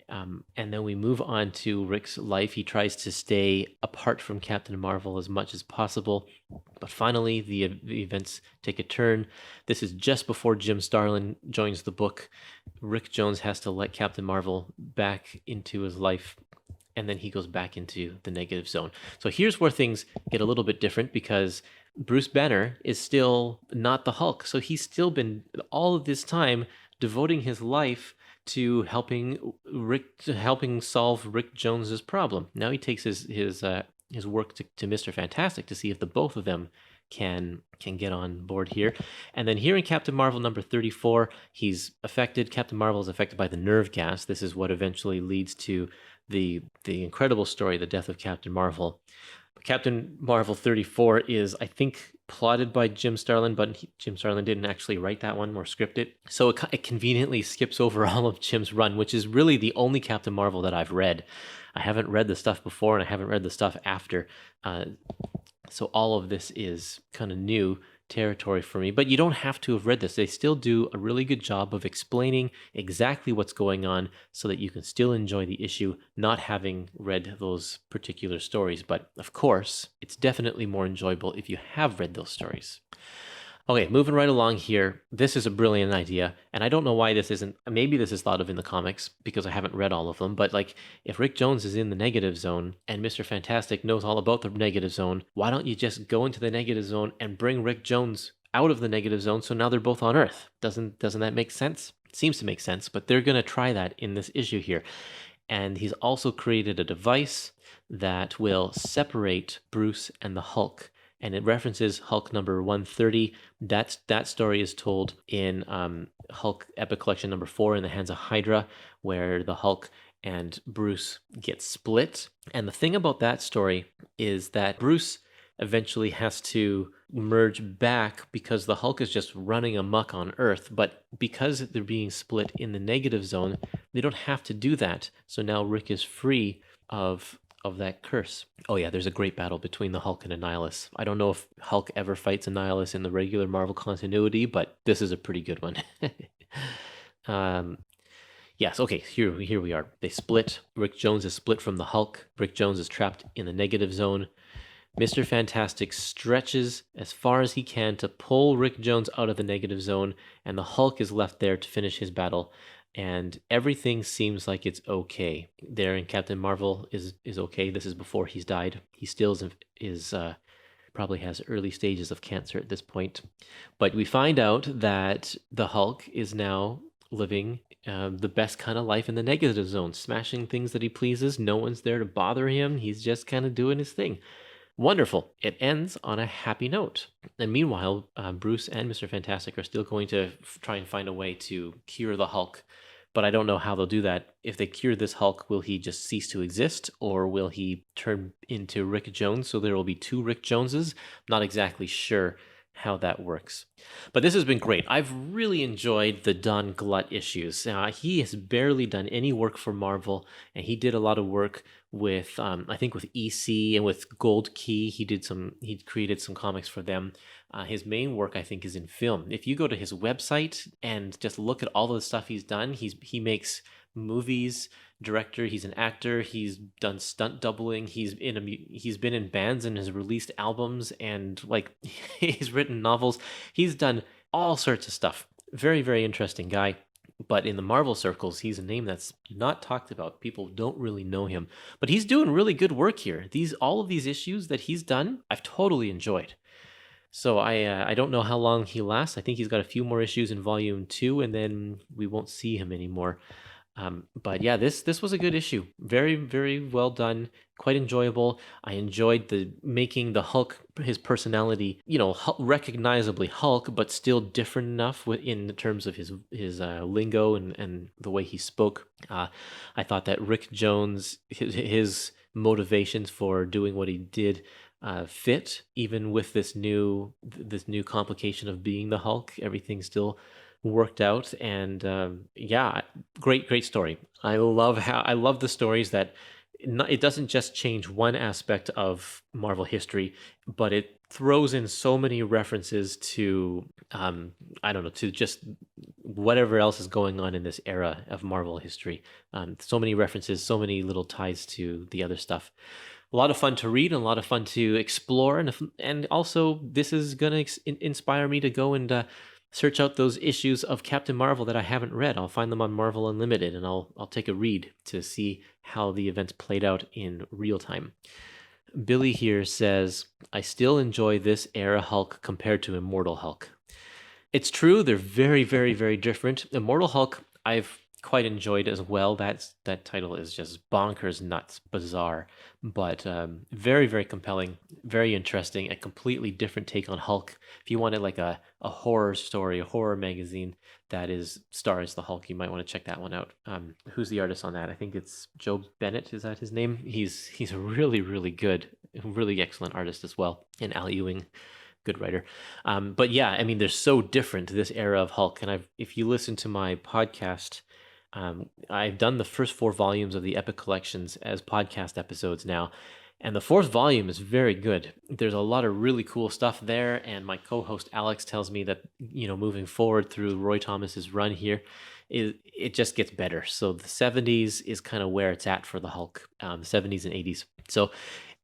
Speaker 3: And then we move on to Rick's life. He tries to stay apart from Captain Marvel as much as possible. But finally, the events take a turn. This is just before Jim Starlin joins the book. Rick Jones has to let Captain Marvel back into his life, and then he goes back into the negative zone. So here's where things get a little bit different, because Bruce Banner is still not the Hulk. So he's still been all of this time devoting his life to helping solve Rick Jones's problem. Now he takes his work to Mr. Fantastic to see if the both of them can get on board here. And then here in Captain Marvel number 34, Captain Marvel is affected by the nerve gas. This is what eventually leads to the incredible story, The Death of Captain Marvel. Captain Marvel 34 is, I think, plotted by Jim Starlin, but Jim Starlin didn't actually write that one or script it. So it conveniently skips over all of Jim's run, which is really the only Captain Marvel that I've read. I haven't read the stuff before, and I haven't read the stuff after. So all of this is kind of new territory for me, but you don't have to have read this. They still do a really good job of explaining exactly what's going on so that you can still enjoy the issue, not having read those particular stories. But of course, it's definitely more enjoyable if you have read those stories. Okay, moving right along here. This is a brilliant idea, and I don't know why this isn't. Maybe this is thought of in the comics because I haven't read all of them. But like, if Rick Jones is in the negative zone and Mr. Fantastic knows all about the negative zone, why don't you just go into the negative zone and bring Rick Jones out of the negative zone? So now they're both on Earth. Doesn't that make sense? It seems to make sense, but they're gonna try that in this issue here. And he's also created a device that will separate Bruce and the Hulk. And it references Hulk number 130. That story is told in Hulk Epic Collection number 4 in the Hands of Hydra, where the Hulk and Bruce get split. And the thing about that story is that Bruce eventually has to merge back because the Hulk is just running amok on Earth. But because they're being split in the negative zone, they don't have to do that. So now Rick is free of that curse. Oh yeah, there's a great battle between the Hulk and Annihilus. I don't know if Hulk ever fights Annihilus in the regular Marvel continuity, but this is a pretty good one. Yes, okay, here we are. They split. Rick Jones is split from the Hulk. Rick Jones is trapped in the negative zone. Mr. Fantastic stretches as far as he can to pull Rick Jones out of the negative zone, and the Hulk is left there to finish his battle. And everything seems like it's okay. There in Captain Marvel is okay. This is before he's died. He still is probably has early stages of cancer at this point. But we find out that the Hulk is now living the best kind of life in the negative zone, smashing things that he pleases. No one's there to bother him. He's just kind of doing his thing. Wonderful. It ends on a happy note. And meanwhile, Bruce and Mr. Fantastic are still going to try and find a way to cure the Hulk. But I don't know how they'll do that. If they cure this Hulk, will he just cease to exist? Or will he turn into Rick Jones? So there will be two Rick Joneses? Not exactly sure how that works. But this has been great. I've really enjoyed the Don Glut issues. He has barely done any work for Marvel, and he did a lot of work with, I think with EC and with Gold Key. He created some comics for them. His main work, I think, is in film. If you go to his website and just look at all of the stuff he's done, he makes movies, director, he's an actor, he's done stunt doubling, he's been in bands and has released albums, and like he's written novels. He's done all sorts of stuff. Very, very interesting guy. But in the Marvel circles, he's a name that's not talked about. People don't really know him. But he's doing really good work here. All of these issues that he's done, I've totally enjoyed. So I don't know how long he lasts. I think he's got a few more issues in Volume 2, and then we won't see him anymore. But yeah, this was a good issue. Very, very well done. Quite enjoyable. I enjoyed making the Hulk, his personality, recognizably Hulk, but still different enough in terms of his lingo and the way he spoke. I thought that Rick Jones, his motivations for doing what he did, fit even with this new complication of being the Hulk. Everything still worked out, and great story. I love the stories that it doesn't just change one aspect of Marvel history, but it throws in so many references to to just whatever else is going on in this era of Marvel history. So many references, so many little ties to the other stuff. A lot of fun to read and a lot of fun to explore, and also this is going to inspire me to go and search out those issues of Captain Marvel that I haven't read. I'll find them on Marvel Unlimited, and I'll take a read to see how the events played out in real time. Billy here says, I still enjoy this era Hulk compared to Immortal Hulk. It's true, they're very, very, very different. Immortal Hulk, I've quite enjoyed as well. That title is just bonkers, nuts, bizarre, but very, very compelling, very interesting, a completely different take on Hulk. If you wanted like a horror story, a horror magazine that stars the Hulk, you might want to check that one out. Who's the artist on that? I think it's Joe Bennett. Is that his name? He's a really, really good, really excellent artist as well. And Al Ewing, good writer. But yeah, I mean, they're so different, this era of Hulk. And if you listen to my podcast, I've done the first 4 volumes of the Epic Collections as podcast episodes now, And the fourth volume is very good. There's a lot of really cool stuff there. And my co-host Alex tells me that, moving forward through Roy Thomas's run here, it just gets better. So the 70s is kind of where it's at for the Hulk, the 70s and 80s. So,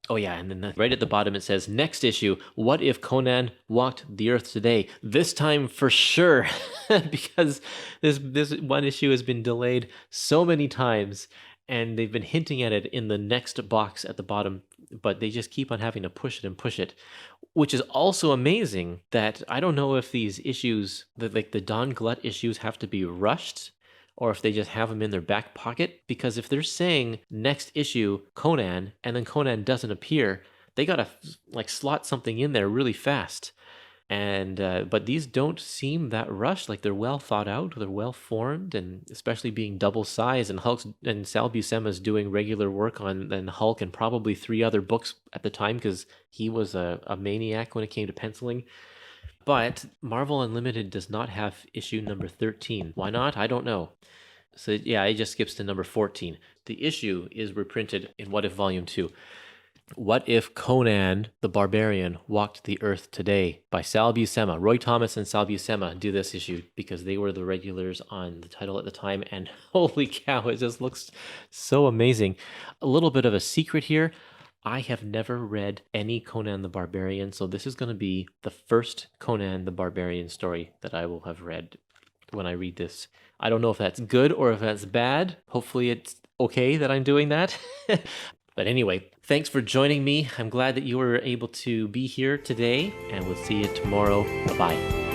Speaker 3: oh yeah, and then right at the bottom it says, next issue, what if Conan walked the earth today? This time for sure, because this one issue has been delayed so many times, and they've been hinting at it in the next box at the bottom, but they just keep on having to push it, which is also amazing that I don't know if these issues, the Don Glut issues, have to be rushed or if they just have them in their back pocket, because if they're saying next issue Conan and then Conan doesn't appear, they gotta slot something in there really fast. And but these don't seem that rushed. Like, they're well thought out, they're well formed, and especially being double sized. And Sal Buscema's doing regular work on Hulk and probably 3 other books at the time, because he was a maniac when it came to penciling. But Marvel Unlimited does not have issue number 13. Why not? I don't know. So yeah, it just skips to number 14. The issue is reprinted in What If Volume 2. What If Conan the Barbarian Walked the Earth Today by Sal Buscema. Roy Thomas and Sal Buscema do this issue because they were the regulars on the title at the time, and holy cow, it just looks so amazing. A little bit of a secret here. I have never read any Conan the Barbarian, so this is going to be the first Conan the Barbarian story that I will have read when I read this. I don't know if that's good or if that's bad. Hopefully it's okay that I'm doing that. But anyway, thanks for joining me. I'm glad that you were able to be here today, and we'll see you tomorrow. Bye-bye.